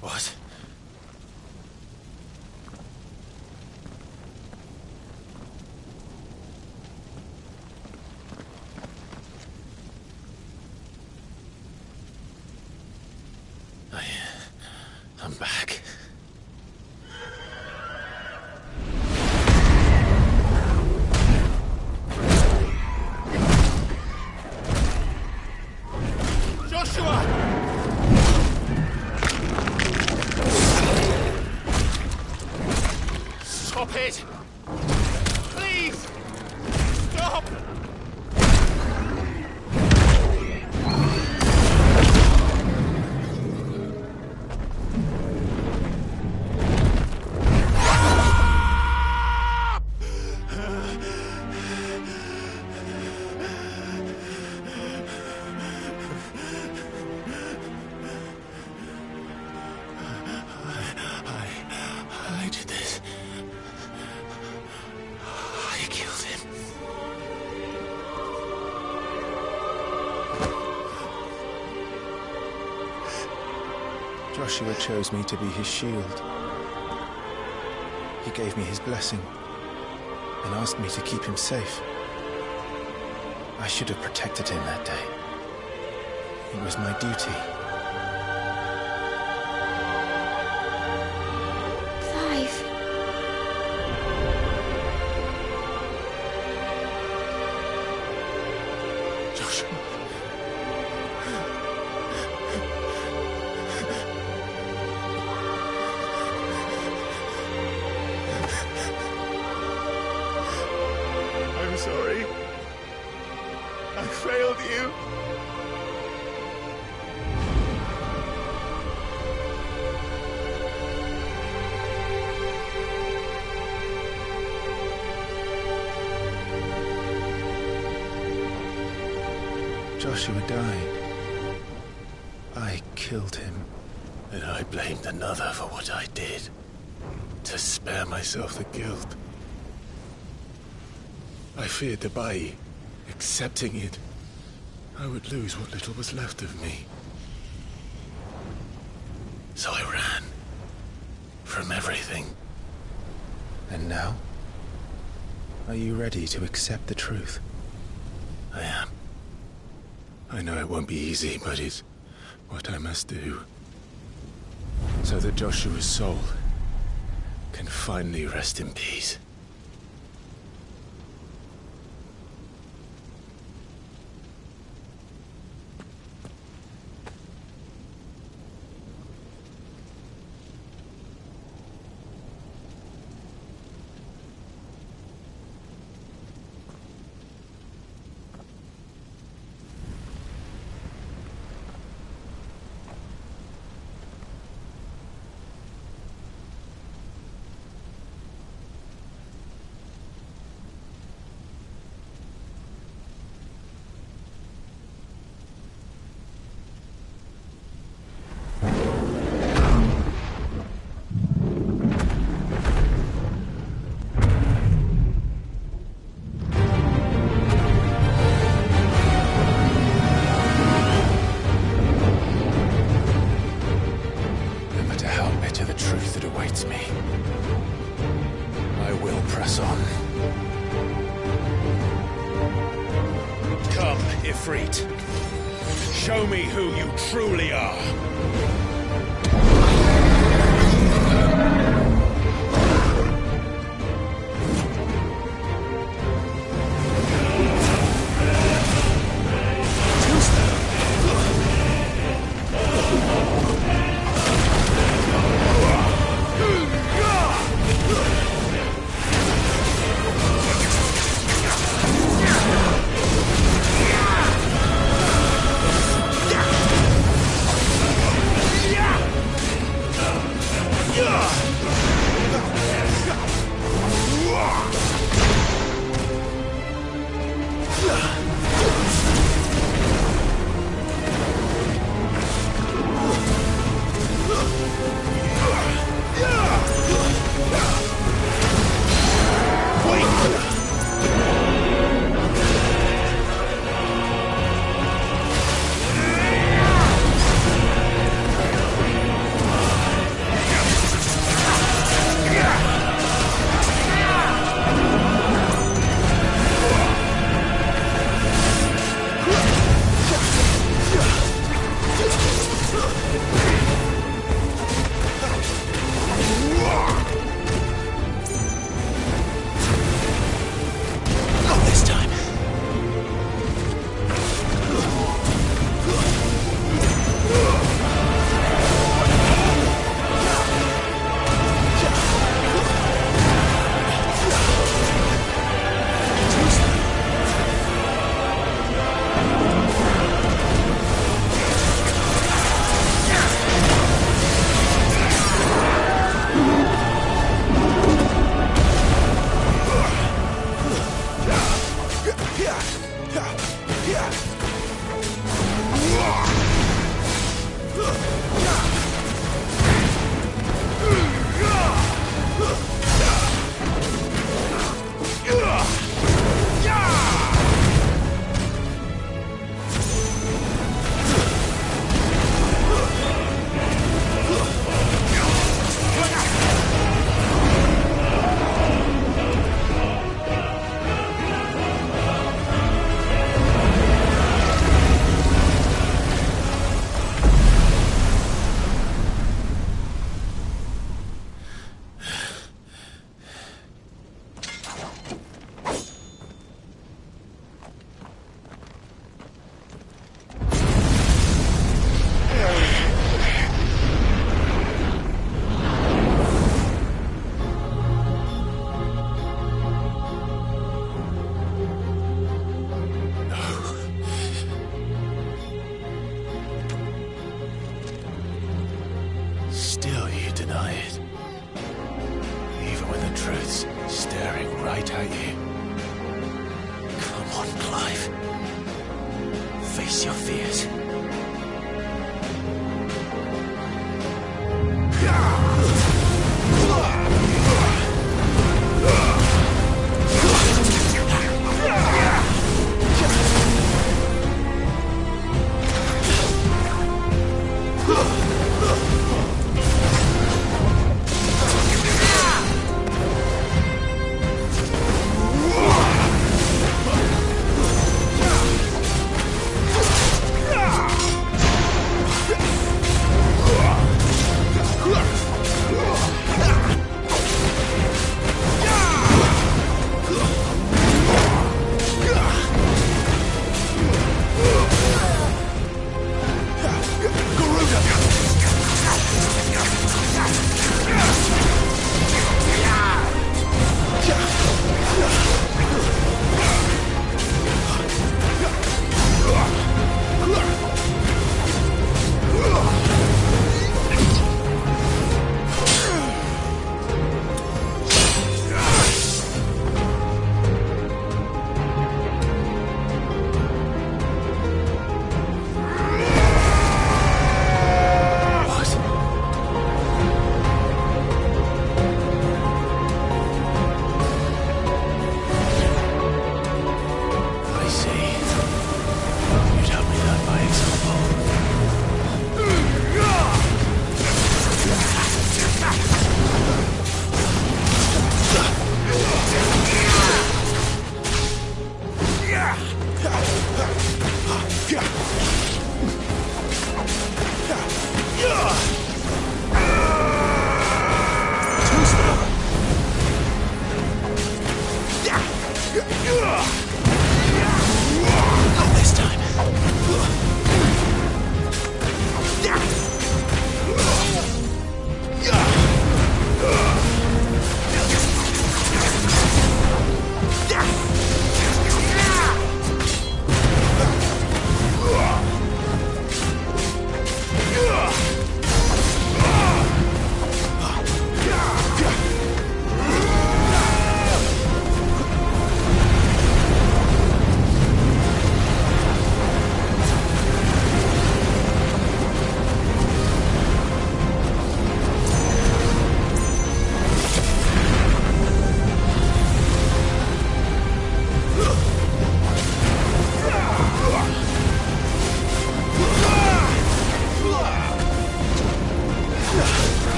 What? I'm back. Joshua! Stop it! Please! Stop! I did this. I killed him. Joshua chose me to be his shield. He gave me his blessing and asked me to keep him safe. I should have protected him that day. It was my duty. Clive. Joshua. I'm sorry. I failed you. Joshua died. I killed him. And I blamed another for what I did, to spare myself the guilt. I feared that by accepting it, I would lose what little was left of me. So I ran. From everything. And now? Are you ready to accept the truth? I am. I know it won't be easy, but it's what I must do. So that Joshua's soul can finally rest in peace. Show me who you truly are. truths staring right at you. Come on, Clive. Face your fears.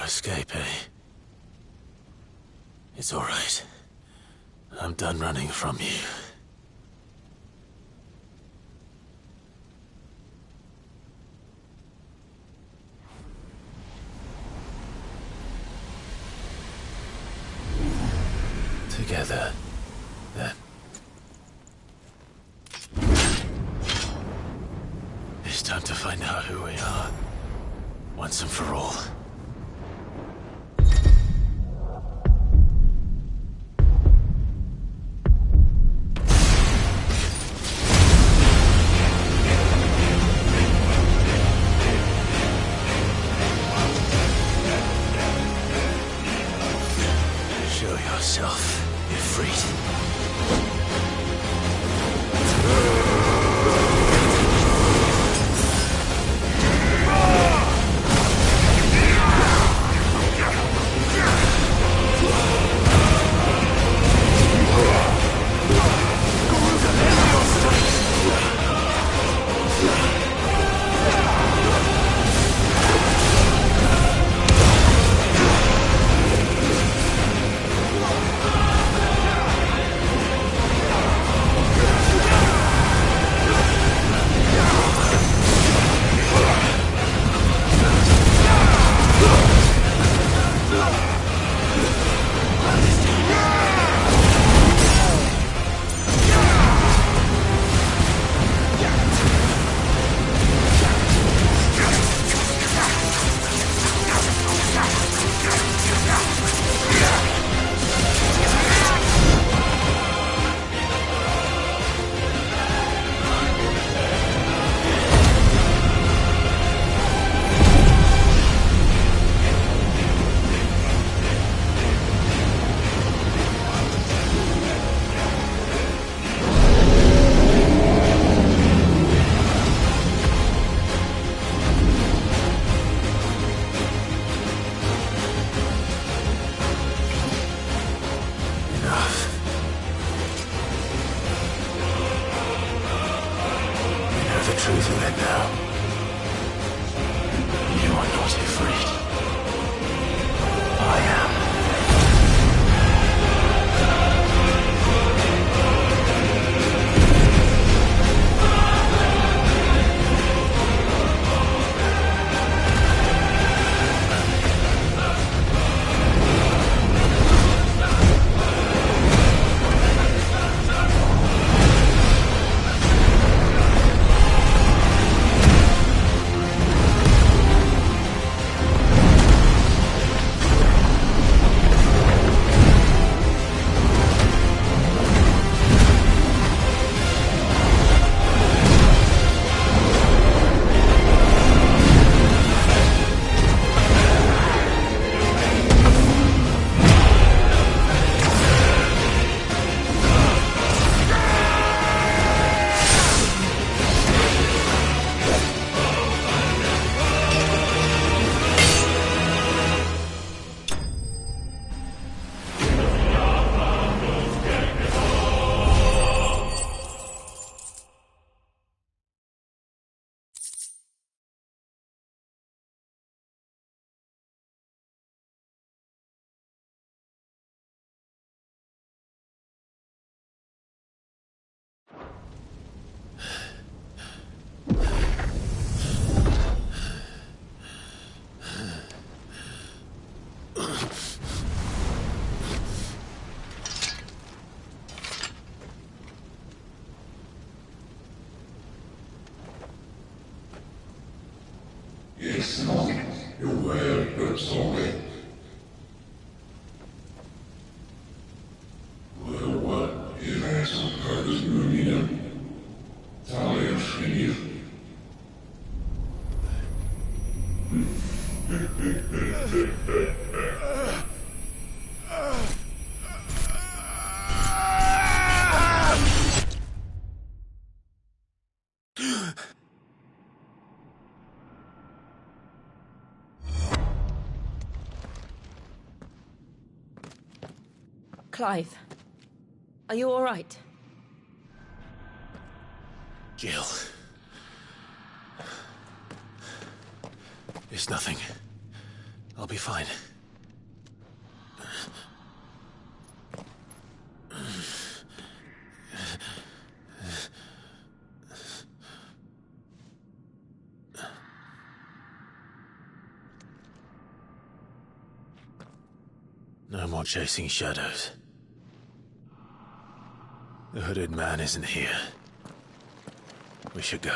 escape, eh? It's all right. I'm done running from you. Together, then. It's time to find out who we are, once and for all. Show yourself. You're freed. Truth of it now. You are not afraid. I am. Clive, are you all right? Jill. It's nothing. I'll be fine. No more chasing shadows. The hooded man isn't here. We should go.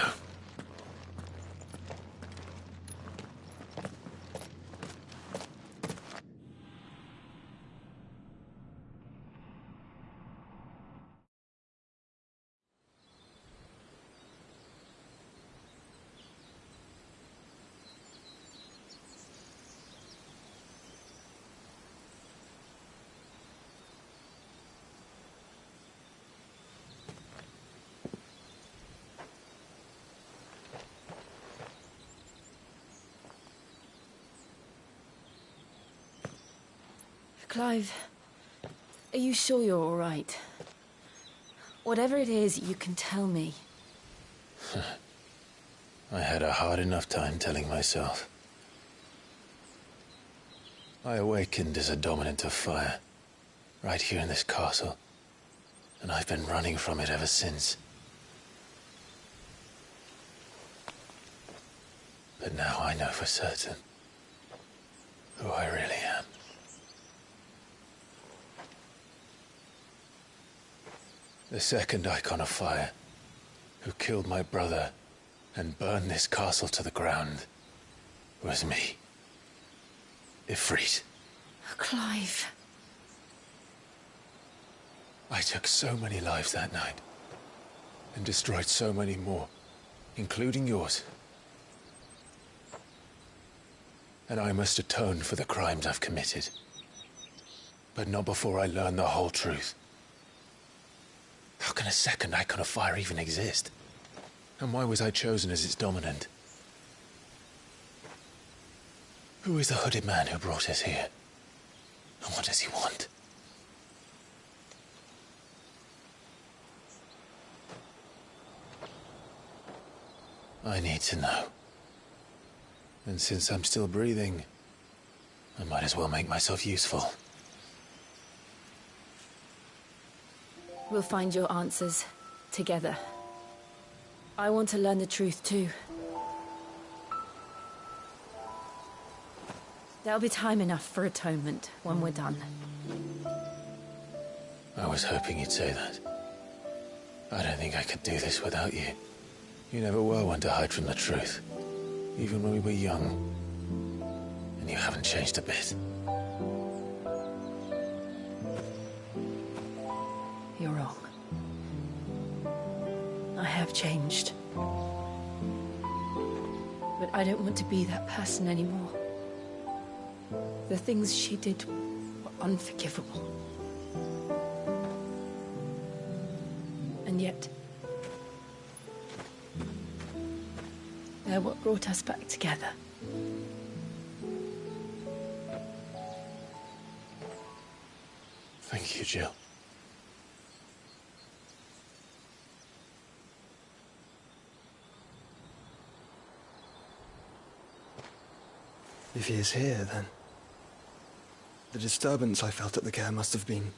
Clive, are you sure you're all right? Whatever it is, you can tell me. I had a hard enough time telling myself. I awakened as a dominant of fire, right here in this castle, and I've been running from it ever since. But now I know for certain who I really am. The second icon of fire, who killed my brother and burned this castle to the ground, was me. Ifrit. Clive. I took so many lives that night, and destroyed so many more, including yours. And I must atone for the crimes I've committed. But not before I learn the whole truth. How can a second icon of fire even exist? And why was I chosen as its dominant? Who is the hooded man who brought us here? And what does he want? I need to know. And since I'm still breathing, I might as well make myself useful. We'll find your answers together. I want to learn the truth too. There'll be time enough for atonement when we're done. I was hoping you'd say that. I don't think I could do this without you. You never were one to hide from the truth, even when we were young. And you haven't changed a bit. You're wrong. I have changed. But I don't want to be that person anymore. The things she did were unforgivable. And yet, they're what brought us back together. Thank you, Jill. If he is here, then the disturbance I felt at the care must have been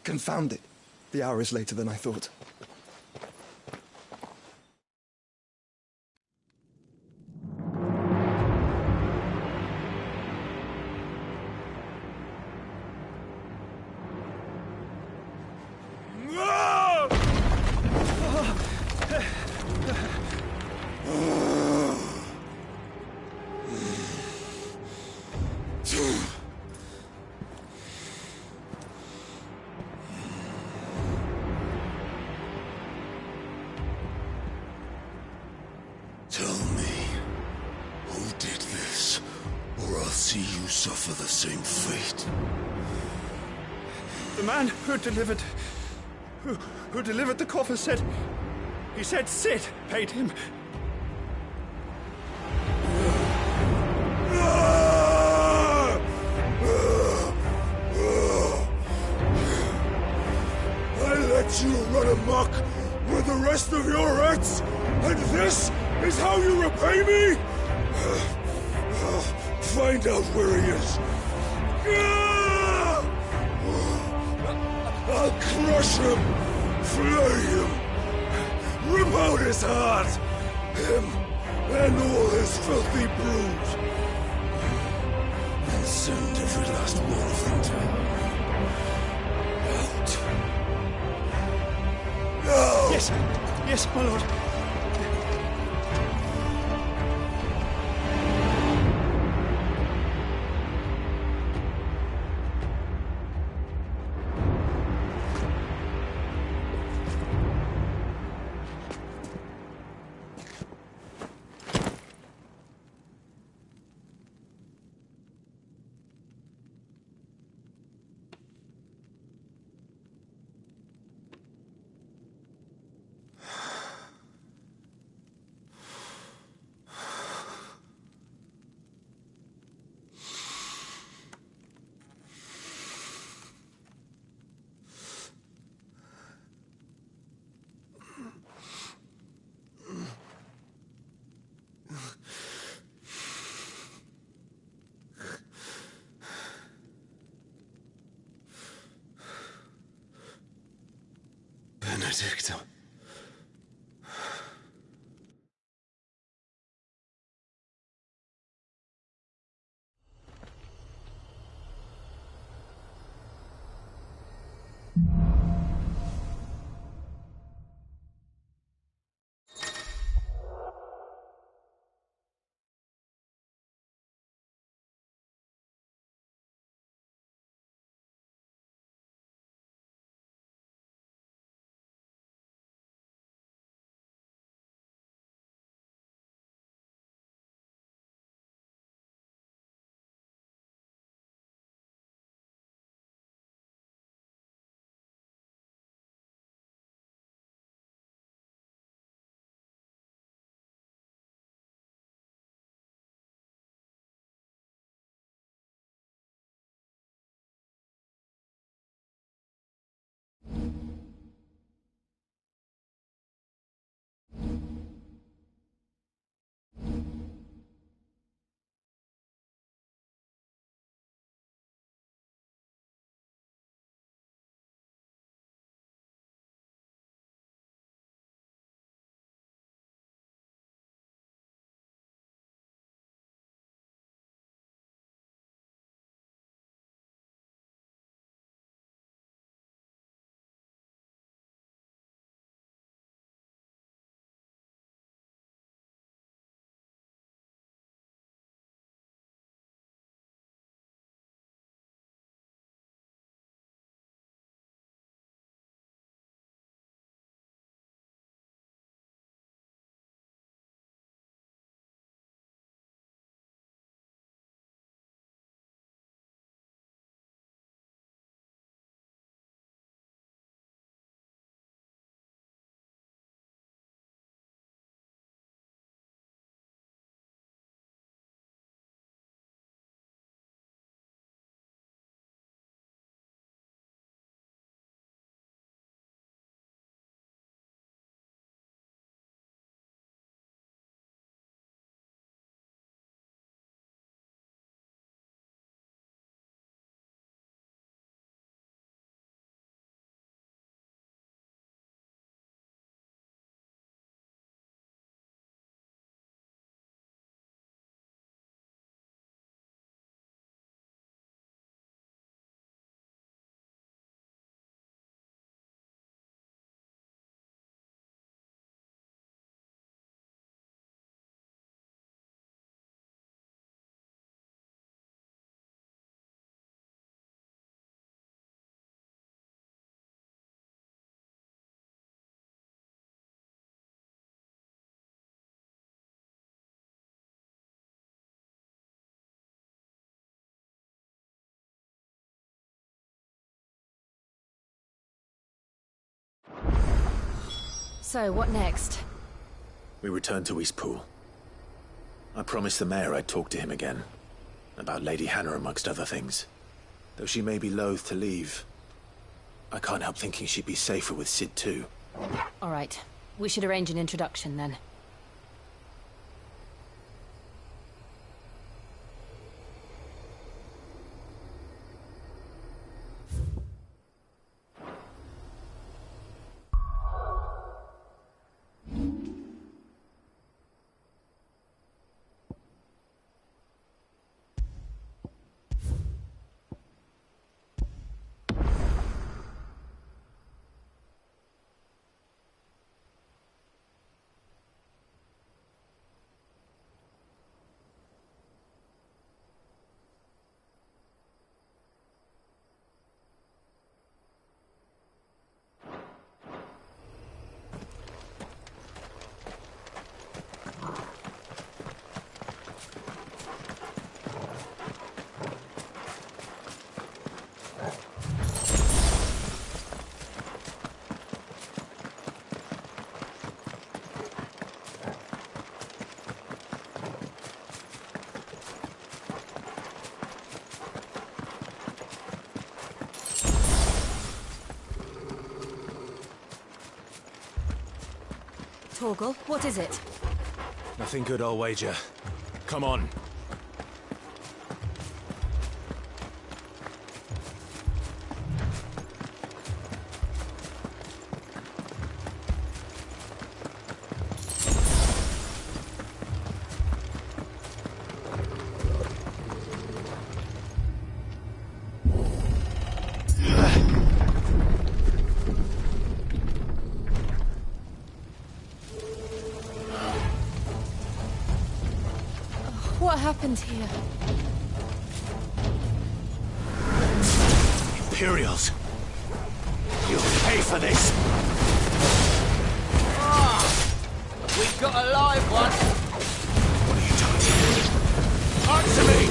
confounded. The hour is later than I thought. Tell me, who did this, or I'll see you suffer the same fate. The man who delivered the coffer said... He said Sid paid him. I let you run amok with the rest of your rats, and this is how you repay me? Find out where he is. I'll crush him, flay him, rip out his heart, him and all his filthy brood, and send every last one of them to out. No! Yes, yes, my lord. Benedict. So, what next? We return to Eastpool. I promised the mayor I'd talk to him again. About Lady Hannah, amongst other things. Though she may be loath to leave, I can't help thinking she'd be safer with Sid too. All right. We should arrange an introduction then. Torgal, what is it? Nothing good, I'll wager. Come on. happened here? Imperials. You'll pay for this. We've got a live one. What are you doing? Answer me!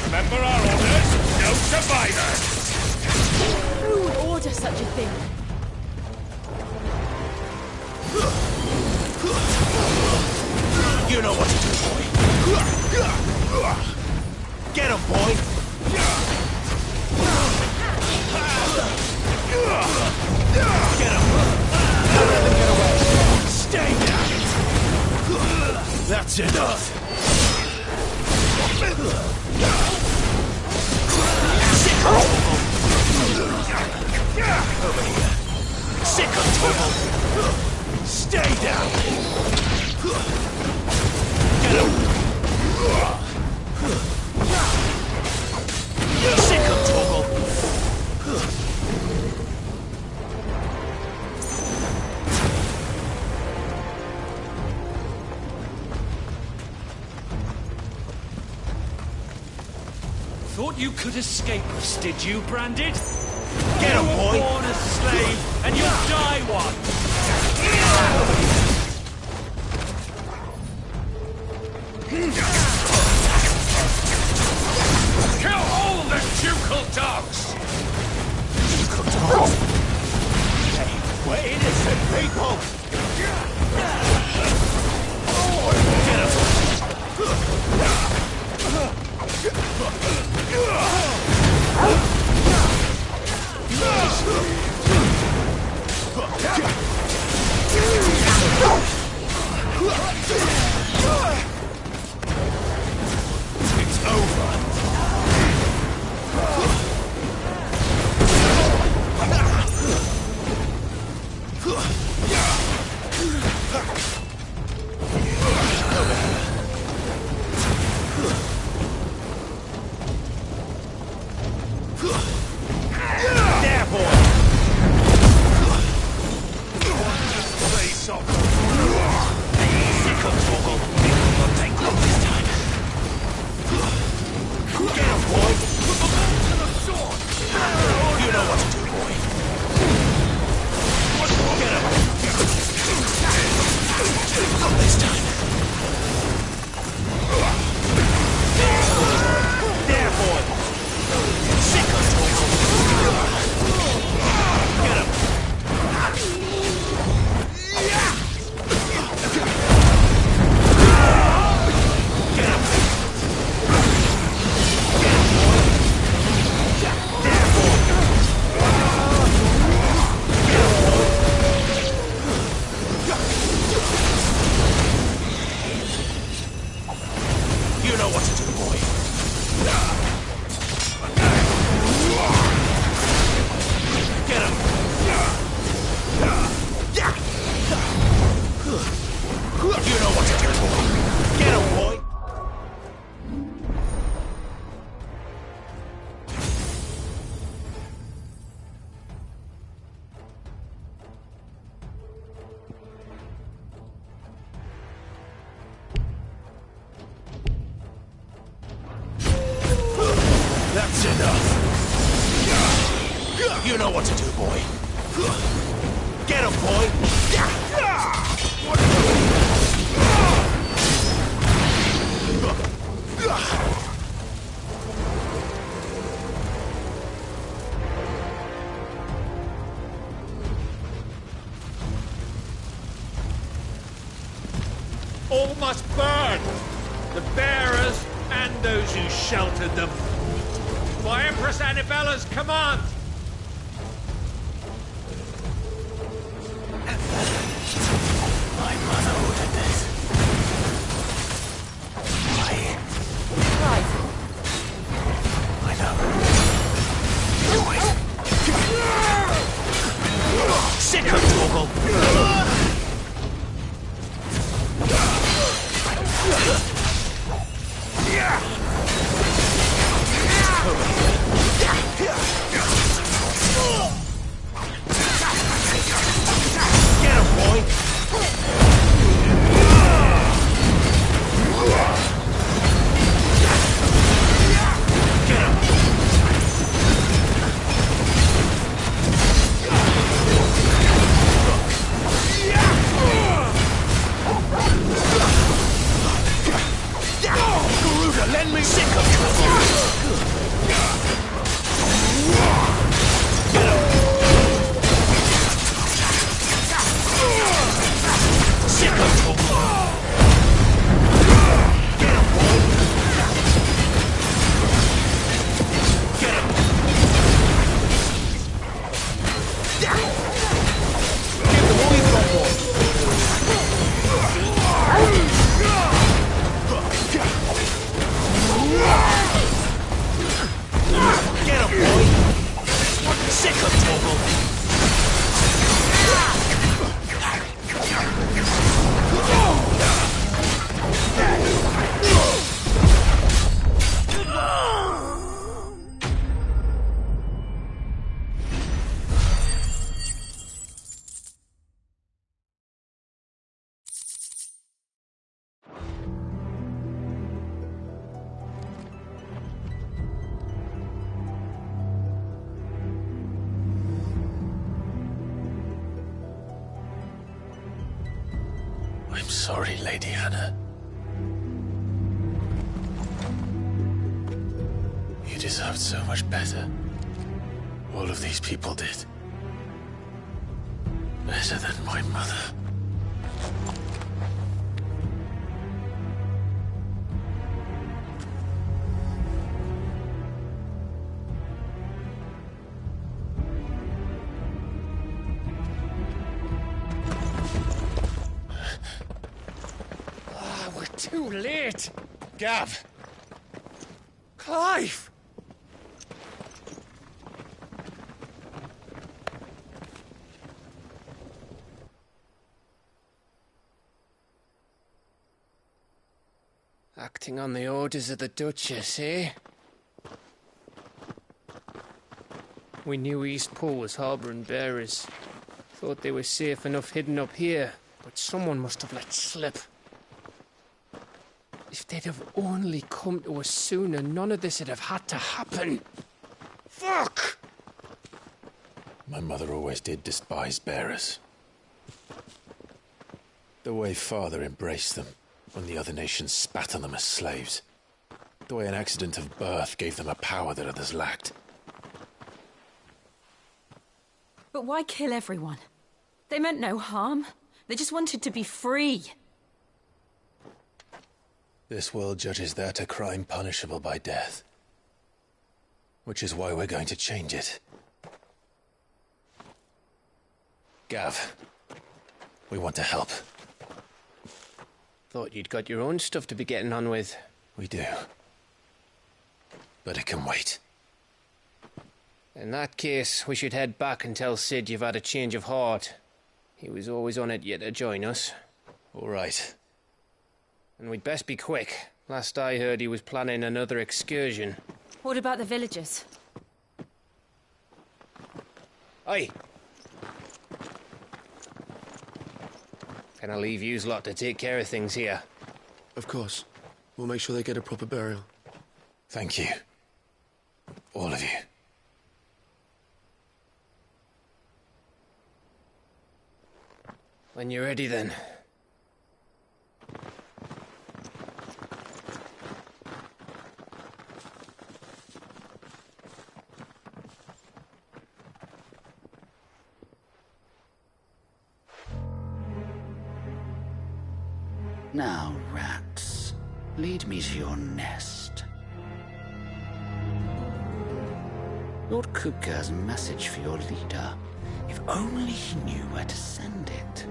Remember our orders? No survivors! Who would order such a thing? You know what to do, boy. Get him, boy! Get him! Don't let them get away! Stay down! That's enough! Over here! Sick of trouble! Stay down! Get him! Sick of trouble! Thought you could escape us, did you, Branded? Get him, boy! You were born a slave, and you'll die one! Kill all the ducal dogs! Ducal dogs? Hey, we're innocent people! Get him! It's over. There, boy! Face off! Sick of trouble. I'll take them this time. Get him, boy! To the sword! You know what to do, boy. Get him! Not this time. There, boy! Sick of trouble. Get him! Get him! You know what to do, boy. Get him! You know what to do, boy. Get him, boy. That's enough. You know what to do, boy. Get him, boy. All must burn! The bearers and those who sheltered them. By Empress Annibella's command! My mother ordered this. Why? Right. I know. Do it. Sick of trouble. You lend me sick of trouble. Sick of trouble. I'm sorry, Lady Hannah. You deserved so much better. All of these people did. Better than my mother. Too late! Gav! Clive! Acting on the orders of the Duchess, eh? We knew Eastpool was harbouring bearers. Thought they were safe enough hidden up here, but someone must have let slip. If they'd have only come to us sooner, none of this would have had to happen. Fuck! My mother always did despise bearers. The way Father embraced them when the other nations spat on them as slaves. The way an accident of birth gave them a power that others lacked. But why kill everyone? They meant no harm. They just wanted to be free. This world judges that a crime punishable by death. Which is why we're going to change it. Gav, we want to help. Thought you'd got your own stuff to be getting on with. We do. But it can wait. In that case, we should head back and tell Sid you've had a change of heart. He was always on it yet to join us. All right. And we'd best be quick. Last I heard, he was planning another excursion. What about the villagers? Aye. Can I leave yous lot to take care of things here? Of course. We'll make sure they get a proper burial. Thank you. All of you. When you're ready, then. Now, rats, lead me to your nest. Lord Kupka has a message for your leader. If only he knew where to send it.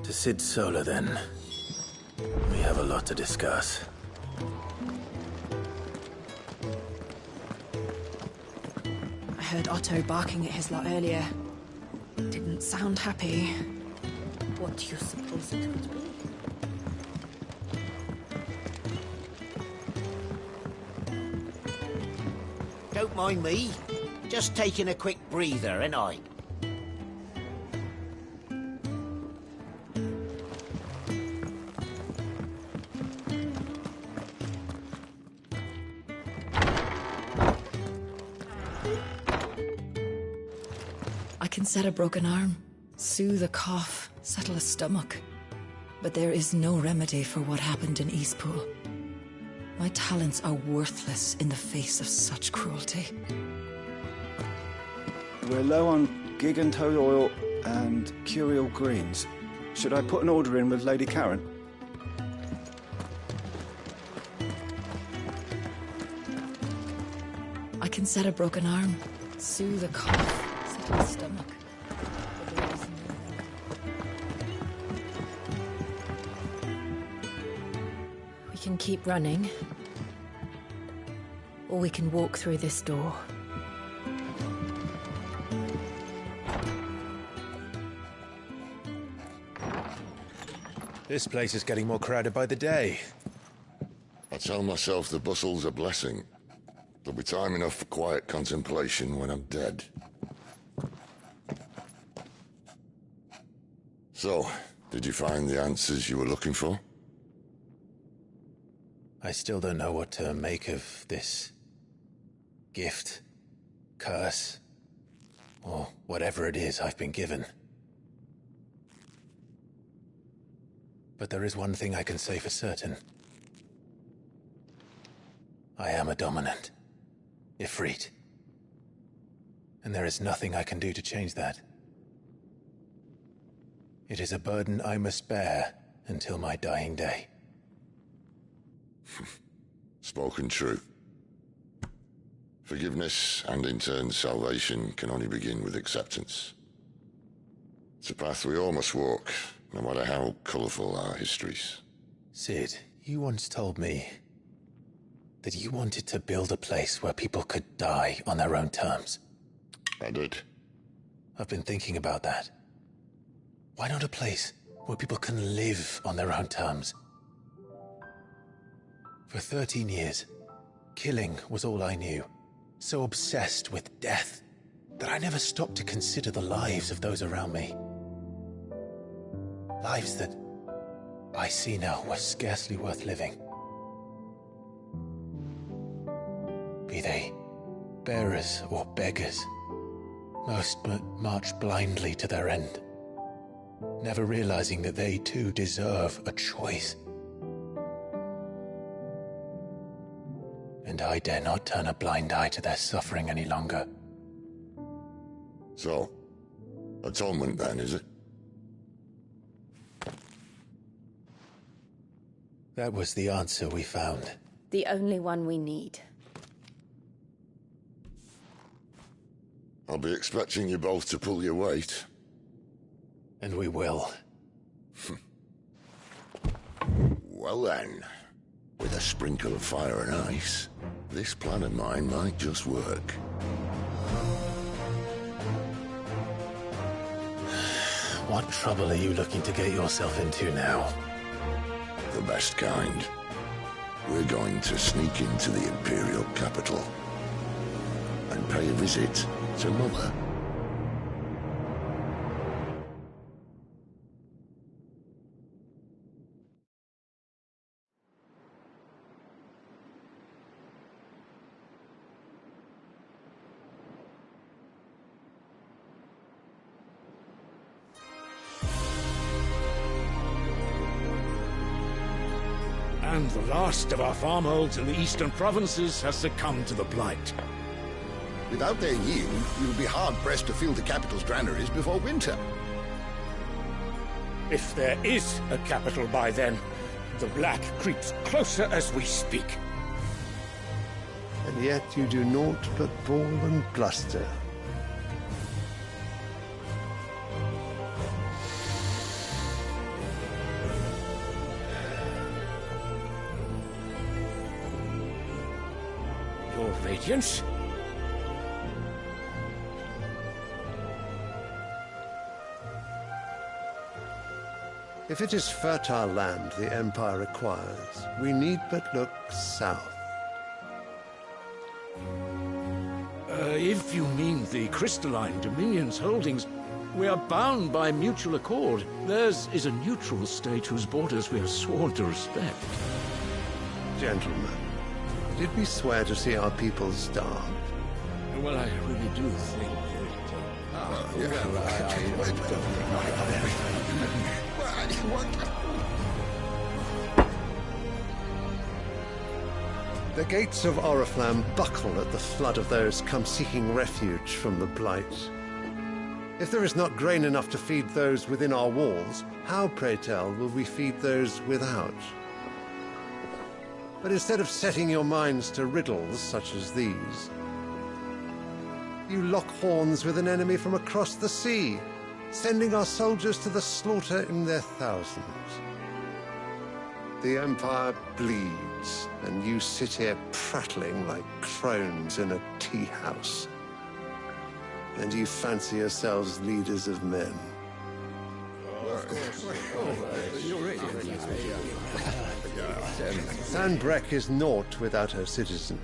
To Sid Solar, then. We have a lot to discuss. I heard Otto barking at his lot earlier. doesn't sound happy. What do you suppose it would be? Don't mind me. Just taking a quick breather, ain't I? I can set a broken arm, soothe a cough, settle a stomach. But there is no remedy for what happened in Eastpool. My talents are worthless in the face of such cruelty. We're low on gig and toad oil and curial greens. Should I put an order in with Lady Karen? I can set a broken arm, soothe a cough, settle a stomach. We can keep running, or we can walk through this door. This place is getting more crowded by the day. I tell myself the bustle's a blessing. There'll be time enough for quiet contemplation when I'm dead. So, did you find the answers you were looking for? I still don't know what to make of this gift, curse, or whatever it is I've been given. But there is one thing I can say for certain. I am a dominant, Ifrit. And there is nothing I can do to change that. It is a burden I must bear until my dying day. Spoken true. Forgiveness and in turn salvation can only begin with acceptance. It's a path we all must walk, no matter how colourful our histories. Sid, you once told me that you wanted to build a place where people could die on their own terms. I did. I've been thinking about that. Why not a place where people can live on their own terms? For 13 years, killing was all I knew. So obsessed with death that I never stopped to consider the lives of those around me. Lives that I see now were scarcely worth living. Be they bearers or beggars, most but march blindly to their end, never realizing that they too deserve a choice. And I dare not turn a blind eye to their suffering any longer. So, atonement then, is it? That was the answer we found. The only one we need. I'll be expecting you both to pull your weight. And we will. Well then, with a sprinkle of fire and ice, this plan of mine might just work. What trouble are you looking to get yourself into now? The best kind. We're going to sneak into the Imperial capital and pay a visit to Mother. And the last of our farmholds in the eastern provinces has succumbed to the blight. Without their yield, you'll be hard-pressed to fill the capital's granaries before winter. If there is a capital by then, the black creeps closer as we speak. And yet you do naught but bawl and bluster. Your Radiance? If it is fertile land the Empire requires, we need but look south. If you mean the crystalline Dominion's holdings, we are bound by mutual accord. Theirs is a neutral state whose borders we have sworn to respect. Gentlemen, did we swear to see our people starve? Well, I really do think The gates of Oriflamme buckle at the flood of those come seeking refuge from the Blight. If there is not grain enough to feed those within our walls, how, pray tell, will we feed those without? But instead of setting your minds to riddles such as these, you lock horns with an enemy from across the sea, sending our soldiers to the slaughter in their thousands. The Empire bleeds, and you sit here prattling like crones in a tea house. And you fancy yourselves leaders of men. Sandbreck is naught without her citizens.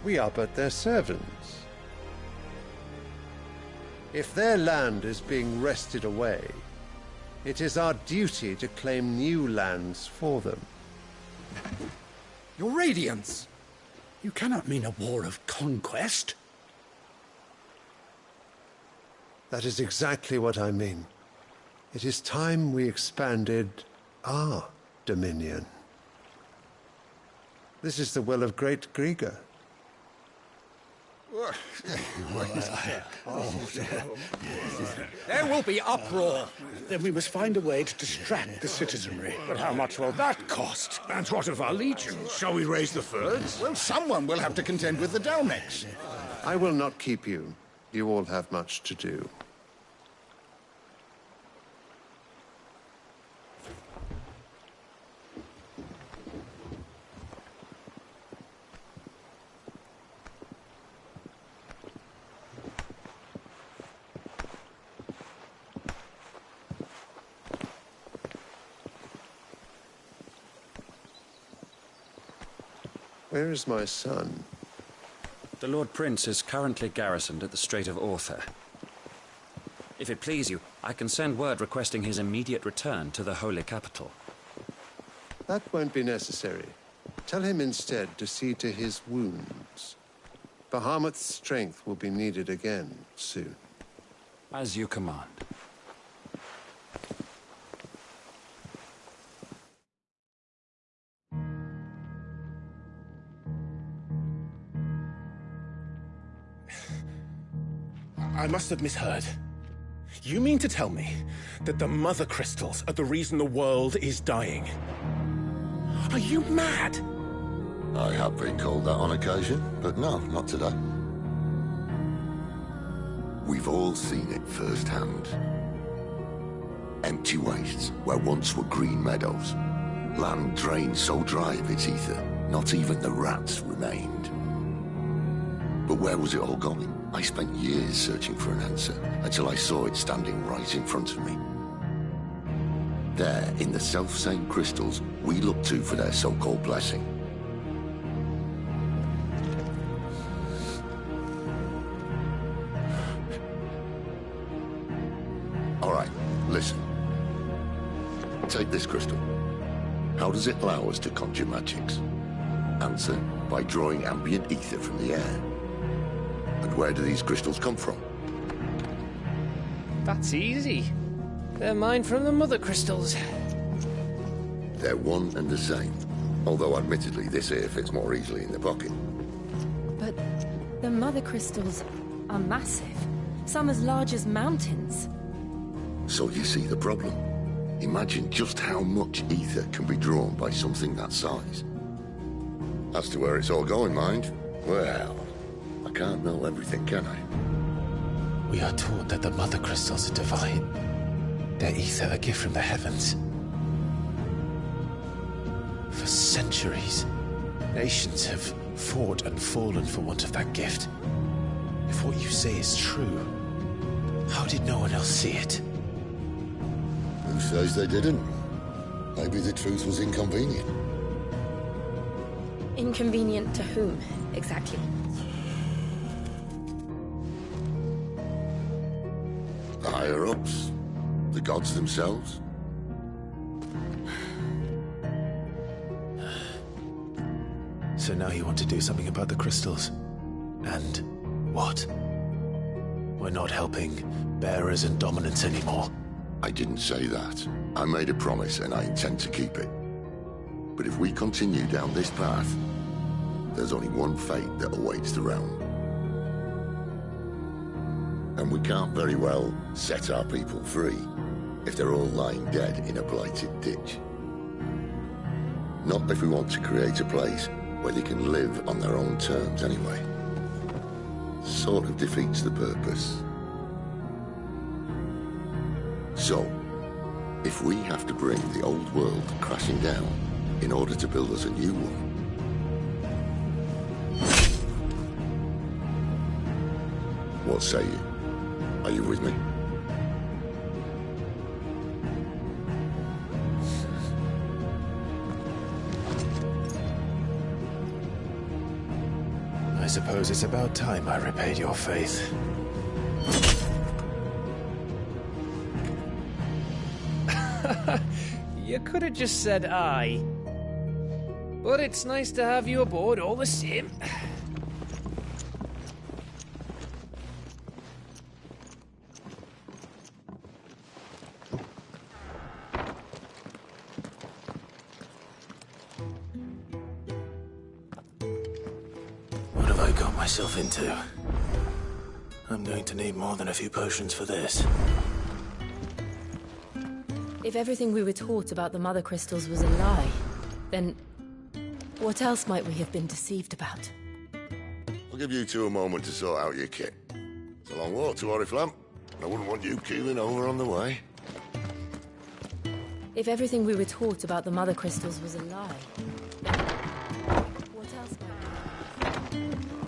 We are but their servants. If their land is being wrested away, it is our duty to claim new lands for them. Your Radiance! You cannot mean a war of conquest. That is exactly what I mean. It is time we expanded our dominion. This is the will of great Grieger. There will be uproar. Then we must find a way to distract the citizenry. But how much will that cost? And what of our legions? Shall we raise the Fyrds? Well, someone will have to contend with the Dalmex. I will not keep you. You all have much to do. Where is my son? The Lord Prince is currently garrisoned at the Strait of Orther. If it please you, I can send word requesting his immediate return to the Holy Capital. That won't be necessary. Tell him instead to see to his wounds. Bahamut's strength will be needed again soon. As you command. I must have misheard. You mean to tell me that the Mother Crystals are the reason the world is dying? Are you mad? I have been called that on occasion, but no, not today. We've all seen it firsthand. Empty wastes where once were green meadows. Land drained so dry of its ether, not even the rats remained. But where was it all going? I spent years searching for an answer, until I saw it standing right in front of me. There, in the self-same crystals we look to for their so-called blessing. All right, listen. Take this crystal. How does it allow us to conjure magics? Answer, by drawing ambient ether from the air. And where do these crystals come from? That's easy. They're mined from the Mother Crystals. They're one and the same. Although admittedly this here fits more easily in the pocket. But the Mother Crystals are massive. Some as large as mountains. So you see the problem. Imagine just how much ether can be drawn by something that size. As to where it's all going, mind, well, I can't know everything, can I? We are taught that the Mother Crystals are divine. Their ether a gift from the heavens. For centuries, nations have fought and fallen for want of that gift. If what you say is true, how did no one else see it? Who says they didn't? Maybe the truth was inconvenient. Inconvenient to whom, exactly? The higher-ups? The gods themselves? So now you want to do something about the crystals? And what? We're not helping bearers and dominants anymore. I didn't say that. I made a promise and I intend to keep it. But if we continue down this path, there's only one fate that awaits the realm. And we can't very well set our people free if they're all lying dead in a blighted ditch. Not if we want to create a place where they can live on their own terms anyway. Sort of defeats the purpose. So, if we have to bring the old world crashing down in order to build us a new one, what say you? Are you with me? I suppose it's about time I repaid your faith. You could have just said aye. But it's nice to have you aboard all the same. What have I got myself into? I'm going to need more than a few potions for this. If everything we were taught about the Mother Crystals was a lie, then what else might we have been deceived about? I'll give you two a moment to sort out your kit. It's a long walk to Oriflamme. I wouldn't want you keeling over on the way. If everything we were taught about the Mother Crystals was a lie, then what else might we...